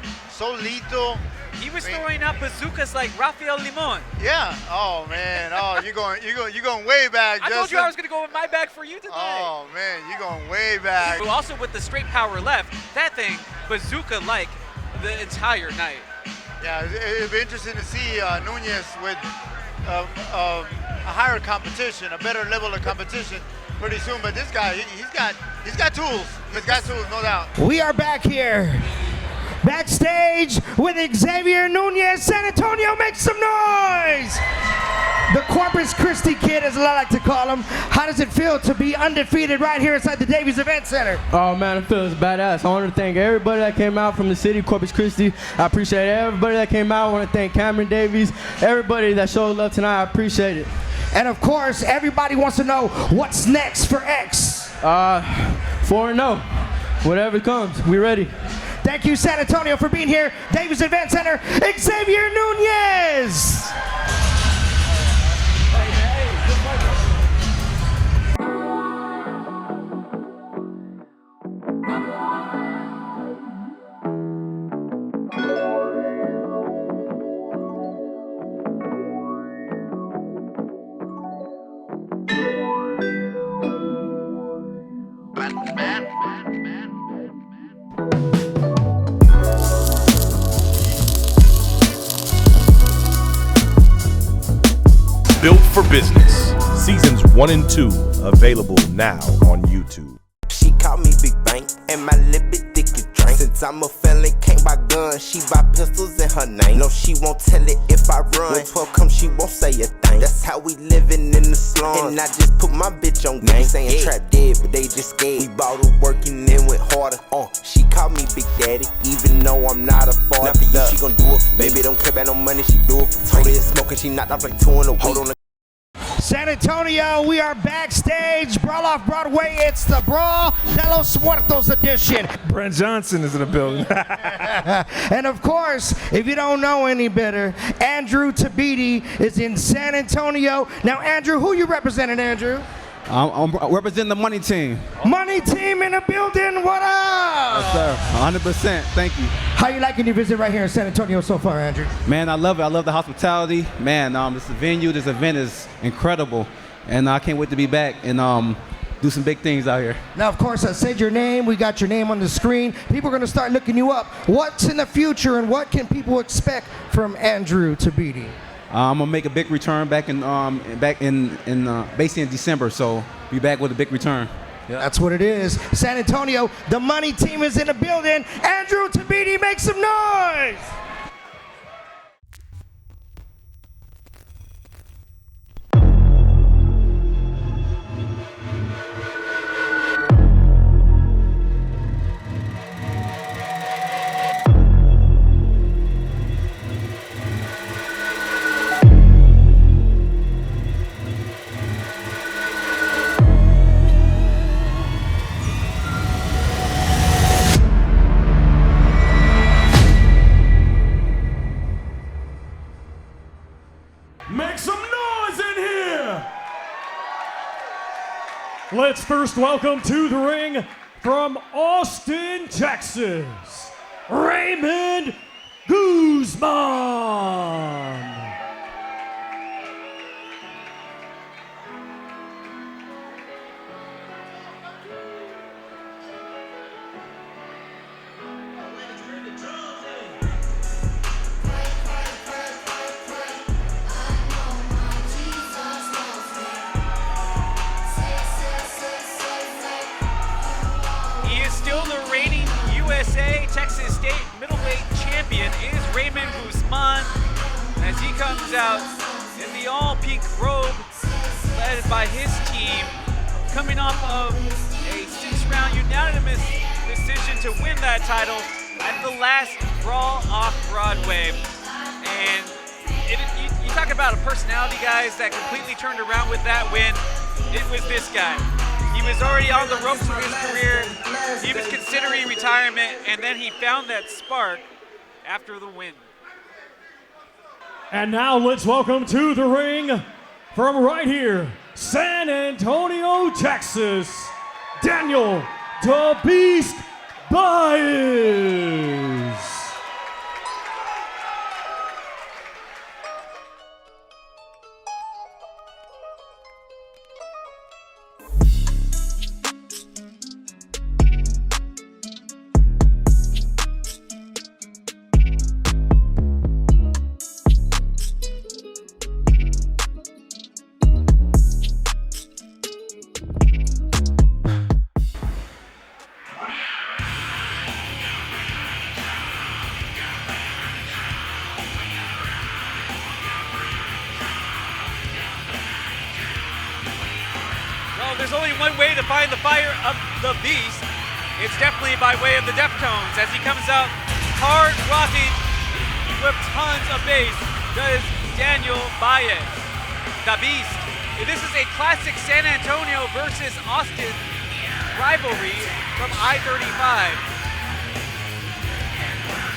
lethal. He was throwing out bazookas like Rafael Limon. Yeah. Oh man. Oh, you're going way back. I told you I was gonna go with my bag for you today. Oh man, you're going way back. Also with the straight power left, that thing bazooka like the entire night. Yeah, it'll be interesting to see Nunez with a higher competition, a better level of competition pretty soon. But this guy, he's got tools. He's got tools, no doubt. We are back here. Backstage with Xavier Nunez. San Antonio, make some noise! The Corpus Christi kid, as I like to call him. How does it feel to be undefeated right here inside the Davies Event Center? Oh man, it feels badass. I want to thank everybody that came out from the city, Corpus Christi. I appreciate everybody that came out. I want to thank Cameron Davies, everybody that showed love tonight. I appreciate it. And of course, everybody wants to know what's next for X. 4-0. Whatever comes, we ready. Thank you, San Antonio, for being here. Davies Event Center, Xavier Nunez. Built for Business, Seasons 1 and 2, available now on YouTube. She called me Big Bank, and my lip is thick as drink. Since I'm a felon. felon, can't buy guns. She buy pistols in her name. No, she won't tell it if I run. When 12 comes, she won't say a thing. That's how we living in the slums. And I just put my bitch on game. Saying trap dead, but they just scared. We bought her working and went harder. She called me Big Daddy, even though I'm not a father. Not for you, she gon' do it for me. Baby, don't care about no money, she do it for free. Told her it's smoking, she knocked off like 2 in a week. Hold on. San Antonio, we are backstage. Brawl Off Broadway, it's the Brawl de Los Muertos edition. Brent Johnson is in the building. And of course, if you don't know any better, Andrew Tabiti is in San Antonio. Now, Andrew, who you representing, Andrew? I'm representing the money team. Money team in the building, what up? Yes, sir, 100%, thank you. How you liking your visit right here in San Antonio so far, Andrew? Man, I love it. I love the hospitality. Man, this venue, this event is incredible. And I can't wait to be back and do some big things out here. Now, of course, I said your name. We got your name on the screen. People are going to start looking you up. What's in the future and what can people expect from Andrew Tabiti? I'm gonna make a big return back in basically in December, so be back with a big return. Yep. That's what it is. San Antonio, the money team is in the building. Andrew Tabiti, make some noise! Make some noise in here! Let's first welcome to the ring from Austin, Texas, Raymond Guzman. Texas State middleweight champion is Raymond Guzman as he comes out in the all-pink robe led by his team, coming off of a 6-round unanimous decision to win that title at the last Brawl Off Broadway. And you talk about a personality, guys, that completely turned around with that win. It was this guy. He was already on the ropes of his career. He was considering retirement, and then he found that spark after the win. And now let's welcome to the ring from right here, San Antonio, Texas, Daniel "The Beast" Baez. There's only one way to find the fire of the beast. It's definitely by way of the Deftones as he comes out hard rocking with tons of bass. Does Daniel Baez, the Beast. This is a classic San Antonio versus Austin rivalry from I-35.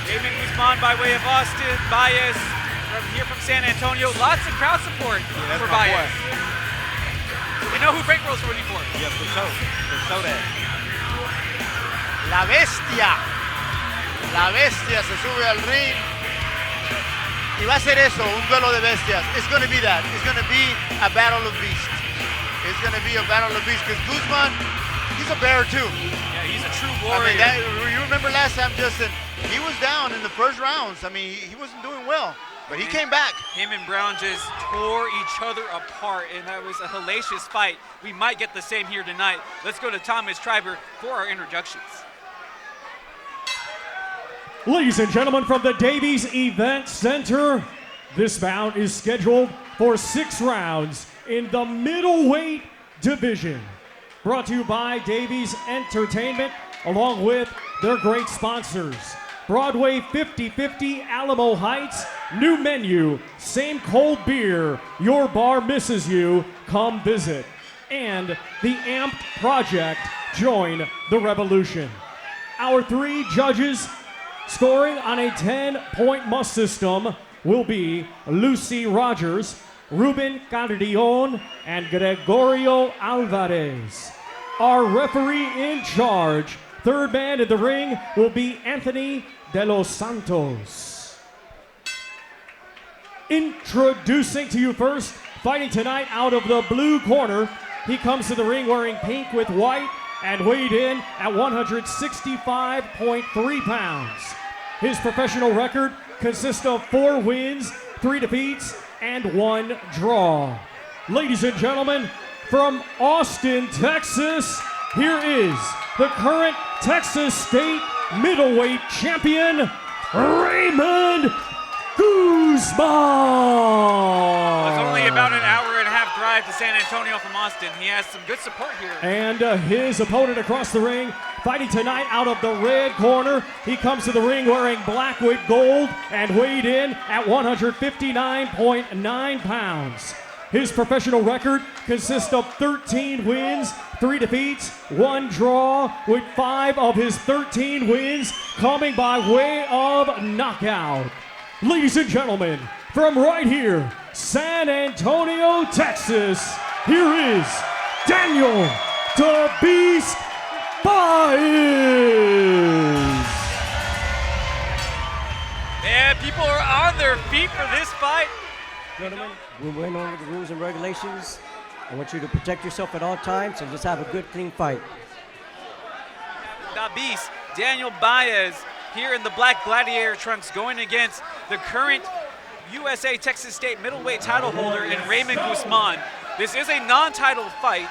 Raymond Guzman by way of Austin, Baez from here from San Antonio. Lots of crowd support for Baez. We know who Bankreaux's rooting for. Yeah, for sure that. La Bestia. La Bestia se sube al ring. Y va a ser eso, un duelo de bestias. It's going to be that. It's going to be a battle of beasts. It's going to be a battle of beasts because Guzman, he's a bear too. Yeah, he's a true warrior. I mean, you remember last time, Justin, he was down in the first rounds. I mean, he wasn't doing well. But he came back. Him and Brown just tore each other apart, and that was a hellacious fight. We might get the same here tonight. Let's go to Thomas Treiber for our introductions. Ladies and gentlemen, from the Davies Event Center, this bout is scheduled for 6 rounds in the middleweight division. Brought to you by Davies Entertainment, along with their great sponsors. Broadway 50/50 Alamo Heights, new menu, same cold beer, your bar misses you, come visit. And the Amped Project, join the revolution. Our 3 judges scoring on a 10-point must system will be Lucy Rogers, Ruben Cardion, and Gregorio Alvarez. Our referee in charge, third man in the ring, will be Anthony de los Santos. Introducing to you first, fighting tonight out of the blue corner, he comes to the ring wearing pink with white and weighed in at 165.3 pounds. His professional record consists of 4 wins, 3 defeats, and 1 draw. Ladies and gentlemen, from Austin, Texas, here is the current Texas State middleweight champion, Raymond Guzman. It's only about an hour and a half drive to San Antonio from Austin. He has some good support here. And his opponent across the ring, fighting tonight out of the red corner. He comes to the ring wearing black with gold and weighed in at 159.9 pounds. His professional record consists of 13 wins, 3 defeats, 1 draw, with 5 of his 13 wins coming by way of knockout. Ladies and gentlemen, from right here, San Antonio, Texas, here is Daniel the Beast Baez. Yeah, people are on their feet for this fight. Gentlemen, we went over the rules and regulations. I want you to protect yourself at all times and just have a good, clean fight. Davies, Daniel Baez, here in the black gladiator trunks, going against the current USA Texas State middleweight title holder in Raymond Guzman. This is a non-title fight,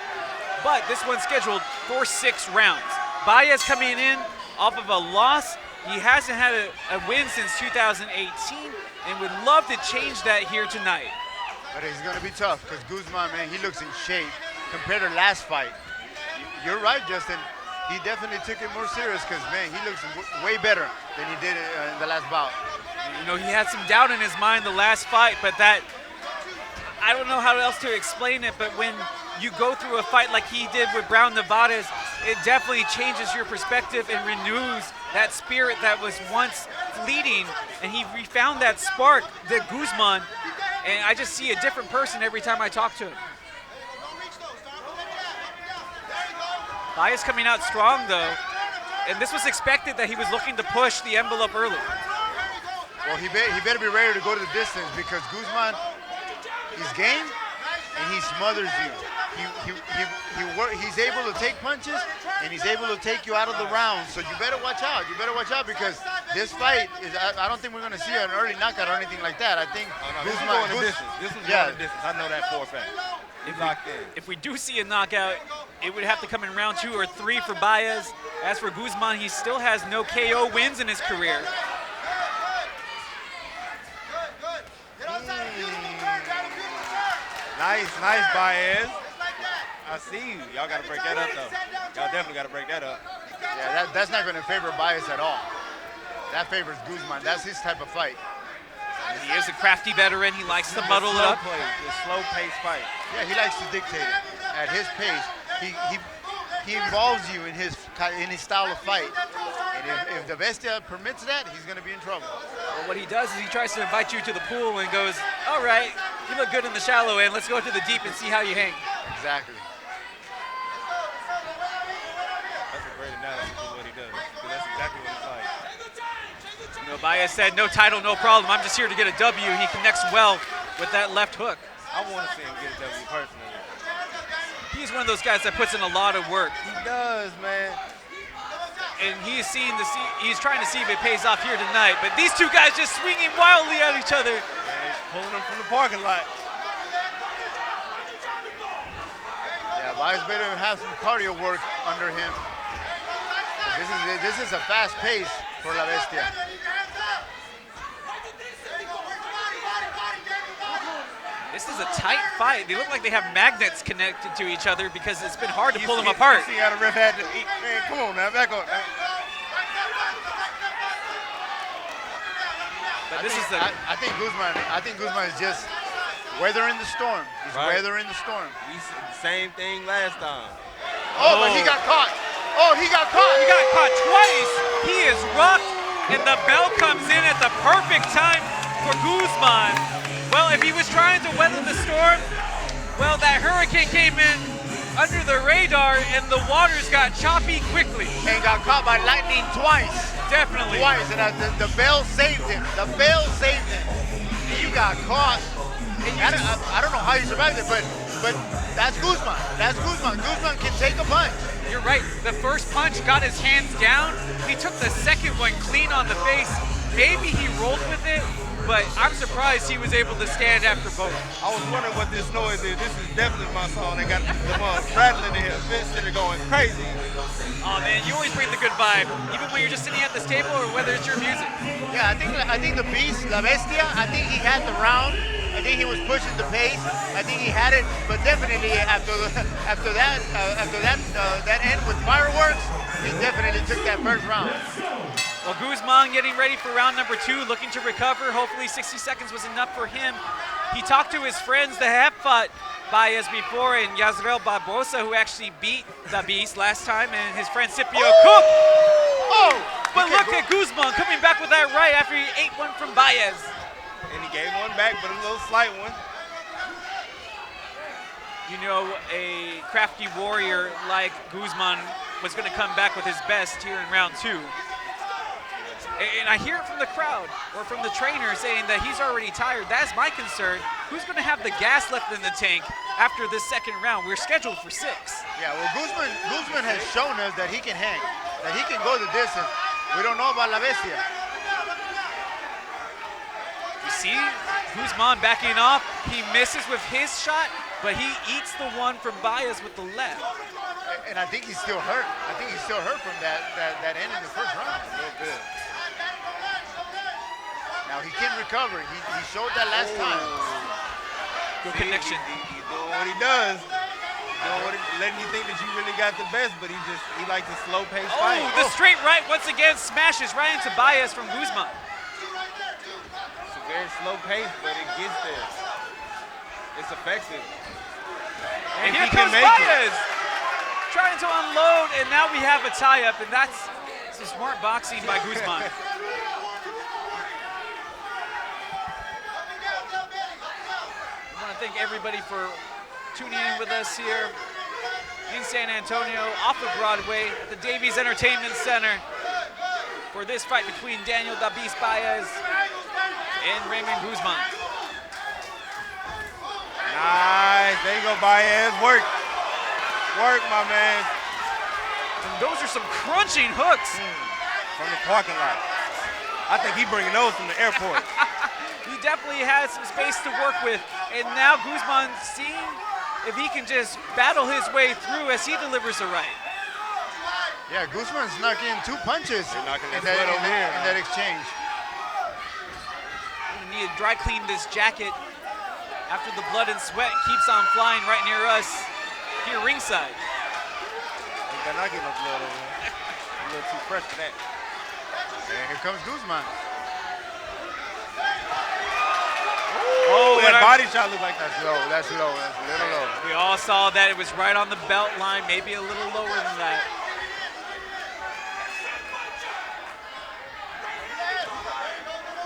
but this one's scheduled for 6 rounds. Baez coming in off of a loss. He hasn't had a win since 2018 and would love to change that here tonight. But it's going to be tough because Guzman, man, he looks in shape compared to last fight. You're right, Justin. He definitely took it more serious because, man, he looks way better than he did in the last bout. You know, he had some doubt in his mind the last fight, but that, I don't know how else to explain it, but when you go through a fight like he did with Brown Nevada's, it definitely changes your perspective and renews that spirit that was once fleeting, and he refound that spark, the Guzman, and I just see a different person every time I talk to him. Baez coming out strong though, and this was expected that he was looking to push the envelope early. Well, he better be ready to go to the distance because Guzman, he's game and he smothers you. He's able to take punches and he's able to take you out of the round. So you better watch out. You better watch out because this fight is. I don't think we're going to see an early knockout or anything like that. I think Guzman. This is going the distance. I know that for a fact. If we do see a knockout, it would have to come in round 2 or 3 for Baez. As for Guzman, he still has no KO wins in his career. Nice, Baez. I see you. Y'all got to break that up, though. Y'all definitely got to break that up. Yeah, that's not going to favor Baez at all. That favors Guzman. That's his type of fight. He is a crafty veteran. He likes to muddle it up. The slow-paced fight. Yeah, he likes to dictate it at his pace. He involves you in his style of fight. And if the Bestia permits that, he's going to be in trouble. Well, what he does is he tries to invite you to the pool and goes, all right, you look good in the shallow end. Let's go to the deep and see how you hang. Exactly. That's a great analysis of what he does. That's exactly what it's like. You know, Baez said, no title, no problem. I'm just here to get a W. And he connects well with that left hook. I want to see him get a W personally. He's one of those guys that puts in a lot of work. He does, man. And he's trying to see if it pays off here tonight. But these two guys just swinging wildly at each other. Yeah, he's pulling them from the parking lot. Yeah, Baez better have some cardio work under him. This is a fast pace for La Bestia. This is a tight fight. They look like they have magnets connected to each other because it's been hard to pull them apart. You see how the ref had to eat. Man, come on, man. Back up. Man. But this is the. I think Guzman is just weathering the storm. He's weathering the storm. We said the same thing last time. Oh, but he got caught. Oh, he got caught. He got caught twice. He is rocked, and the bell comes in at the perfect time for Guzman. Well, if he was trying to weather the storm, well, that hurricane came in under the radar, and the waters got choppy quickly. And got caught by lightning twice. Definitely. Twice, and the bell saved him. The bell saved him. You got caught. And I don't know how you survived it, but that's Guzman. That's Guzman. Guzman can take a punch. You're right. The first punch got his hands down. He took the second one clean on the face. Maybe he rolled with it, but I'm surprised he was able to stand after both. I was wondering what this noise is. This is definitely my song. They got the ones rattling in here. Vince are going crazy. Oh man, you always bring the good vibe, even when you're just sitting at this table or whether it's your music. Yeah, I think the Beast, La Bestia, I think he had the round. I think he was pushing the pace. I think he had it, but definitely after that end with fireworks, he definitely took that first round. Well, Guzman getting ready for round number 2, looking to recover. Hopefully 60 seconds was enough for him. He talked to his friends that have fought Baez before, and Yazriel Barbosa, who actually beat the Beast last time, and his friend Scipio Cook. Oh! But look at Guzman coming back with that right after he ate one from Baez. And he gave one back, but a little slight one. You know, a crafty warrior like Guzman was going to come back with his best here in round 2. And I hear it from the crowd or from the trainer saying that he's already tired. That's my concern. Who's going to have the gas left in the tank after this second round? We're scheduled for 6. Yeah, well, Guzman has shown us that he can hang, that he can go the distance. We don't know about La Bestia. You see Guzman backing off. He misses with his shot, but he eats the one from Baez with the left. And I think he's still hurt. I think he's still hurt from that end in the first round. Real good. Now he can recover. He showed that last time. Good connection. He's doing what he does. Letting you think that you really got the best, but he likes a slow pace fight. Oh, the straight right once again smashes right into Baez from Guzman. It's a very slow pace, but it gets there. It's effective. And here comes Baez trying to unload, and now we have a tie-up, and that's some smart boxing by Guzman. I want to thank everybody for tuning in with us here in San Antonio, off of Broadway, at the Davies Entertainment Center for this fight between Daniel Davies Baez and Raymond Guzman. Nice, there you go, Baez. Work, my man. And those are some crunching hooks. From the parking lot. I think he's bringing those from the airport. He definitely has some space to work with. And now Guzman seeing if he can just battle his way through as he delivers a right. Yeah, Guzman snuck in 2 punches in that exchange. We need to dry clean this jacket after the blood and sweat keeps on flying right near us here ringside. They better not get no blood over here. A little too fresh for that. And here comes Guzman. Oh, that body shot looked like that's low. That's low. That's a little low. We all saw that it was right on the belt line, maybe a little lower than that.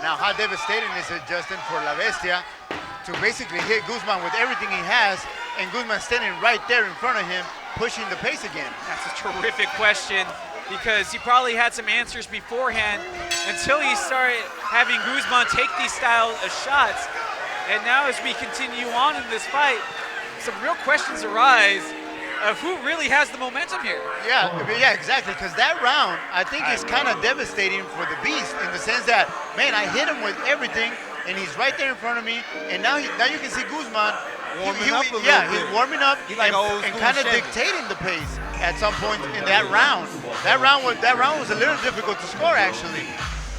Now, how devastating is it, Justin, for La Bestia to basically hit Guzman with everything he has, and Guzman standing right there in front of him, pushing the pace again? That's a terrific question, because he probably had some answers beforehand until he started having Guzman take these style of shots. And now as we continue on in this fight, some real questions arise of who really has the momentum here. Yeah, exactly, because that round, I think, is kind of devastating for the Beast in the sense that, man, I hit him with everything, and he's right there in front of me, and now you can see Guzman warming up a little bit. He's warming up and kind of dictating the pace at some point in that round. That round was a little difficult to score, actually.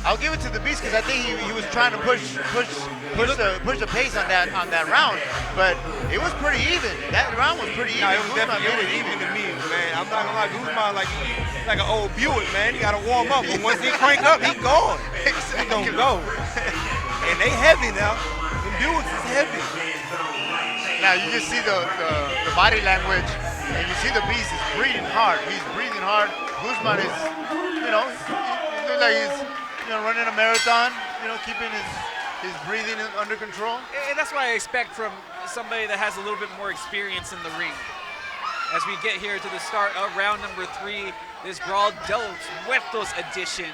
I'll give it to the Beast because I think he was trying to push the pace on that round, but it was pretty even. That round was pretty even. It was definitely even to me, man. I'm not gonna lie, Guzman like an old Buick, man. He gotta warm up, but once he crank up, he gone. He gonna go. And they heavy now. The Buicks is heavy. Now you just see the body language, and you see the Beast is breathing hard. He's breathing hard. Guzman is, he looks like he's running a marathon, keeping his breathing under control. And that's what I expect from somebody that has a little bit more experience in the ring. As we get here to the start of round number 3, this Brawl de Los Muertos edition,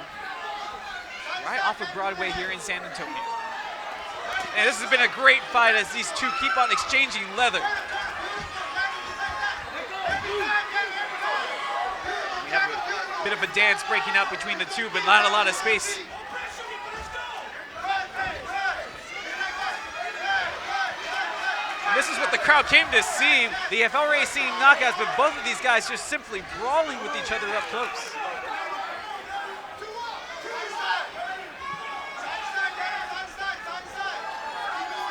right off of Broadway here in San Antonio. And this has been a great fight as these two keep on exchanging leather. We have a bit of a dance breaking out between the two, but not a lot of space. And this is what the crowd came to see, the FLRA seeing knockouts, but both of these guys just simply brawling with each other up close.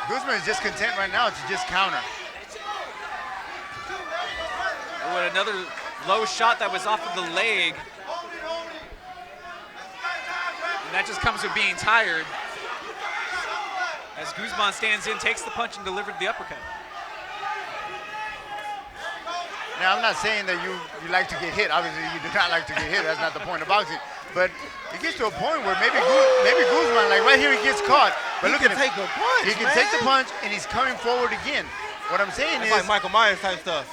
Guzman is just content right now to just counter. Oh, and another low shot that was off of the leg. And that just comes with being tired. As Guzman stands in, takes the punch, and delivered the uppercut. Now, I'm not saying that you like to get hit. Obviously, you do not like to get hit. That's not the point of boxing. But it gets to a point where maybe Guzman, like right here, he gets caught. But look at him. Take a punch, he can take the punch, and he's coming forward again. What I'm saying is like Michael Myers type stuff.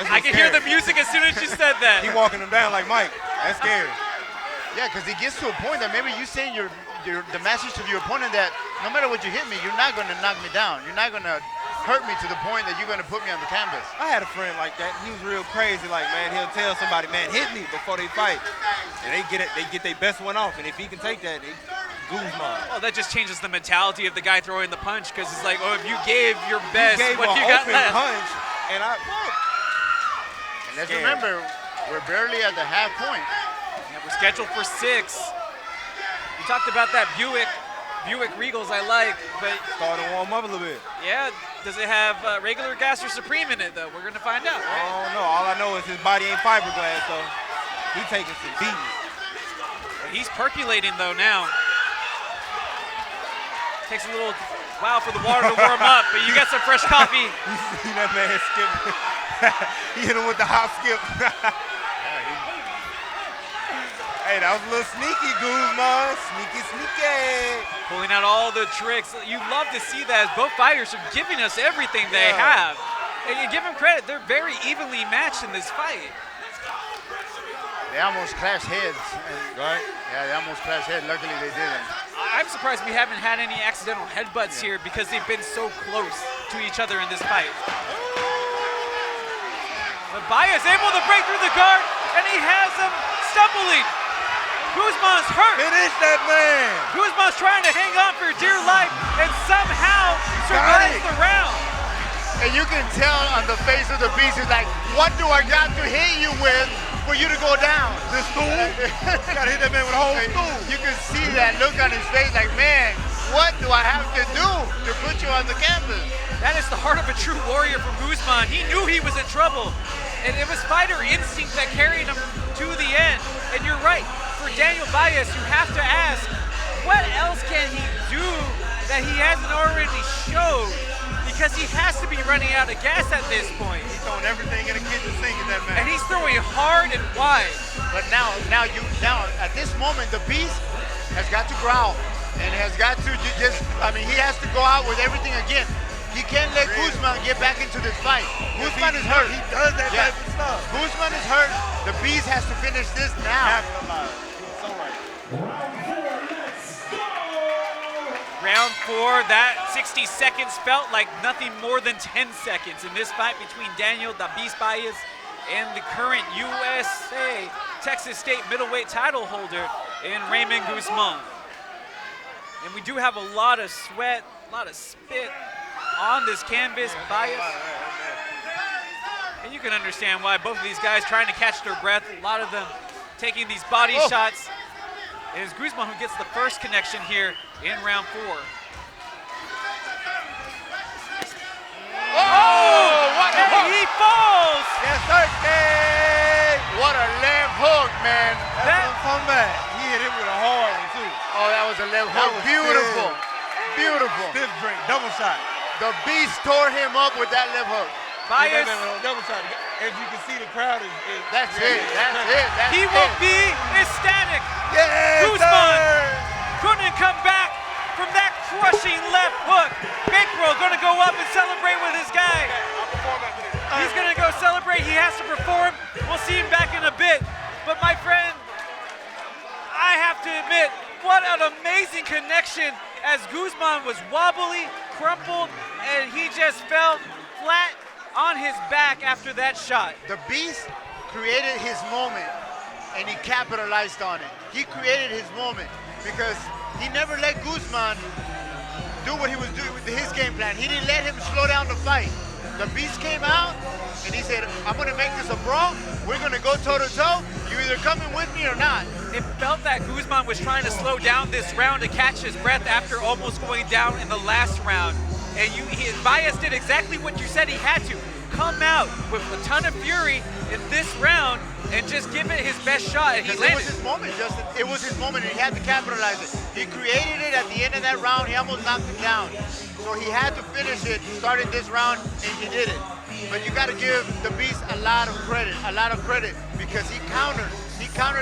I can hear the music as soon as you said that. He walking him down like Mike. That's scary. Yeah, because he gets to a point that maybe you saying the message to your opponent that no matter what you hit me, you're not going to knock me down. You're not going to hurt me to the point that you're going to put me on the canvas. I had a friend like that. He was real crazy. Like, man, he'll tell somebody, man, hit me before they fight. And they get their best one off. And if he can take that, Guzman. Well, that just changes the mentality of the guy throwing the punch, because it's like, oh, if you gave your best, what you got left? Punch, and let's remember, we're barely at the half point. Yeah, we're scheduled for 6. We talked about that Buick Regals I like, but starting to warm up a little bit. Yeah, does it have regular gas or Supreme in it though? We're gonna find out, right? I don't know. All I know is his body ain't fiberglass, so he's taking some beats. He's percolating though now. Takes a little while for the water to warm up, but you got some fresh coffee. You see that man skip? He hit him with the hop skip. Hey, that was a little sneaky, Guzman. Sneaky. Pulling out all the tricks. You love to see that as both fighters are giving us everything they have. And you give them credit, they're very evenly matched in this fight. They almost clashed heads. Right? Yeah, they almost clashed heads. Luckily, they didn't. I'm surprised we haven't had any accidental headbutts here because they've been so close to each other in this fight. But Baez able to break through the guard, and he has him stumbling. Guzman's hurt. Finish that man. Guzman's trying to hang on for dear life and somehow survives the round. And you can tell on the face of the Beast, he's like, what do I got to hit you with for you to go down? The stool? You got to hit that man with a whole stool. You can see that look on his face like, man, what do I have to do to put you on the canvas? That is the heart of a true warrior from Guzman. He knew he was in trouble. And it was fighter instinct that carried him to the end. And you're right. For Daniel Baez, you have to ask, what else can he do that he hasn't already showed? Because he has to be running out of gas at this point. He's throwing everything in the kitchen sink at that man. And he's throwing hard and wide. But now at this moment, the Beast has got to growl and has got to he has to go out with everything again. He can't let Guzman get back into this fight. Guzman is hurt. He does that type of stuff. Guzman is hurt. The Beast has to finish this now. Round 4, that 60 seconds felt like nothing more than 10 seconds in this fight between Daniel Davies Baez and the current USA Texas State middleweight title holder in Raymond Guzman. And we do have a lot of sweat, a lot of spit on this canvas, Baez. And you can understand why both of these guys trying to catch their breath, a lot of them taking these body shots. It is Guzman who gets the first connection here in round 4. Oh, what a hook. He falls! Yes, sir. Hey, what a left hook, man. That's come back. He hit it with a hard one, too. Oh, that was a left hook. Beautiful. Beautiful. Stiff drink, double shot. The Beast tore him up with that left hook. Bias. Double shot. As you can see, the crowd is. That's it. That's it. That's He will be ecstatic. Yes, Guzman sir. couldn't come back from that crushing left hook. Bankreaux gonna go up and celebrate with his guy. He's gonna go celebrate. He has to perform. We'll see him back in a bit. But my friend, I have to admit, what an amazing connection as Guzman was wobbly, crumpled, and he just fell flat on his back after that shot. The Beast created his moment, and he capitalized on it. He created his moment because he never let Guzman do what he was doing with his game plan. He didn't let him slow down the fight. The Beast came out, and he said, I'm going to make this a brawl. We're going to go toe-to-toe. You're either coming with me or not. It felt that Guzman was trying to slow down this round to catch his breath after almost going down in the last round. And Baez did exactly what you said he had to. Come out with a ton of fury in this round and just give it his best shot, and he landed. It was his moment, Justin. It was his moment, and he had to capitalize it. He created it at the end of that round. He almost knocked him down. So he had to finish it, starting this round, and he did it. But you got to give the Beast a lot of credit, because he countered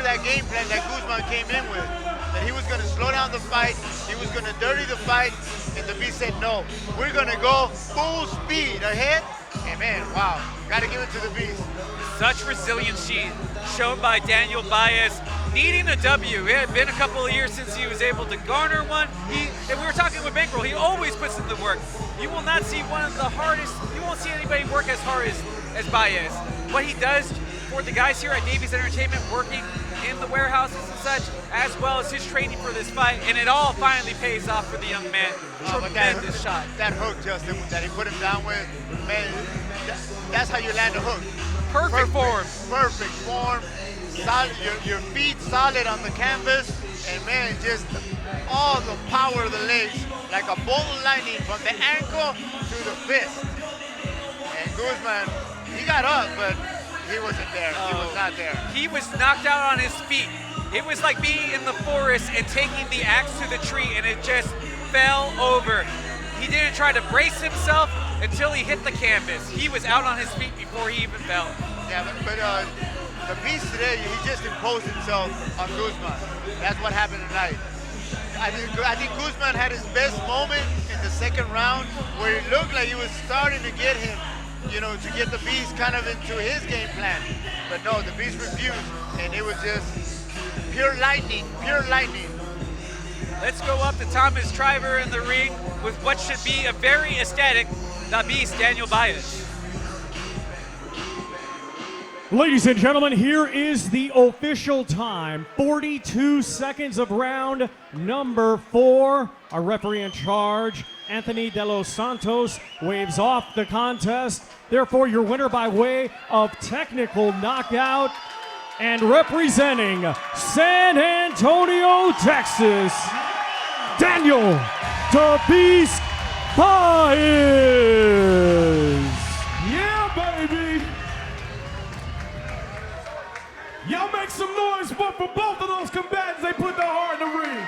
that game plan that Guzman came in with. That he was going to slow down the fight, he was going to dirty the fight, and the Beast said, no, we're going to go full speed ahead. And man, wow, got to give it to the Beast. Such resiliency shown by Daniel Baez, needing a W. It had been a couple of years since he was able to garner one. And we were talking with Bankreaux, he always puts in the work. You will not see one of the hardest, you won't see anybody work as hard as Baez. What he does for the guys here at Davies Entertainment, working in the warehouses and such, as well as his training for this fight, and it all finally pays off for the young man. Tremendous shot. That hook, Justin, that he put him down with, man, that's how you land a hook. Perfect form. Perfect form. Solid, your feet solid on the canvas, and man, just all the power of the legs, like a bolt of lightning from the ankle to the fist. And Guzman, he got up, but he wasn't there. He was not there. He was knocked out on his feet. It was like being in the forest and taking the axe to the tree, and it just fell over. He didn't try to brace himself until he hit the canvas. He was out on his feet before he even fell. Yeah, but the Beast today, he just imposed himself on Guzman. That's what happened tonight. I think Guzman had his best moment in the second round, where it looked like he was starting to get him, to get the Beast kind of into his game plan. But no, the Beast refused, and it was just pure lightning, pure lightning. Let's go up to Thomas Treiber in the ring with what should be a very ecstatic the Beast, Daniel Baez. Ladies and gentlemen, here is the official time. 42 seconds of round number 4. Our referee in charge, Anthony De Los Santos, waves off the contest. Therefore, your winner by way of technical knockout and representing San Antonio, Texas, Daniel "The Beast" Baez. Yeah, baby. Y'all make some noise for both of those combatants. They put their heart in the ring.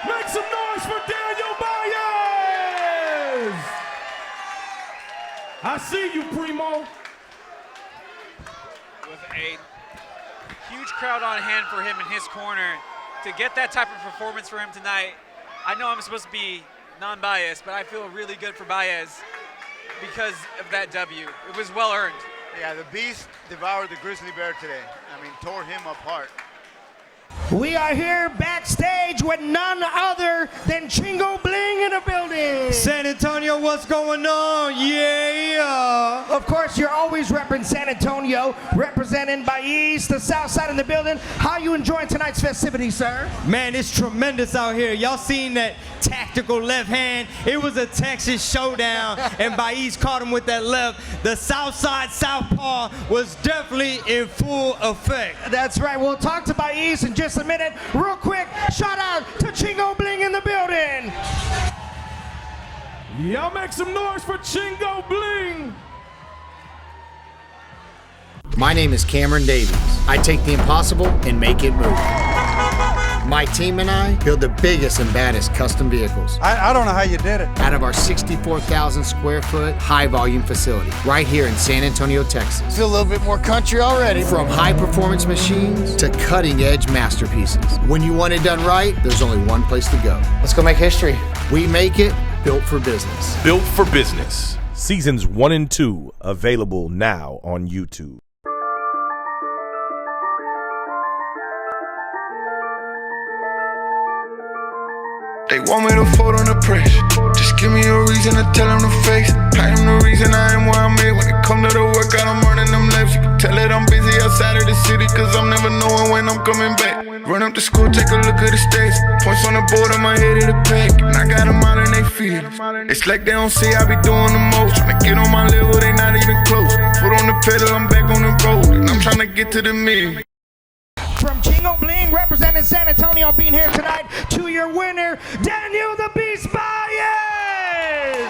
Make some noise for Daniel Baez. I see you, Primo. With a huge crowd on hand for him in his corner, to get that type of performance for him tonight. I know I'm supposed to be non-biased, but I feel really good for Baez because of that W. It was well earned. Yeah, the Beast devoured the grizzly bear today. I mean, tore him apart. We are here backstage with none other than Chingo Bling in the building. San Antonio, what's going on? Yeah. Of course, you're always repping San Antonio, representing Baez, the south side in the building. How you enjoying tonight's festivities, sir? Man, it's tremendous out here. Y'all seen that tactical left hand? It was a Texas showdown, and Baez caught him with that left. The south side southpaw was definitely in full effect. That's right. We'll talk to Baez in just a minute. Real quick, shout out to Chingo Bling in the building. Y'all make some noise for Chingo Bling. My name is Cameron Davies. I take the impossible and make it move. My team and I build the biggest and baddest custom vehicles. I don't know how you did it. Out of our 64,000 square foot high volume facility right here in San Antonio, Texas. Feel a little bit more country already. From high performance machines to cutting edge masterpieces. When you want it done right, there's only one place to go. Let's go make history. We make it built for business. Built for Business. Seasons 1 and 2 available now on YouTube. They want me to fold on the pressure. Just give me a reason to tell them to face. I am the reason I am where I'm at. When it come to the workout, I'm running them laps. You can tell that I'm busy outside of the city, cause I'm never knowing when I'm coming back. Run up to school, take a look at the stats. Points on the board, I'm ahead of the pack. And I got them out and they feel it. It's like they don't see I be doing the most. Tryna get on my level, they not even close. Foot on the pedal, I'm back on the road. And I'm tryna get to the million. From Chingo Bling, representing San Antonio, being here tonight, to your winner, Daniel the Beast Baez.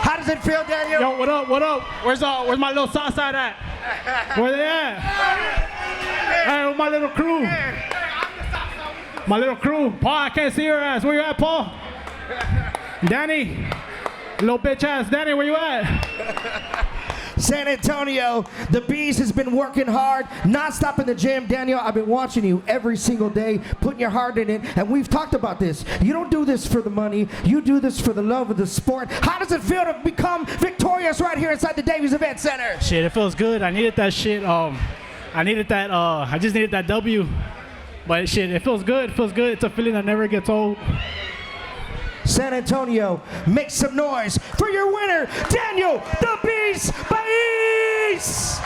How does it feel, Daniel? Yo, what up, what up? Where's my little south side at? Where they at? Hey, where's my little crew? My little crew. Paul, I can't see your ass. Where you at, Paul? Danny, little bitch ass. Danny, where you at? San Antonio, the Bees has been working hard, non-stop in the gym. Daniel, I've been watching you every single day, putting your heart in it, and we've talked about this. You don't do this for the money, you do this for the love of the sport. How does it feel to become victorious right here inside the Davies Event Center? Shit, it feels good. I needed that shit. I just needed that W. But shit, it feels good. It feels good. It's a feeling that never gets old. San Antonio, make some noise for your winner, Daniel the Beast Baez!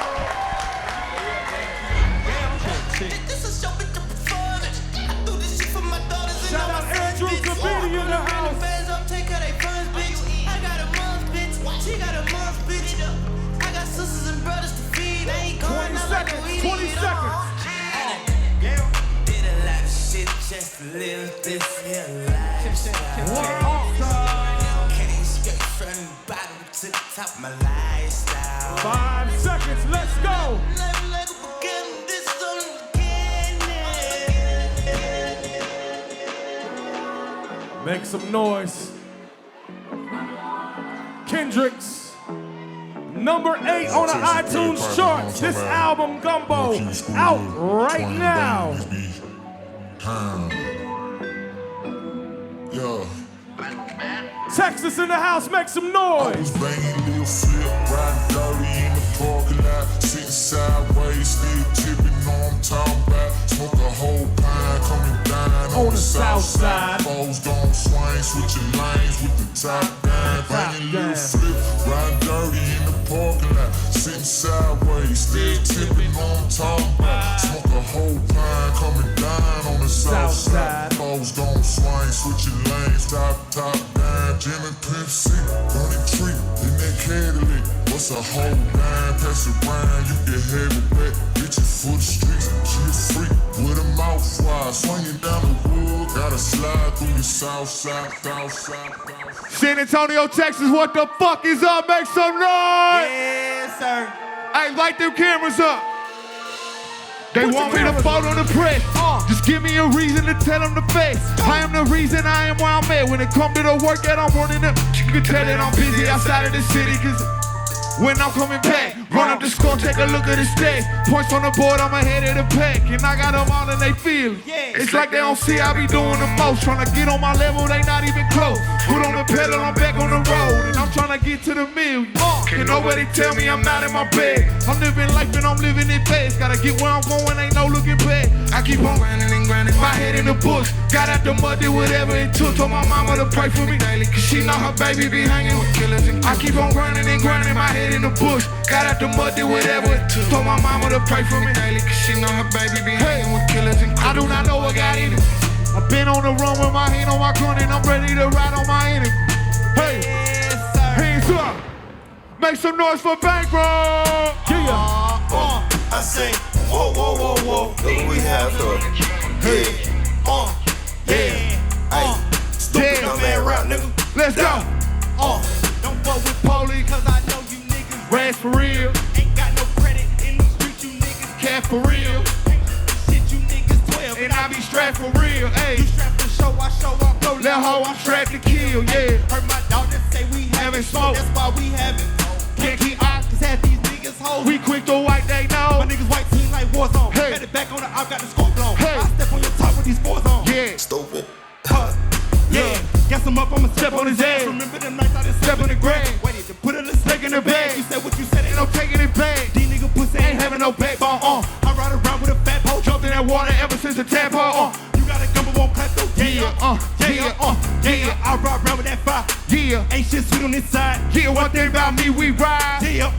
Shout out Andrew Gustavo in the house. I got a month, bitch. She got a month, bitch. I got sisters and brothers to feed. I ain't going 20 out seconds, like a weed. 20 seconds. Did a lot of shit just to live this here lifestyle. Came straight from the bottom to the top of my lifestyle. 5 seconds, let's go. Make some noise. Kendrick's number 8 on the iTunes charts. This album, Gumbo, out right now. Texas in the house, make some noise. Banging little flip, riding dirty in the parking lot, sitting sideways, still tipping, know I'm talking about. Smoke a whole pine, coming down on the south side. Foes don't swing, switching lanes with the top down. Banging little flip, riding dirty in the parking lot, sitting sideways, still tipping, know I'm talking about. Smoke a whole pine, coming down on the south side. Foes don't swing, switching lanes, top down. Jim and Pimp C, burning tree in that Cadillac. What's a whole nine? Pass it round, you get heavy wet. Bitches for the streets, she a freak with a mouth wide. Swinging down the wood, gotta slide through the south side, south side. San Antonio, Texas, what the fuck is up? Make some noise! Yes, sir. Hey, light them cameras up. They want me to fold on the press. Just give me a reason to tell them to face. I am the reason I am where I'm at. When it come to the workout, I'm running them. You can tell that I'm busy outside of the city, cause when I'm coming back, run up the score, take a look at the stats. Points on the board, I'm ahead of the pack. And I got them all and they feel it. It's like they don't see I be doing the most. Trying to get on my level, they not even close. Put on the pedal, I'm back on the road. And I'm trying to get to the million. Can nobody tell me I'm not in my bed? I'm living life and I'm living it fast. Gotta get where I'm going, ain't no looking back. I keep on grinding and grinding, my head in the bush. Got out the mud, did whatever it took. Told my mama to pray for me daily, cause she know her baby be hanging with killers. And I keep on grinding and grinding, my head in the bush. Got out the mud, did whatever it took. Told my mama to pray for me daily, cause she know her baby be hanging with killers. And I do not know what got in it. I've been on the run with my hand on my gun and I'm ready to ride on my enemy. Hey, hands up. Make some noise for Bankreaux. I say, whoa, whoa, whoa, whoa. Look what we have here. Stupid dumb man rap, nigga. Let's go. Don't fuck with police, cause I know you niggas Rats for real. ain't got no credit in the street, you niggas Cat for real. shit, you niggas 12. And I be strapped for real. Hey. You strapped to show, I show up, go Let hoe, I'm strapped to kill, yeah. Heard my dog just say we having smoke, that's why we having. Can't keep out. Cause half these niggas hoes. We quick to white, they know. My niggas white team like war zone. Hey. Had it back on the I've got the scope blown. Hey. I step on your top with these fours on. Yeah. Stupid. Yeah. Guess I'm up, I'ma step on his ass. Remember them nights I just step in the grave. Waited to put a little snake in the bag. You said what you said, ain't no taking it back. These niggas pussy ain't having no backbone on. I ride around with a fat pole. Jumped in that water ever since the tadpole. You got a gun but won't cut through. Yeah. I ride around with that fire. Yeah. Ain't shit sweet on this side. Yeah, one thing about me, we ride. Yeah.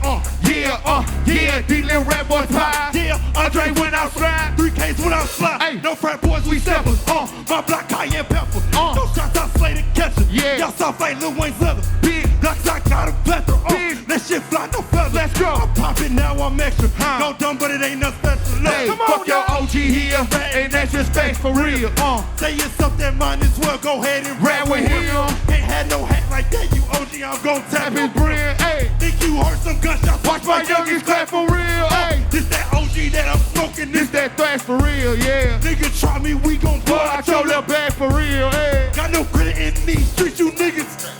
These little rap boys pie. Yeah. Andre went outside. 3Ks went outside. Hey. No frat boys, we steppers. My block cayenne pepper. No shots, I slay the catcher. Yeah. Y'all soft like Lil Wayne's leather. Big. Blocks, I got a plethora. Big. That shit fly, no feather. Let's go. I'm poppin' now, I'm extra. No dumb, but it ain't nothing special. Look, Hey, come on, fuck your now. OG here. And that's just facts for real. Say yourself that mind as well. Go ahead and Rap with him. Ain't had no hat like that, you OG. I'm gon' tap His brand, hey. Think you heard some gunshots? Watch my youngest clap for real, hey. This that OG that I'm smoking. This that thrash for real, yeah. Nigga try me, we gon' Boy, I your little bag for real, hey. Got no credit in these streets, you niggas.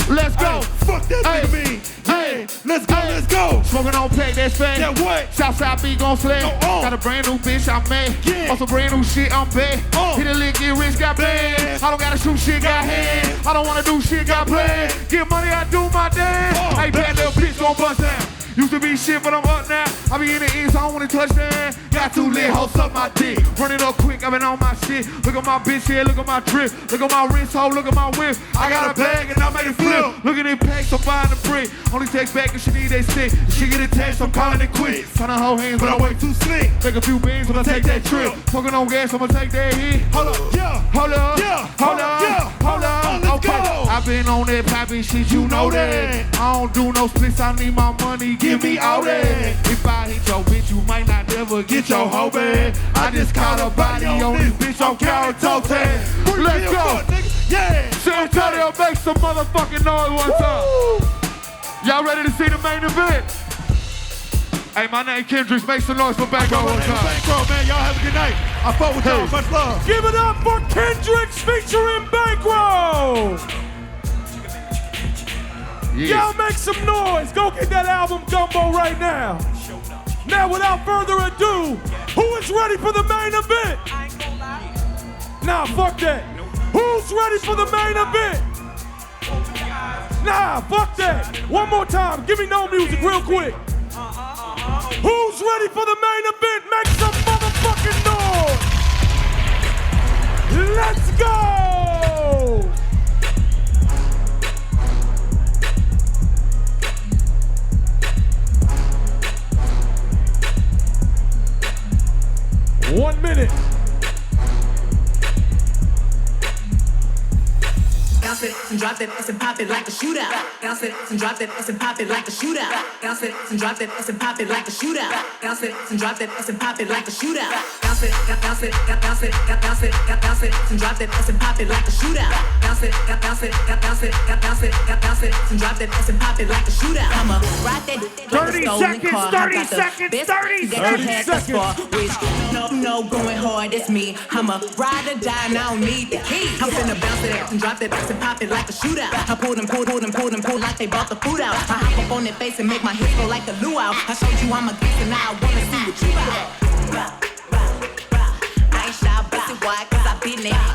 Let's go. Hey, fuck that nigga mean. Hey, let's go, let's go. Smoking on pack, that's fat. Yeah, what? Southside B gon' slay. Got a brand new bitch, I'm mad. Yeah. On some brand new shit, I'm bad. Hit a lick, get rich, got bad. I don't gotta shoot shit, got hands. I don't wanna do shit, got plans. Get money, I do my dance. Hey, bad little bitch gon' bust down. Used to be shit, but I'm up now. I be in the east, I don't wanna touch that. Got too lit, host up my dick. Run it up quick, I been on my shit. Look at my bitch here, look at my drip. Look at my wrist, ho, look at my whip. I got a bag and I made it flip. Look at it packs, I'm buying the brick. Only takes back if she need that stick. If she get attached, I'm calling it quits. Tryna hold hands, but I way too slick. Make a few beans when I take that trip. Smoking on gas, I'ma take that hit. Hold up, yeah. Hold up, Yeah. hold up, Yeah. hold up. Let's Okay, go. I been on that poppin' shit, you know that. I don't do no splits, I need my money, give me all that. If I hit your bitch, you might not never get your hoe back. I just caught a body on this bitch on Carrot Toe Tag. Let's go. Yeah. San Antonio, make some motherfucking noise one time. Y'all ready to see the main event? Hey, my name Kendricks. Make some noise for Bankreaux one time. Bankreaux, man. Y'all have a good night. I fought with y'all. Much love. Give it up for Kendricks featuring Bankreaux. Y'all make some noise. Go get that album Gumbo right now. Now, without further ado, who is ready for the main event? Nah, fuck that. Who's ready for the main event? Nah, fuck that. One more time. Give me no music real quick. Who's ready for the main event? Make some motherfucking noise. Let's go. 1 minute. Bounce it and drop that ass and pop it like a shootout. Bounce it and drop that ass and pop it like a shootout. Bounce it and drop that ass and pop it like a shootout. Bounce it and drop that ass and pop it like a shootout. Bounce it, bounce it, bounce it, bounce it, bounce it and drop that ass and pop it like a shootout. Bounce it, bounce it, bounce it, bounce it, bounce it and drop that ass and pop it like a shootout. I'ma ride that 30 seconds, 30 seconds, 30 seconds. No, going hard, it's me. I'ma ride or die, and I don't need the key. I'm finna bounce it and drop that ass and pop it like a shootout. I pull them like they bought the food out. I hop up on their face and make my hips go like a luau. I showed you I'm a geek and now I wanna see what you got. I ain't shy, bustin' why, cause I been there.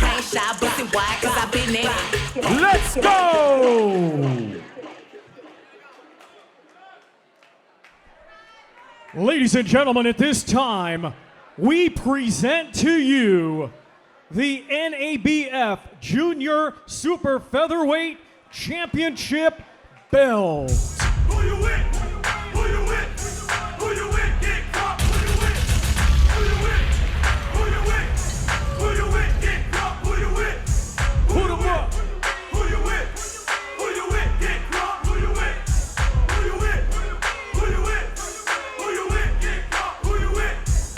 I ain't shy, bustin' why, cause I been there. Let's go! Ladies and gentlemen, at this time, we present to you the NABF Junior Super Featherweight Championship belt. Who you with? Who you with? Who you with? Get caught. Who you with? Who you with? Who you with? Who you with? Get caught. Who you with? Who you with? Who you with? Who you with? Get caught. Who you with? Who you with? Who you with? Who you with? Get caught. Who you with?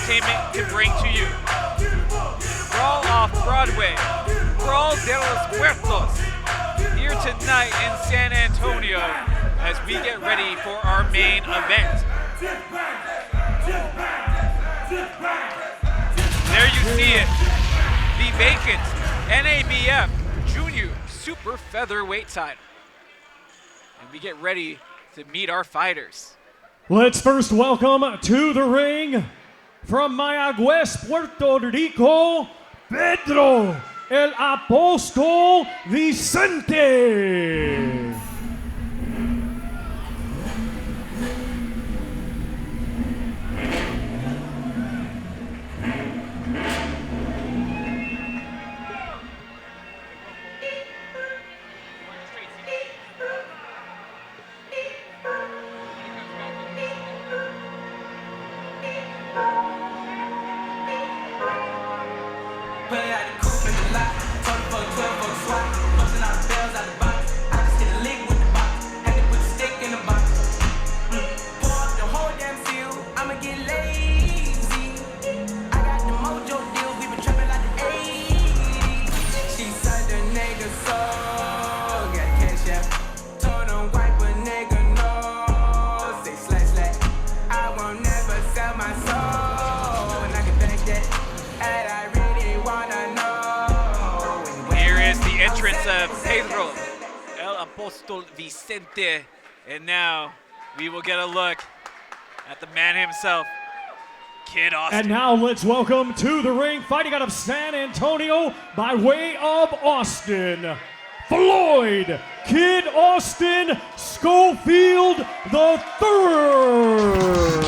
Entertainment can bring to you. Brawl Off Broadway, Brawl de Los Muertos, here tonight in San Antonio as we get ready for our main event. There you see it, the vacant NABF Jr. Super Featherweight title. And we get ready to meet our fighters. Let's first welcome to the ring from Mayagüez, Puerto Rico, Pedro El Apóstol Vicente. Pedro El Apóstol Vicente. And now we will get a look at the man himself, Kid Austin. And now let's welcome to the ring, fighting out of San Antonio by way of Austin, Floyd Kid Austin Schofield the third.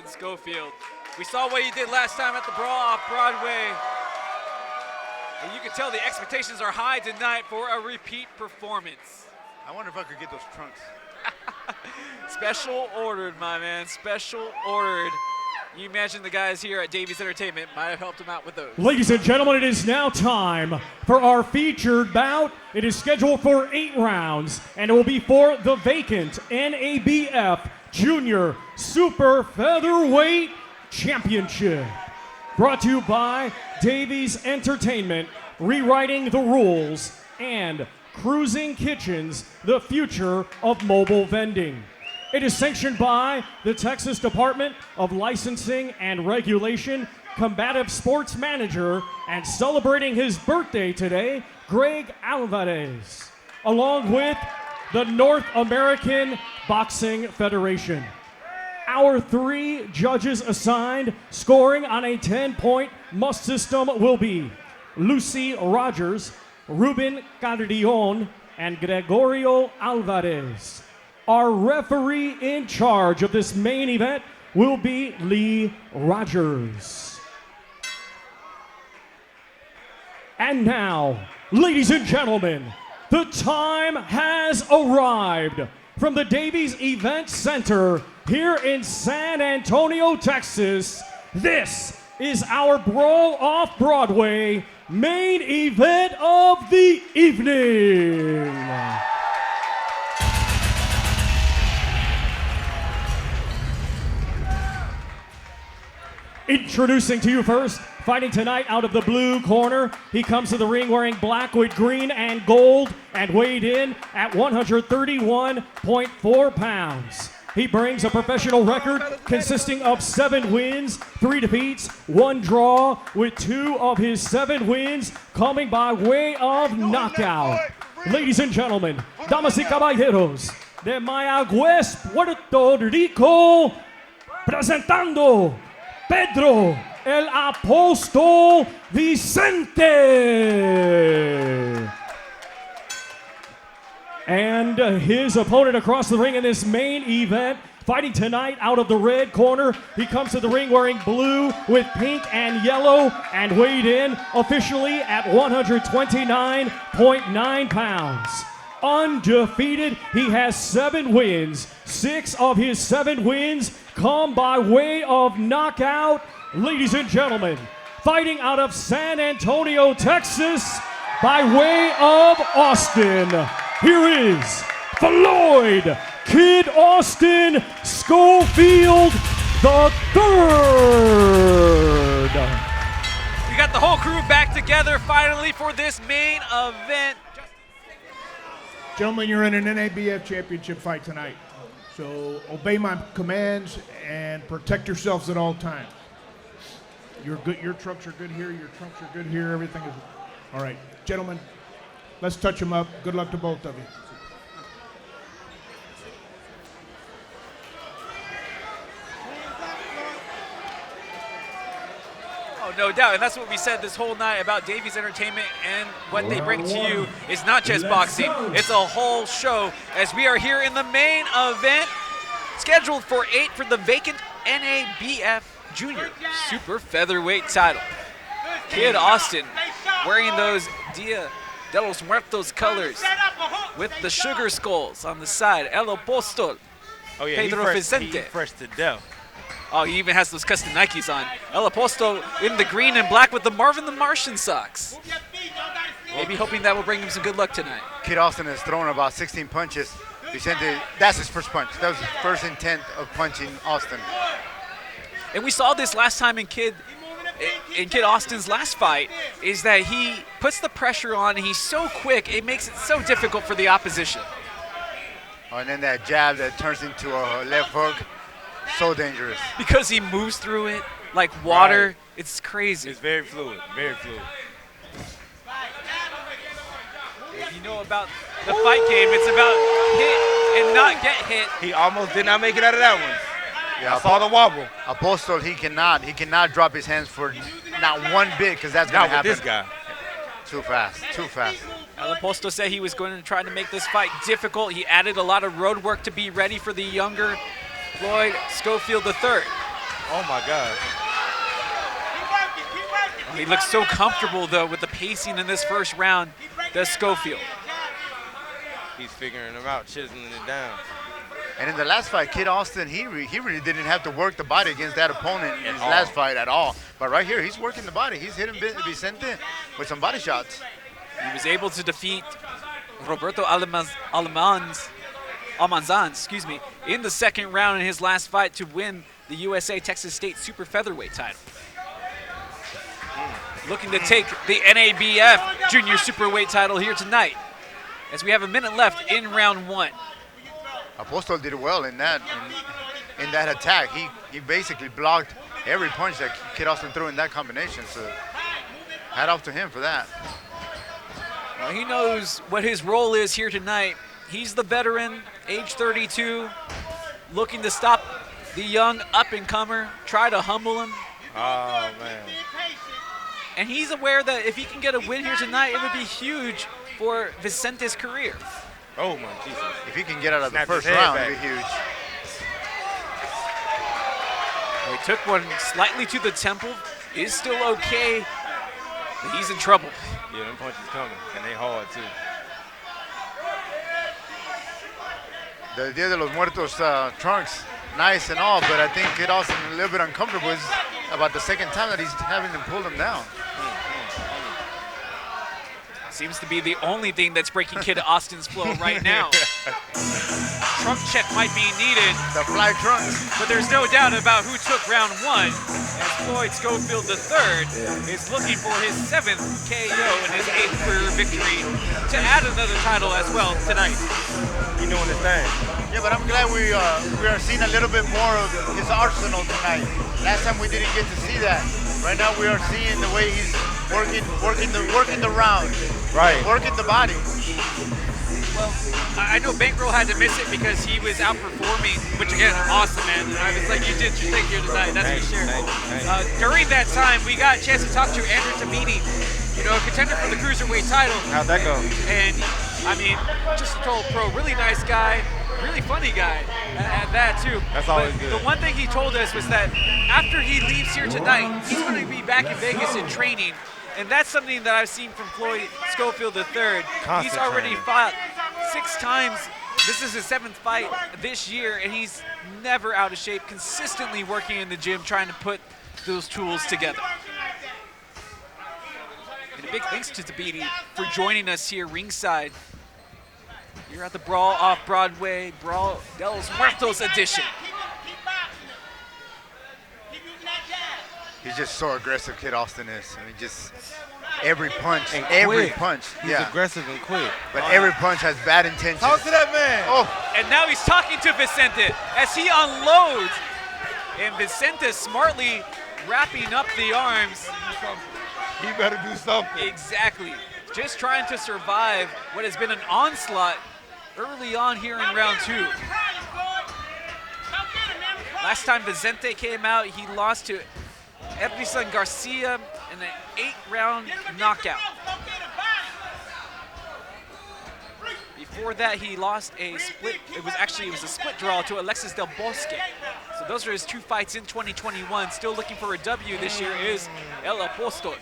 Schofield. We saw what he did last time at the Brawl Off Broadway. And you can tell the expectations are high tonight for a repeat performance. I wonder if I could get those trunks. Special ordered, my man. Special ordered. You imagine the guys here at Davies Entertainment might have helped him out with those. Ladies and gentlemen, it is now time for our featured bout. It is scheduled for 8 rounds, and it will be for the vacant NABF Junior Super Featherweight Championship. Brought to you by Davies Entertainment, rewriting the rules, and Cruising Kitchens, the future of mobile vending. It is sanctioned by the Texas Department of Licensing and Regulation, combative sports manager, and celebrating his birthday today, Greg Alvarez, along with the North American Boxing Federation. Our 3 judges assigned, scoring on a 10-point must system, will be Lucy Rogers, Ruben Cardion, and Gregorio Alvarez. Our referee in charge of this main event will be Lee Rogers. And now, ladies and gentlemen, the time has arrived. From the Davies Event Center here in San Antonio, Texas, this is our Brawl Off Broadway main event of the evening. Introducing to you first, fighting tonight out of the blue corner. He comes to the ring wearing black with green and gold and weighed in at 131.4 pounds. He brings a professional record consisting of 7 wins, 3 defeats, 1 draw, with 2 of his 7 wins coming by way of knockout. Ladies and gentlemen, damas y caballeros, de Mayagüez, Puerto Rico, presentando Pedro el Apóstol Vicente. And his opponent across the ring in this main event, fighting tonight out of the red corner. He comes to the ring wearing blue with pink and yellow and weighed in officially at 129.9 pounds. Undefeated, he has 7 wins. 6 of his 7 wins come by way of knockout. Ladies and gentlemen, fighting out of San Antonio, Texas, by way of Austin, here is Floyd Kid Austin Schofield the third. We got the whole crew back together finally for this main event. Gentlemen, you're in an NABF championship fight tonight. So obey my commands and protect yourselves at all times. You're good. Your trucks are good here. Your trunks are good here. Everything is all right. Gentlemen, let's touch them up. Good luck to both of you. Oh, no doubt, and that's what we said this whole night about Davies Entertainment, and what they bring to you is not just boxing, it's a whole show, as we are here in the main event, scheduled for 8 for the vacant NABF Jr. Super Featherweight title. Kid Austin wearing those Dia de los Muertos colors with the sugar skulls on the side. El Apostol. Oh yeah, Pedro Vicente. He fresh to death. Oh, he even has those custom Nikes on. El Apostol in the green and black with the Marvin the Martian socks. Maybe hoping that will bring him some good luck tonight. Kid Austin has thrown about 16 punches. Vicente, that's his first punch. That was his first intent of punching Austin. And we saw this last time in Kid Austin's last fight, is that he puts the pressure on and he's so quick, it makes it so difficult for the opposition. Oh, and then that jab that turns into a left hook. So dangerous. Because he moves through it like water. Right. It's crazy. It's very fluid, very fluid. If you know about the fight game, it's about hit and not get hit. He almost did not make it out of that one. Yeah, I saw the wobble. Apostol, he cannot drop his hands for not one bit, because that's going to happen. Not with this guy. Too fast, too fast. El Apostol said he was going to try to make this fight difficult. He added a lot of road work to be ready for the younger Floyd Schofield III. Oh my God. He looks so comfortable though with the pacing in this first round, does Schofield. He's figuring them out, chiseling it down. And in the last fight, Kid Austin, he really didn't have to work the body against that opponent in his last fight at all. But right here, he's working the body. He's hitting Vicente with some body shots. He was able to defeat Roberto Almanzan, in the second round in his last fight to win the USA Texas State Super Featherweight title. Looking to take the NABF Junior Superweight title here tonight, as we have a minute left in round 1. Apostol did well in that attack. He basically blocked every punch that Kid Austin threw in that combination. So hat off to him for that. Well, he knows what his role is here tonight. He's the veteran, age 32, looking to stop the young up-and-comer, try to humble him. Oh, man. And he's aware that if he can get a win here tonight, it would be huge for Vicente's career. Oh, my Jesus. If he can get out of the first round, it would be huge. He took one slightly to the temple, is still okay, but he's in trouble. Yeah, them punches coming, and they hard, too. The Dia de los Muertos trunks, nice and all, but I think Kid Austin a little bit uncomfortable. It's about the second time that he's having to pull them down. Seems to be the only thing that's breaking Kid Austin's flow right now. Trunk check might be needed. The fly trunks. But there's no doubt about who took round 1, as Floyd Schofield III is looking for his 7th KO and his 8th career victory to add another title as well tonight. He's doing his thing. Yeah, but I'm glad we are seeing a little bit more of his arsenal tonight. Last time we didn't get to see that. Right now we are seeing the way he's working the round, right? Working the body. Well, I know Bankreaux had to miss it because he was outperforming, which again, awesome, man. I was like, you did your thing here tonight, that's for sure. During that time, we got a chance to talk to Andrew Tabini, you know, a contender for the Cruiserweight title. How'd that go? And, I mean, just a total pro, really nice guy, really funny guy at that, too. That's always good. The one thing he told us was that after he leaves here tonight, he's going to be back in Vegas in training. And that's something that I've seen from Floyd Schofield III. He's already fought 6 times. This is his 7th fight this year, and he's never out of shape, consistently working in the gym, trying to put those tools together. And a big thanks to Tabini for joining us here ringside. You're at the Brawl Off Broadway, Brawl de Los Muertos edition. He's just so aggressive, Kid Austin is. I mean, just every punch, and every quick. punch. He's aggressive and quick. But every punch has bad intentions. Talk to that man. Oh. And now he's talking to Vicente as he unloads. And Vicente smartly wrapping up the arms. He better do something. Exactly. Just trying to survive what has been an onslaught early on here in round 2. Last time Vicente came out, he lost to Ellerson Garcia in an 8-round knockout. Before that, he lost a split. It was a split draw to Alexis Del Bosque. So those are his 2 fights in 2021. Still looking for a W this year is El Apostol.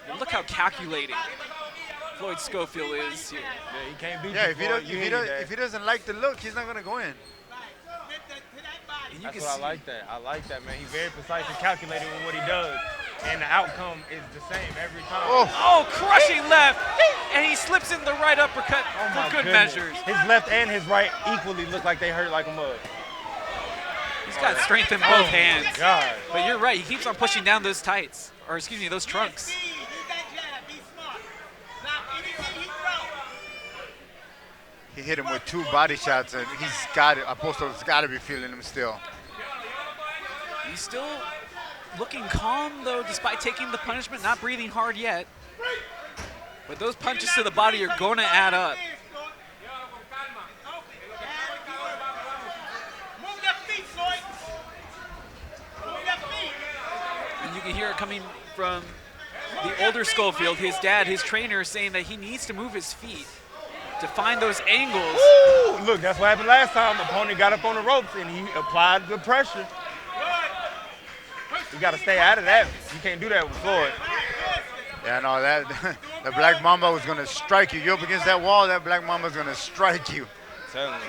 And look how calculating Floyd Schofield is here. Yeah, he can't beat you. If he doesn't like the look, he's not gonna go in. That's what I like that. I like that, man. He's very precise and calculated with what he does. And the outcome is the same every time. Oh, crushing left. And he slips in the right uppercut for good measures. His left and his right equally look like they hurt like a mug. He's got strength in both hands. God. But you're right, he keeps on pushing down those tights. Or excuse me, those trunks. He hit him with 2 body shots, and he's got it. Apostol's got to be feeling him still. He's still looking calm, though, despite taking the punishment, not breathing hard yet. But those punches to the body are going to add up. And you can hear it coming from the older Schofield, his dad, his trainer, saying that he needs to move his feet to find those angles. Ooh, look, that's what happened last time. The opponent got up on the ropes and he applied the pressure. You got to stay out of that. You can't do that with Floyd. Yeah, no, that the Black Mamba was going to strike you. You're up against that wall, that Black Mamba's going to strike you. Certainly.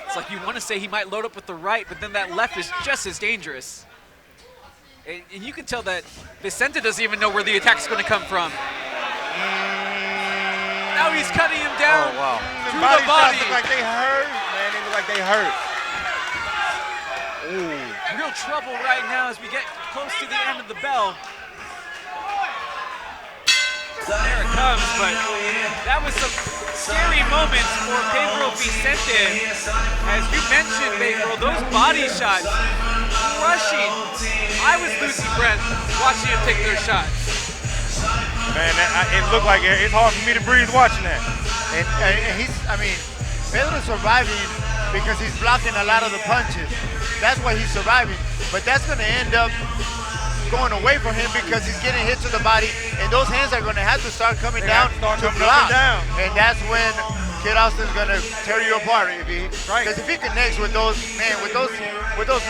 It's like you want to say he might load up with the right, but then that left is just as dangerous. And you can tell that Vicente doesn't even know where the attack's going to come from. Now he's cutting him down through the body. Look like they hurt, man. They look like they hurt. Ooh. Real trouble right now as we get close to the end of the bell. There it comes, but that was some scary moments for Pedro Vicente. As you mentioned, Pedro, those body shots, crushing. I was losing breath watching him take those shots. Man, it looked like it's hard for me to breathe watching that. And he's, I mean, Pedro's surviving because he's blocking a lot of the punches. That's why he's surviving. But that's going to end up going away from him because he's getting hit to the body, and those hands are going to have to start coming down to block. And that's when Kid Austin's going to tear you apart. Because if he connects with those, man, with those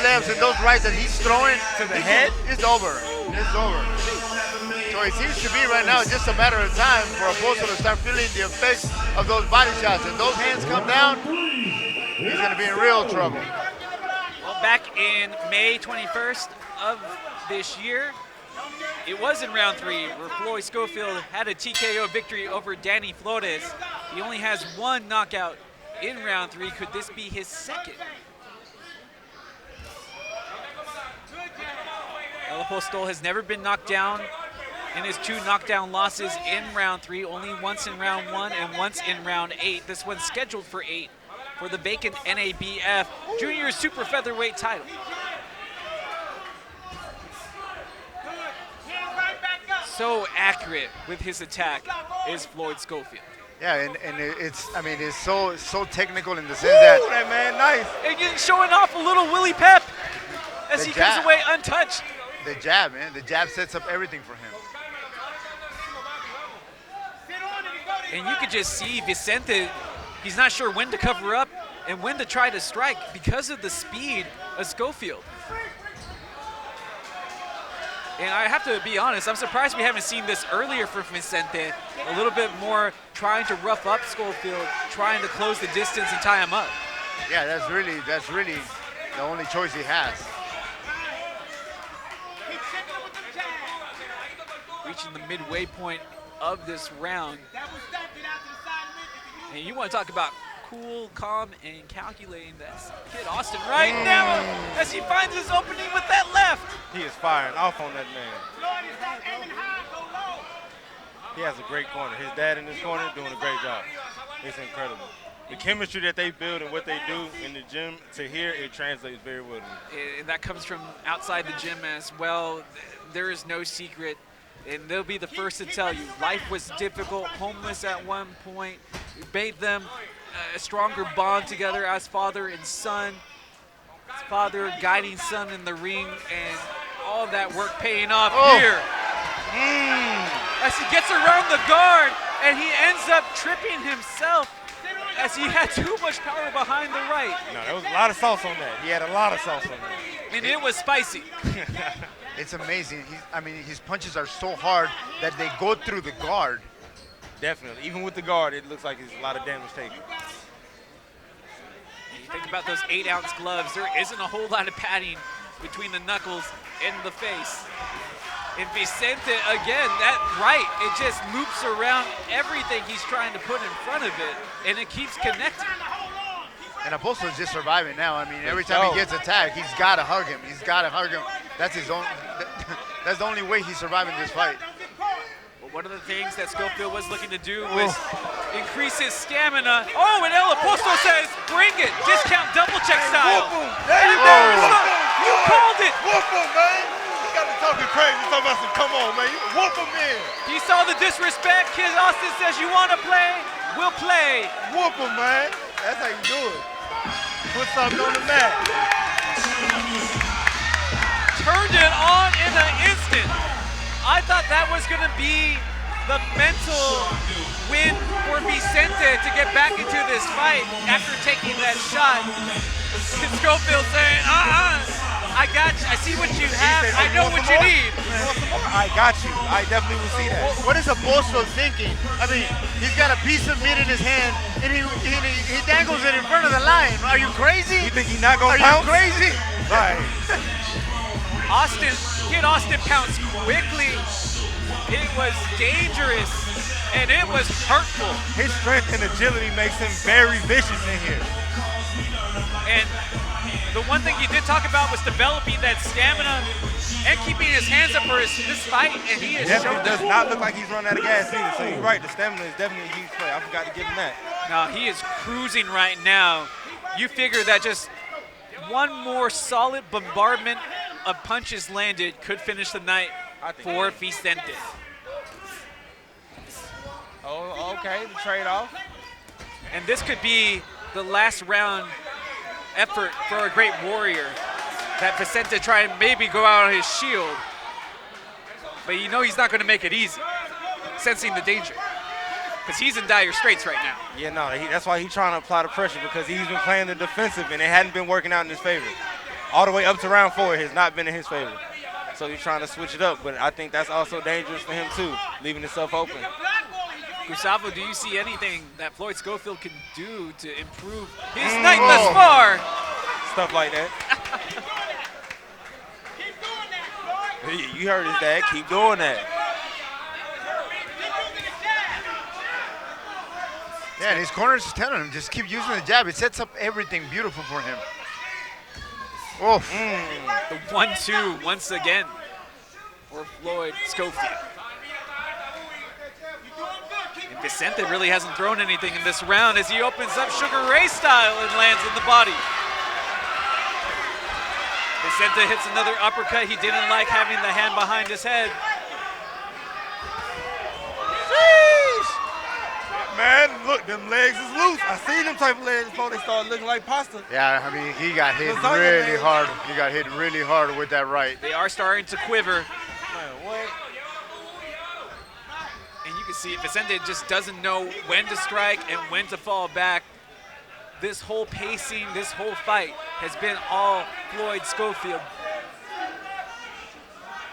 lefts and those rights that he's throwing to the head, it's over. It's over. So it seems to be right now just a matter of time for Apostol to start feeling the effects of those body shots. If those hands come down, he's going to be in real trouble. Well, back in May 21st of this year, it was in round 3 where Floyd Schofield had a TKO victory over Danny Flores. He only has 1 knockout in round 3. Could this be his second? El Apostol has never been knocked down in his 2 knockdown losses in round 3, only once in round 1 and once in round 8. This one's scheduled for 8 for the vacant NABF Junior Super Featherweight title. So accurate with his attack is Floyd Schofield. Yeah, and it's so technical in the sense that man, nice. And you're showing off a little Willie Pep as The he jab. comes away untouched. the jab, man. The jab sets up everything for him. And you could just see Vicente, he's not sure when to cover up and when to try to strike because of the speed of Schofield. And I have to be honest, I'm surprised we haven't seen this earlier for Vicente. A little bit more trying to rough up Schofield, trying to close the distance and tie him up. Yeah, that's really the only choice he has. Reaching the midway point of this round. And you want to talk about cool, calm, and calculating. That's Kid Austin right now as he finds his opening with that left. He is firing off on that man. He has a great corner. His dad in this corner doing a great job. It's incredible. The chemistry that they build and what they do in the gym to here, it translates very well to me. And that comes from outside the gym as well. There is no secret, and they'll be the first to tell you, life was difficult, homeless at one point. It made them a stronger bond together as father and son. His father guiding son in the ring, and all of that work paying off here. As he gets around the guard, and he ends up tripping himself as he had too much power behind the right. No, there was a lot of sauce on that. He had a lot of sauce on that. And it was spicy. It's amazing. His punches are so hard that they go through the guard. Definitely. Even with the guard, it looks like there's a lot of damage taken. You think about those 8-ounce gloves, there isn't a whole lot of padding between the knuckles and the face. And Vicente, again, that right, it just loops around everything he's trying to put in front of it, and it keeps connecting. And Apostol's just surviving now. Every time he gets attacked, he's got to hug him. He's got to hug him. That's his own. That's the only way he's surviving this fight. Well, one of the things that Schofield was looking to do was increase his stamina. Oh, and El Apostol says, bring it, discount double check style. You called it. Whoop him, man. He got me talking crazy. He's talking about some, come on, man. You whoop him in. You saw the disrespect. Kid Austin says, you want to play? We'll play. Whoop him, man. That's how you do it. Put something on the mat. Turned it on in an instant. I thought that was going to be the mental win for Vicente to get back into this fight after taking that shot. And Schofield saying, I got you. I see what you have. I know what you need. I got you. I definitely will see that. What is Apostol thinking? He's got a piece of meat in his hand, and he dangles it in front of the lion. Are you crazy? You think he's not going to pounce? pounce? Are you crazy? Right. Kid Austin pounced quickly. It was dangerous, and it was hurtful. His strength and agility makes him very vicious in here. And the one thing he did talk about was developing that stamina and keeping his hands up for this fight, and he is definitely does not look like he's running out of gas either. So you're right, the stamina is definitely a huge play. I forgot to give him that. No, he is cruising right now. You figure that just one more solid bombardment of punches landed could finish the night for Vicente. Oh, okay, the trade-off. And this could be the last round effort for a great warrior. That Vicente try and maybe go out on his shield. But you know he's not going to make it easy, sensing the danger. Because he's in dire straits right now. Yeah, no, that's why he's trying to apply the pressure, because he's been playing the defensive and it hadn't been working out in his favor. All the way up to round 4, it has not been in his favor. So he's trying to switch it up, but I think that's also dangerous for him too, leaving himself open. Gustavo, do you see anything that Floyd Schofield can do to improve his night thus far? Stuff like that. You heard his dad, keep doing that. Yeah, and his corner's telling him, just keep using the jab. It sets up everything beautiful for him. Oh. The 1-2 once again for Floyd Schofield. And Vicente really hasn't thrown anything in this round as he opens up Sugar Ray style and lands in the body. Vicente hits another uppercut. He didn't like having the hand behind his head. Man, look, them legs is loose. I seen them type of legs before they started looking like pasta. Yeah, I mean, he got hit really hard. He got hit really hard with that right. They are starting to quiver. Man, what? And you can see Vicente just doesn't know when to strike and when to fall back. This whole pacing, this whole fight has been all Floyd Schofield.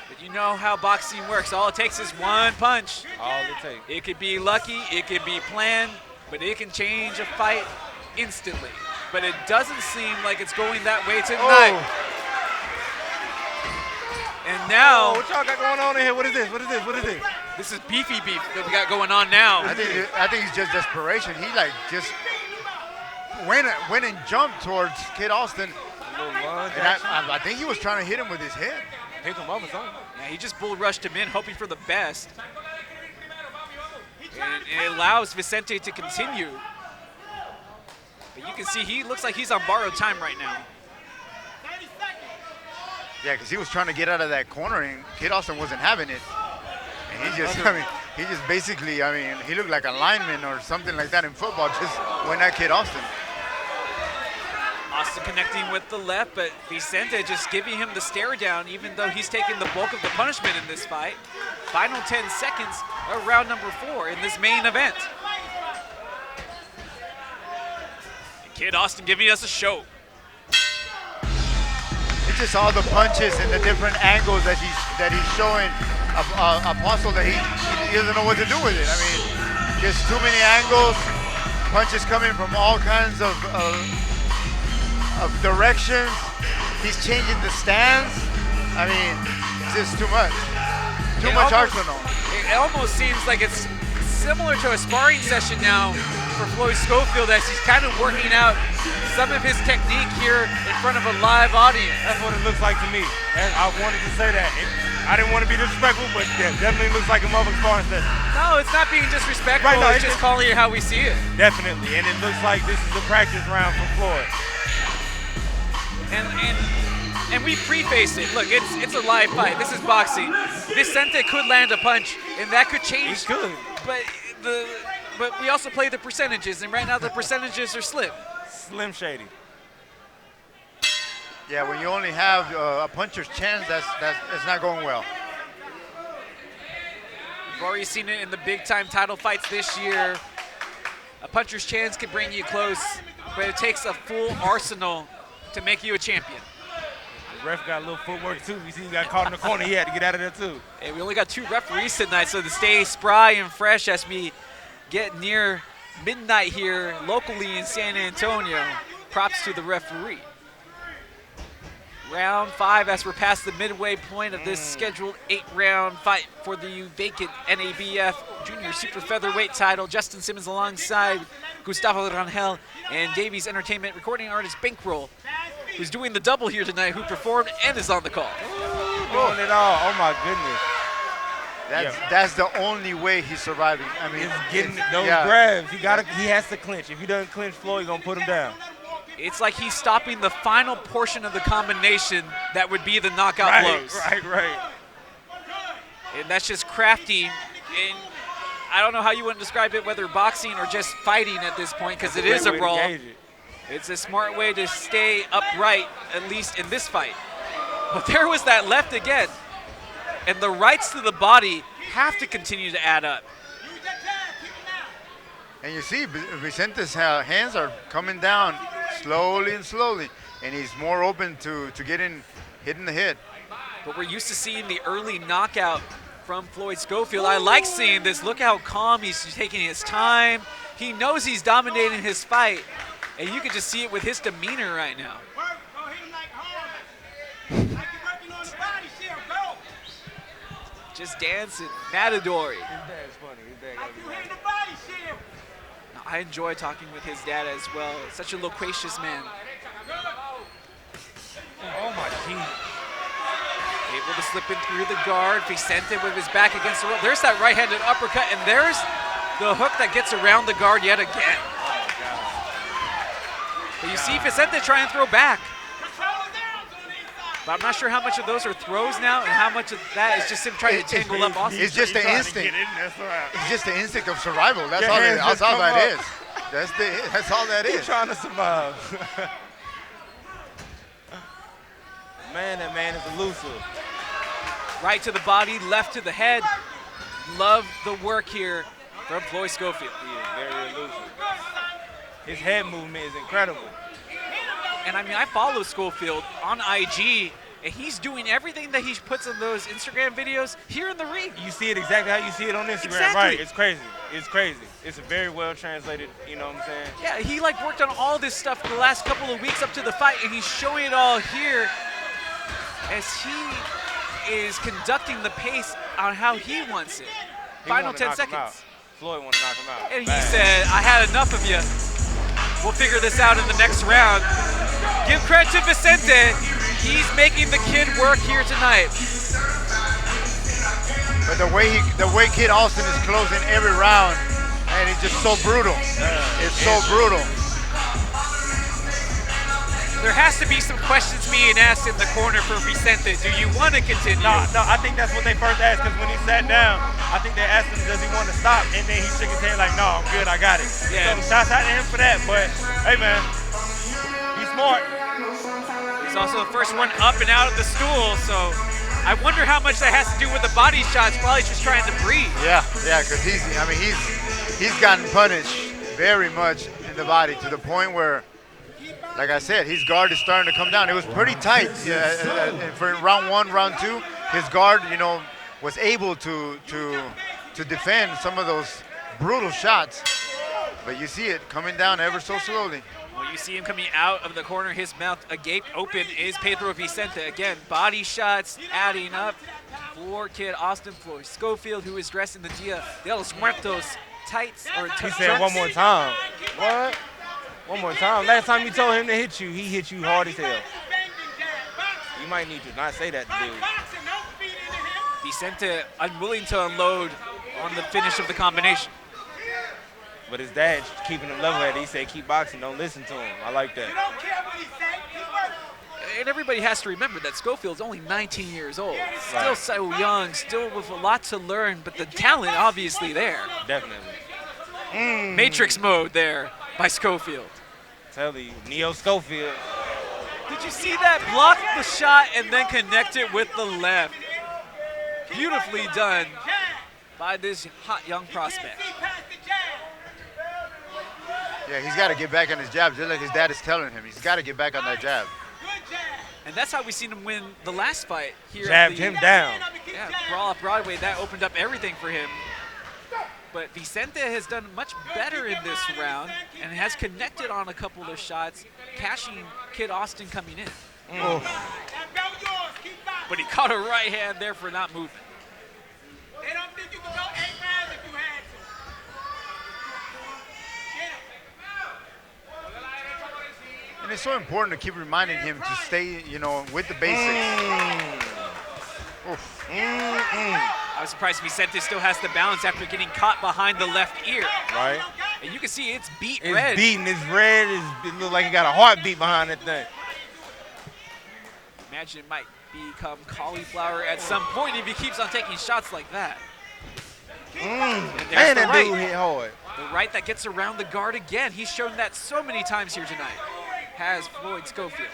But you know how boxing works. All it takes is one punch. All it takes. It could be lucky, it could be planned, but it can change a fight instantly. But it doesn't seem like it's going that way tonight. And now, what y'all got going on in here? What is this? What is this? What is this? This is beefy beef that we got going on now. I think it's just desperation. He like just went and jumped towards Kid Austin. And I think he was trying to hit him with his head. Pick him up or something. Yeah, he just bull rushed him in, hoping for the best. And it allows Vicente to continue. But you can see he looks like he's on borrowed time right now. Yeah, because he was trying to get out of that corner, and Kid Austin wasn't having it. And he just, he just basically, he looked like a lineman or something like that in football, just went at Kid Austin. Austin connecting with the left, but Vicente just giving him the stare down, even though he's taking the bulk of the punishment in this fight. Final 10 seconds of round number 4 in this main event. And Kid Austin giving us a show. It's just all the punches and the different angles that he's showing Apostle that he doesn't know what to do with it. I mean, just too many angles, punches coming from all kinds of directions. He's changing the stance. I mean, it's just too much. Too much arsenal. It almost seems like it's similar to a sparring session now for Floyd Schofield as he's kind of working out some of his technique here in front of a live audience. That's what it looks like to me. And I wanted to say that. I didn't want to be disrespectful, but yeah, definitely looks like a motherfucking sparring session. No, it's not being disrespectful. Right, no, it's just calling it how we see it. Definitely, and it looks like this is a practice round for Floyd. And we preface it. Look, it's a live fight. This is boxing. Vicente could land a punch, and that could change. He could. But we also play the percentages, and right now the percentages are slim. Slim shady. Yeah, when you only have a puncher's chance, that's not going well. We've already seen it in the big-time title fights this year. A puncher's chance can bring you close, but it takes a full arsenal to make you a champion. The ref got a little footwork too. You see he got caught in the corner. He had to get out of there too. Hey, we only got 2 referees tonight, so to stay spry and fresh as we get near midnight here locally in San Antonio. Props to the referee. Round 5 as we're past the midway point of this scheduled 8-round fight for the vacant NABF Junior Super Featherweight title. Justin Simmons alongside Gustavo Rangel and Davies Entertainment recording artist Bankreaux, who's doing the double here tonight, who performed and is on the call. Doing it all. Oh my goodness. That's the only way he's surviving. I mean, it's getting those grabs. He has to clinch. If he doesn't clinch, Floyd gonna put him down. It's like he's stopping the final portion of the combination that would be the knockout blows. Right. And that's just crafty. And I don't know how you want to describe it, whether boxing or just fighting at this point, because it is a brawl. It's a smart way to stay upright, at least in this fight. But there was that left again. And the rights to the body have to continue to add up. And you see, Vicente's hands are coming down slowly and slowly, and he's more open to getting hit in the head. But we're used to seeing the early knockout from Floyd Schofield. I like seeing this. Look how calm he's taking his time. He knows he's dominating his fight, and you can just see it with his demeanor right now. Just dancing, matador. His dad's funny. His dad got to be I enjoy talking with his dad as well. Such a loquacious man. Oh my God. Able to slip in through the guard. Vicente with his back against the rope. There's that right-handed uppercut, and there's the hook that gets around the guard yet again. But you see Vicente try and throw back. But I'm not sure how much of those are throws now and how much of that is just him trying to tangle up Austin. It's just the instinct. It's just the instinct of survival. That's all that is. That's all that is. He's trying to survive. Man, that man is elusive. Right to the body, left to the head. Love the work here from Floyd Schofield. He is very elusive. His head movement is incredible. And I mean, I follow Schofield on IG, and he's doing everything that he puts in those Instagram videos here in the ring. You see it exactly how you see it on Instagram, Exactly. right? It's crazy. It's crazy. It's a very well translated, you know what I'm saying? Yeah, he like worked on all this stuff the last couple of weeks up to the fight, and he's showing it all here as he is conducting the pace on how he wants it. Final 10 seconds. Floyd want to knock him out. And he said, I had enough of you. We'll figure this out in the next round. Give credit to Vicente. He's making the kid work here tonight. But the way Kid Austin is closing every round, and it's just so brutal. It's so brutal. There has to be some questions being asked in the corner for Vicente. Do you want to continue? No, I think that's what they first asked, because when he sat down, I think they asked him, does he want to stop? And then he shook his head like, no, I'm good, I got it. Yeah. So shouts out to him for that, but hey man, he's smart. He's also the first one up and out of the stool, so I wonder how much that has to do with the body shots. Probably just trying to breathe. Yeah, because he's gotten punished very much in the body to the point where, like I said, his guard is starting to come down. It was pretty tight for round 1, round 2. His guard, was able to defend some of those brutal shots. But you see it coming down ever so slowly. Well, you see him coming out of the corner, his mouth agape open is Pedro Vicente. Again, body shots adding up for Kid Austin Floyd Schofield, who is dressed in the Dia de los Muertos tights. He said one more time. What? One more time. Last time you told him to hit you, he hit you hard as hell. You might need to not say that to dude. Vicente unwilling to unload on the finish of the combination. But his dad keeping him level headed. He said, keep boxing, don't listen to him. I like that. And everybody has to remember that Schofield's only 19 years old. Still so young, still with a lot to learn, but the talent obviously there. Definitely. Matrix mode there by Schofield. Tell you, Neo Schofield. Did you see that? Block the shot and then connect it with the left. Beautifully done by this hot young prospect. Yeah, he's got to get back on his jab, just like his dad is telling him. He's got to get back on that jab. And that's how we seen him win the last fight here. Jabbed him down. Yeah, Brawl Off Broadway, that opened up everything for him. But Vicente has done much better in this round and has connected on a couple of shots, cashing Kid Austin coming in. But he caught a right hand there for not moving. They don't think you can go 8 rounds if you had to. And it's so important to keep reminding him to stay, with the basics. I was surprised Vicente still has the balance after getting caught behind the left ear. Right. And you can see it's beat It's red. beating. It's red. It looks like he got a heartbeat behind that thing. Imagine it might become cauliflower at some point if he keeps on taking shots like that. And there's Man, the that dude hit hard. The right that gets around the guard again. He's shown that so many times here tonight. Has Floyd Schofield.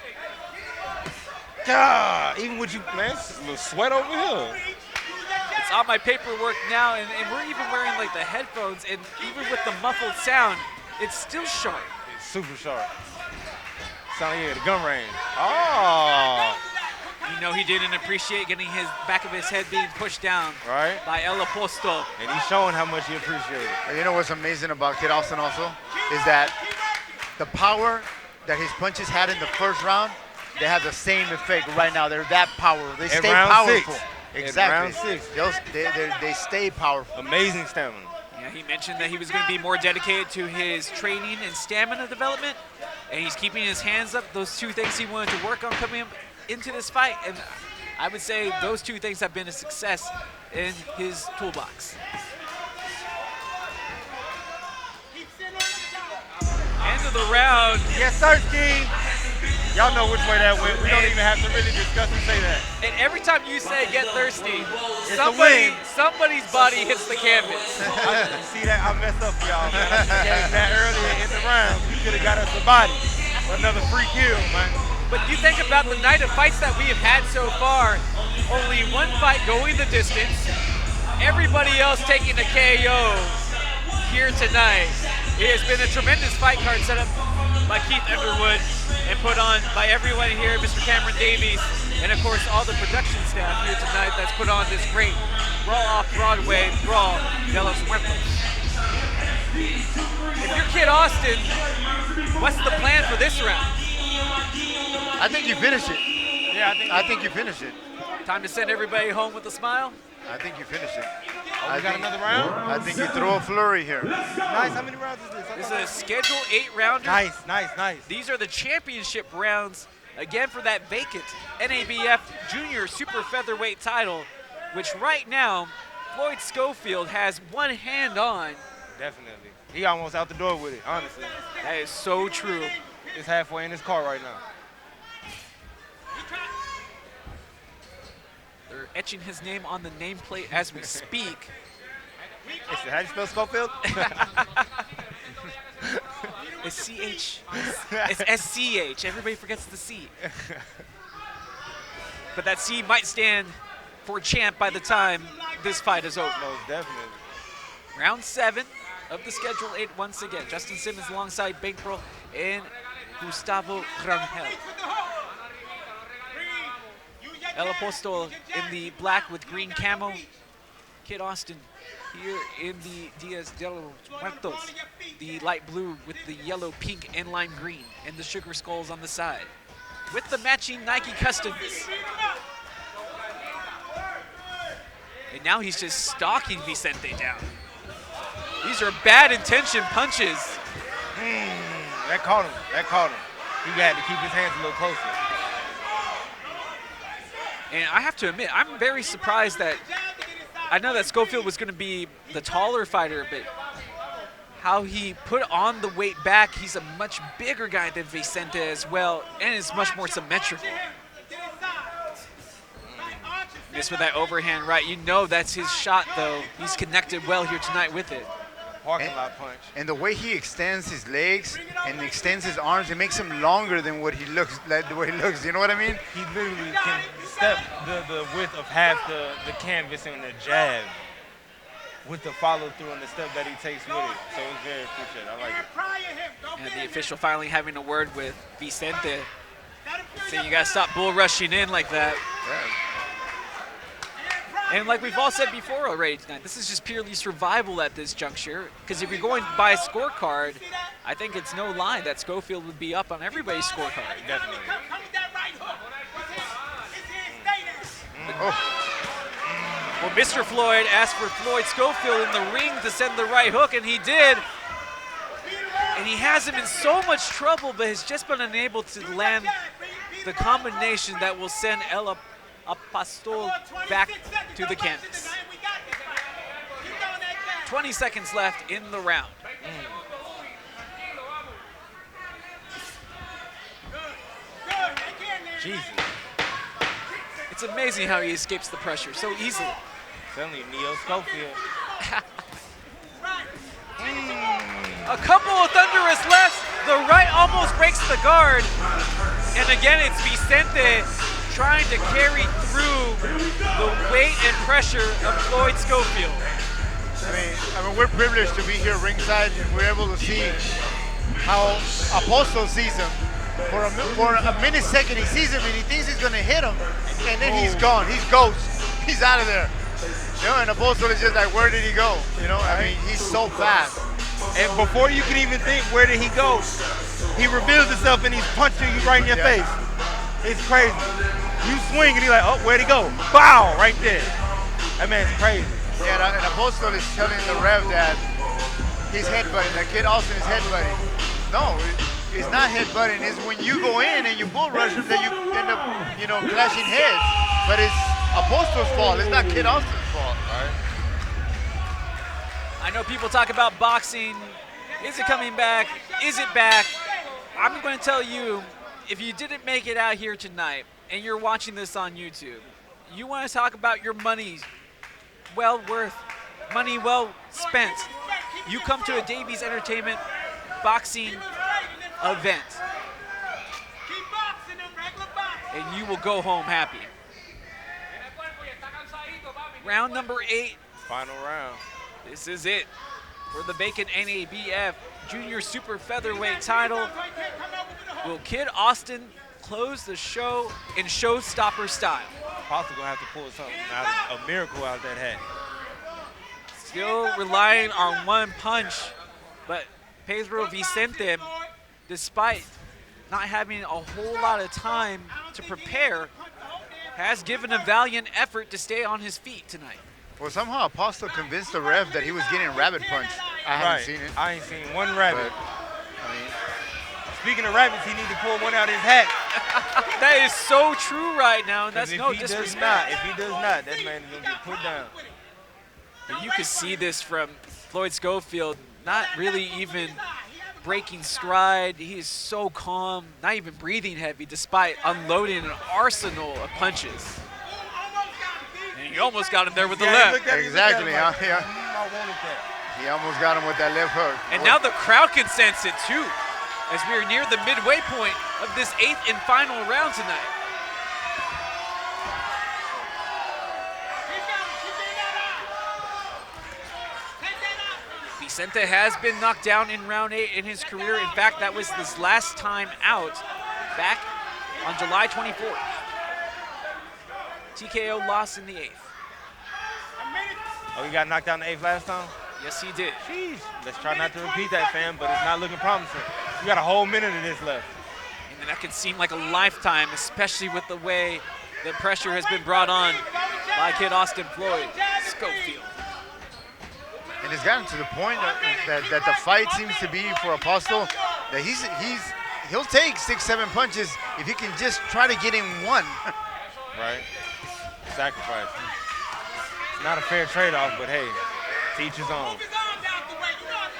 God, even with you, man, it's a little sweat over here. It's on my paperwork now, and we're even wearing like the headphones, and even with the muffled sound, it's still sharp. It's super sharp. Sound like the gun range. Oh. You know he didn't appreciate getting his back of his head being pushed down right by El Aposto. And he's showing how much he appreciates it. And you know what's amazing about Kid Austin also is that the power that his punches had in the first round, they have the same effect right now. They're that powerful. They stay powerful. Exactly. Round 6. They stay powerful. Amazing stamina. Yeah, He mentioned that he was going to be more dedicated to his training and stamina development, and he's keeping his hands up. Those two things he wanted to work on coming into this fight, and I would say those two things have been a success in his toolbox. End of the round. Yes, sir, Ski. Y'all know which way that went. We don't even have to really discuss and say that. And every time you say get thirsty, It's a win. somebody's body hits the canvas. See that? I messed up, y'all. I should have gave that earlier in the round. You could have got us a body. Another free kill, man. But you think about the night of fights that we have had so far, only one fight going the distance, everybody else taking a KO here tonight. It has been a tremendous fight card set up by Keith Underwood and put on by everyone here, Mr. Cameron Davies, and of course all the production staff here tonight that's put on this great Brawl Off Broadway, Brawl de Los Muertos. If you're Kid Austin, what's the plan for this round? I think you finish it. Yeah, I think you finish it. Time to send everybody home with a smile? I think you finish it. We got another round? I think you throw a flurry here. Nice. How many rounds is this? This is a scheduled 8-rounder. Nice. These are the championship rounds, again for that vacant NABF Jr. Super Featherweight title, which right now, Floyd Schofield has one hand on. Definitely. He almost out the door with it, honestly. That is so true. He's halfway in his car right now. They're etching his name on the nameplate as we speak. How do you spell Schofield? It's C-H. It's S-C-H. Everybody forgets the C. But that C might stand for champ by the time this fight is over. Most definitely. Round 7 of the Schedule 8 once again. Justin Simmons alongside Bankreaux and Gustavo Rangel. El Apostol in the black with green camo. Kid Austin here in the Diaz de los Muertos. The light blue with the yellow, pink, and lime green, and the sugar skulls on the side. With the matching Nike customs. And now he's just stalking Vicente down. These are bad intention punches. That caught him. He had to keep his hands a little closer. And I have to admit, I'm very surprised that, I know that Schofield was going to be the taller fighter, but how he put on the weight back, he's a much bigger guy than Vicente as well, and is much more symmetrical. Just with that overhand right, you know that's his shot though. He's connected well here tonight with it. Parking lot punch. And the way he extends his legs and extends his arms, it makes him longer than what he looks like. The way he looks, you know what I mean? He literally can step the width of half the canvas in the jab with the follow through and the step that he takes with it. So it's very appreciated. I like it. And the official finally having a word with Vicente, saying you gotta stop bull rushing in like that. Yeah. And like we've all said before already tonight, this is just purely survival at this juncture. Because if you're going by a scorecard, I think it's no lie that Schofield would be up on everybody's scorecard. Definitely. Well, Mr. Floyd asked for Floyd Schofield in the ring to send the right hook, and he did. And he has him in so much trouble, but has just been unable to land the combination that will send El Apostol back to the canvas. 20 seconds left in the round. Jesus. It's amazing how he escapes the pressure so easily. Certainly Neo Schofield. A couple of thunderous lefts. The right almost breaks the guard. And again, it's Vicente trying to carry through the weight and pressure of Floyd Schofield. I mean, we're privileged to be here ringside, and we're able to see how Apostol sees him. For a millisecond, he sees him and he thinks he's gonna hit him, and then he's gone. He's ghost. He's out of there. You know, and Apostol is just like, where did he go? You know, I mean, he's so fast. And before you can even think, where did he go? He reveals himself and he's punching you right in your face. It's crazy. You swing and he's like, oh, where'd he go? Bow, right there. That man's crazy. Yeah, and Apostol is telling the ref that he's headbutting. That Kid Austin is headbutting. No, it's not headbutting. It's when you go in and you bull rush him that you end up, clashing heads. But it's Apostol's fault. It's not Kid Austin's fault. Right. I know people talk about boxing. Is it coming back? Is it back? I'm going to tell you, if you didn't make it out here tonight and you're watching this on YouTube, you want to talk about your money well worth, money well spent, you come to a Davies Entertainment boxing event and you will go home happy. Round number 8. Final round. This is it for the vacant NABF Junior Super Featherweight title. Will Kid Austin close the show in showstopper style? Possibly gonna have to pull something out, a miracle out of that hat. Still relying on one punch, but Pedro Vicente, despite not having a whole lot of time to prepare, has given a valiant effort to stay on his feet tonight. Well, somehow Apostle convinced the ref that he was getting rabbit punched. I haven't seen it. I ain't seen one rabbit. Speaking of rabbits, he need to pull one out of his hat. That is so true right now, and that's no disrespect. If he does not, that man is going to get put down. But you can see this from Floyd Schofield, not really even breaking stride. He is so calm, not even breathing heavy, despite unloading an arsenal of punches. And he almost got him there with the left. Exactly, yeah. He almost got him with that left hook. And now the crowd can sense it too, as we are near the midway point of this 8th and final round tonight. Vicente has been knocked down in round 8 in his career. In fact, that was his last time out back on July 24th. TKO loss in the 8th. Oh, he got knocked out in the 8th last time? Yes, he did. Jeez. Let's try not to repeat that, fam, but it's not looking promising. You got a whole minute of this left. And that can seem like a lifetime, especially with the way the pressure has been brought on by Kid Austin Floyd Schofield. And it's gotten to the point that the fight seems to be for Apostle, that he'll take 6-7 punches if he can just try to get in one. Right. Sacrifice. It's not a fair trade-off, but hey, to each his own.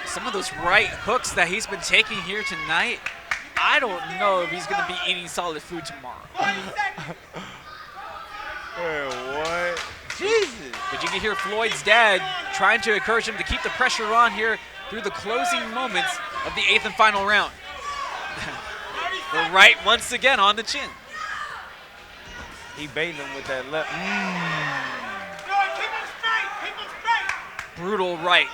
Some of those right hooks that he's been taking here tonight, I don't know if he's going to be eating solid food tomorrow. What? Jesus. But you can hear Floyd's dad trying to encourage him to keep the pressure on here through the closing moments of the 8th and final round. The right once again on the chin. He baiting him with that left. Brutal right.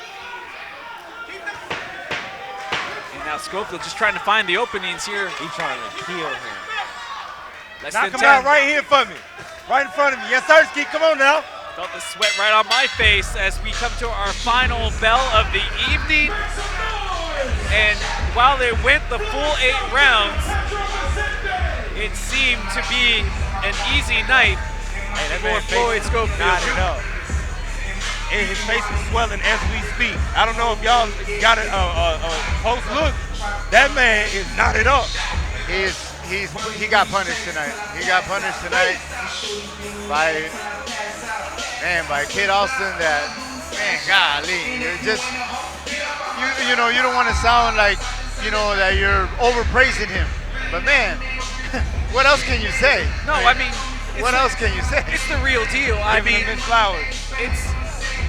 And now Schofield just trying to find the openings here. He's trying to kill him. Knock him out right here for me. Right in front of me. Yes, Sirski, come on now. Felt the sweat right on my face as we come to our final bell of the evening. And while it went the full 8 rounds, it seemed to be an easy night for Floyd Schofield. Not enough. And his face is swelling as we speak. I don't know if y'all got a close look. That man is knotted up. He got punished tonight. He got punished tonight by Kid Austin. That, man, golly, you're just you don't want to sound like that you're overpraising him, but man, what else can you say? No, I mean, what else can you say? It's the real deal. I mean,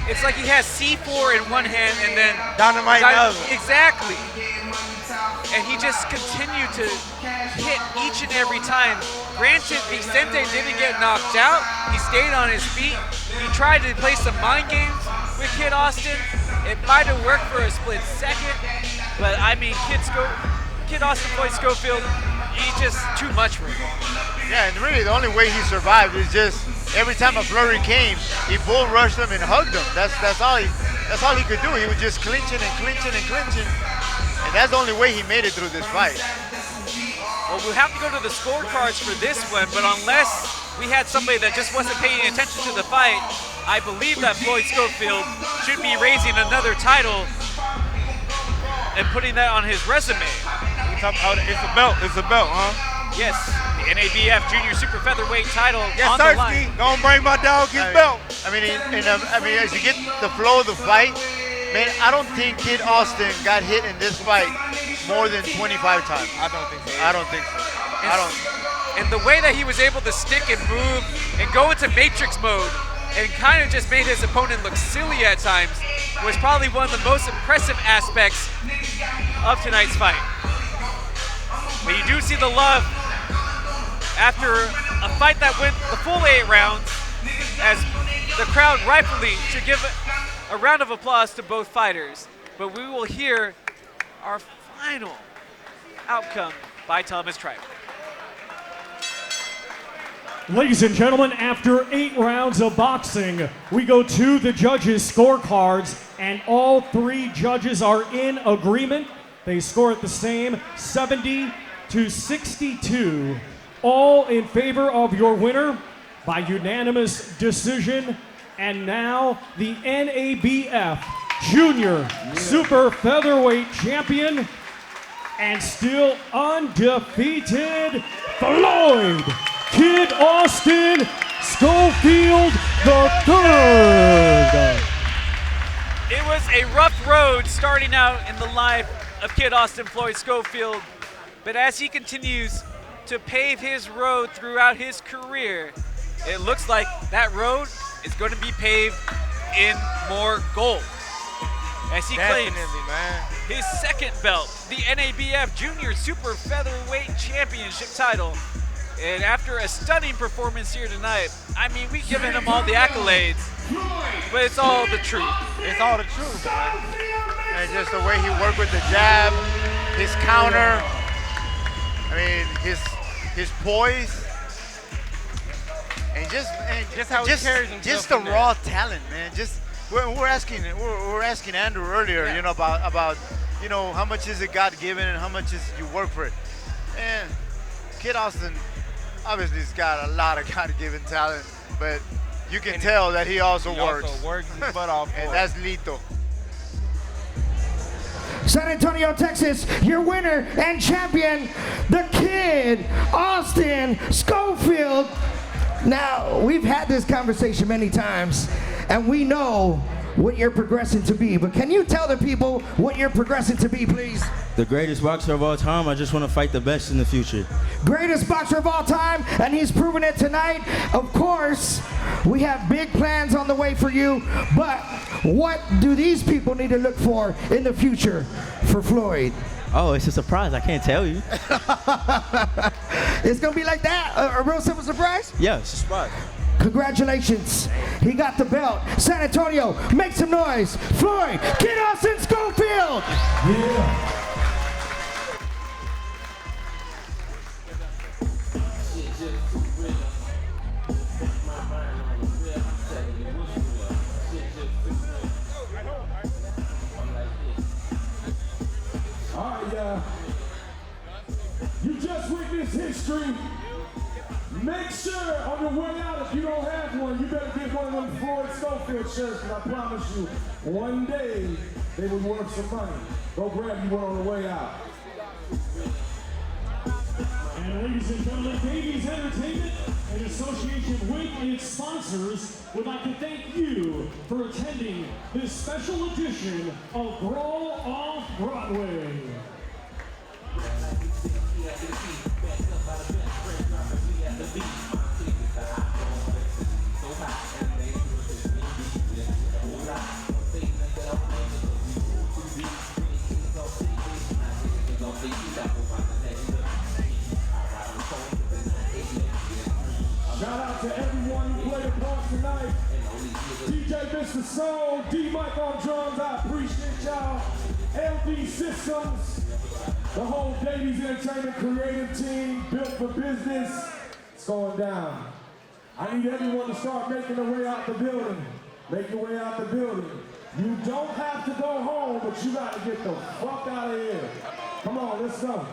it's like he has C4 in one hand and then Dynamite in the other. Exactly. And he just continued to hit each and every time. Granted, Vicente didn't get knocked out. He stayed on his feet. He tried to play some mind games with Kid Austin. It might have worked for a split second, but I mean, Kid Austin Floyd Schofield, he's just too much for him. Yeah, and really the only way he survived is just every time a flurry came, he bull rushed him and hugged him. That's all he could do. He was just clinching and clinching and clinching. And that's the only way he made it through this fight. Well, we'll have to go to the scorecards for this one, but unless we had somebody that just wasn't paying attention to the fight, I believe that Floyd Schofield should be raising another title and putting that on his resume. It's a belt. It's a belt, huh? Yes, the NABF Junior Super Featherweight title Yes, on the line. Gonna bring my dog his belt. I mean, as you get the flow of the fight, man, I don't think Kid Austin got hit in this fight more than 25 times. I don't think so. I don't think so. And the way that he was able to stick and move and go into matrix mode and kind of just made his opponent look silly at times was probably one of the most impressive aspects of tonight's fight. But you do see the love after a fight that went the full 8 rounds, as the crowd rightfully should give a round of applause to both fighters. But we will hear our final outcome by Thomas Treiber. Ladies and gentlemen, after 8 rounds of boxing, we go to the judges' scorecards, and all 3 judges are in agreement. They score it the same, 70-62. All in favor of your winner by unanimous decision. And now the NABF Junior Super Featherweight Champion and still undefeated, Floyd Kid Austin Schofield III. It was a rough road starting out in the life of Kid Austin Floyd Schofield, but as he continues to pave his road throughout his career, it looks like that road is going to be paved in more gold. As he claims his second belt, the NABF Junior Super Featherweight Championship title. And after a stunning performance here tonight, I mean, we've given him all the accolades, but it's all the truth. It's all the truth, man. And just the way he worked with the jab, his counter, I mean, his poise, and just how he carries himself. Just the raw talent, man. Just we're asking Andrew earlier, you know, about you know, how much is it God given and how much is you work for it. And Kid Austin obviously has got a lot of God given talent, but you can tell that he also works. Also works his butt off. And that's Lito. San Antonio, Texas, your winner and champion, the Kid Austin Schofield. Now, we've had this conversation many times, and we know what you're progressing to be, but can you tell the people what you're progressing to be, please? The greatest boxer of all time. I just want to fight the best in the future. Greatest boxer of all time, and he's proven it tonight. Of course, we have big plans on the way for you, but what do these people need to look for in the future for Floyd? Oh, it's a surprise. I can't tell you. It's going to be like that? A real simple surprise? Yeah, it's a surprise. Congratulations. He got the belt. San Antonio, make some noise. Floyd Kid Austin Schofield. Yeah. You just witnessed history. Make sure on your way out, if you don't have one, you better get one of them Floyd Schofield shirts, and I promise you, one day they will be worth some money. Go grab you one on the way out. And ladies and gentlemen, Davies Entertainment, in association with its sponsors, would like to thank you for attending this special edition of Brawl Off Broadway. Shout out to everyone who played a part tonight. DJ Mr. Soull, DMyke on drums, I appreciate y'all. LB Systems, the whole Davies Entertainment creative team, built for business. It's going down. I need everyone to start making their way out the building. Make your way out the building. You don't have to go home, but you got to get the fuck out of here. Come on, let's go.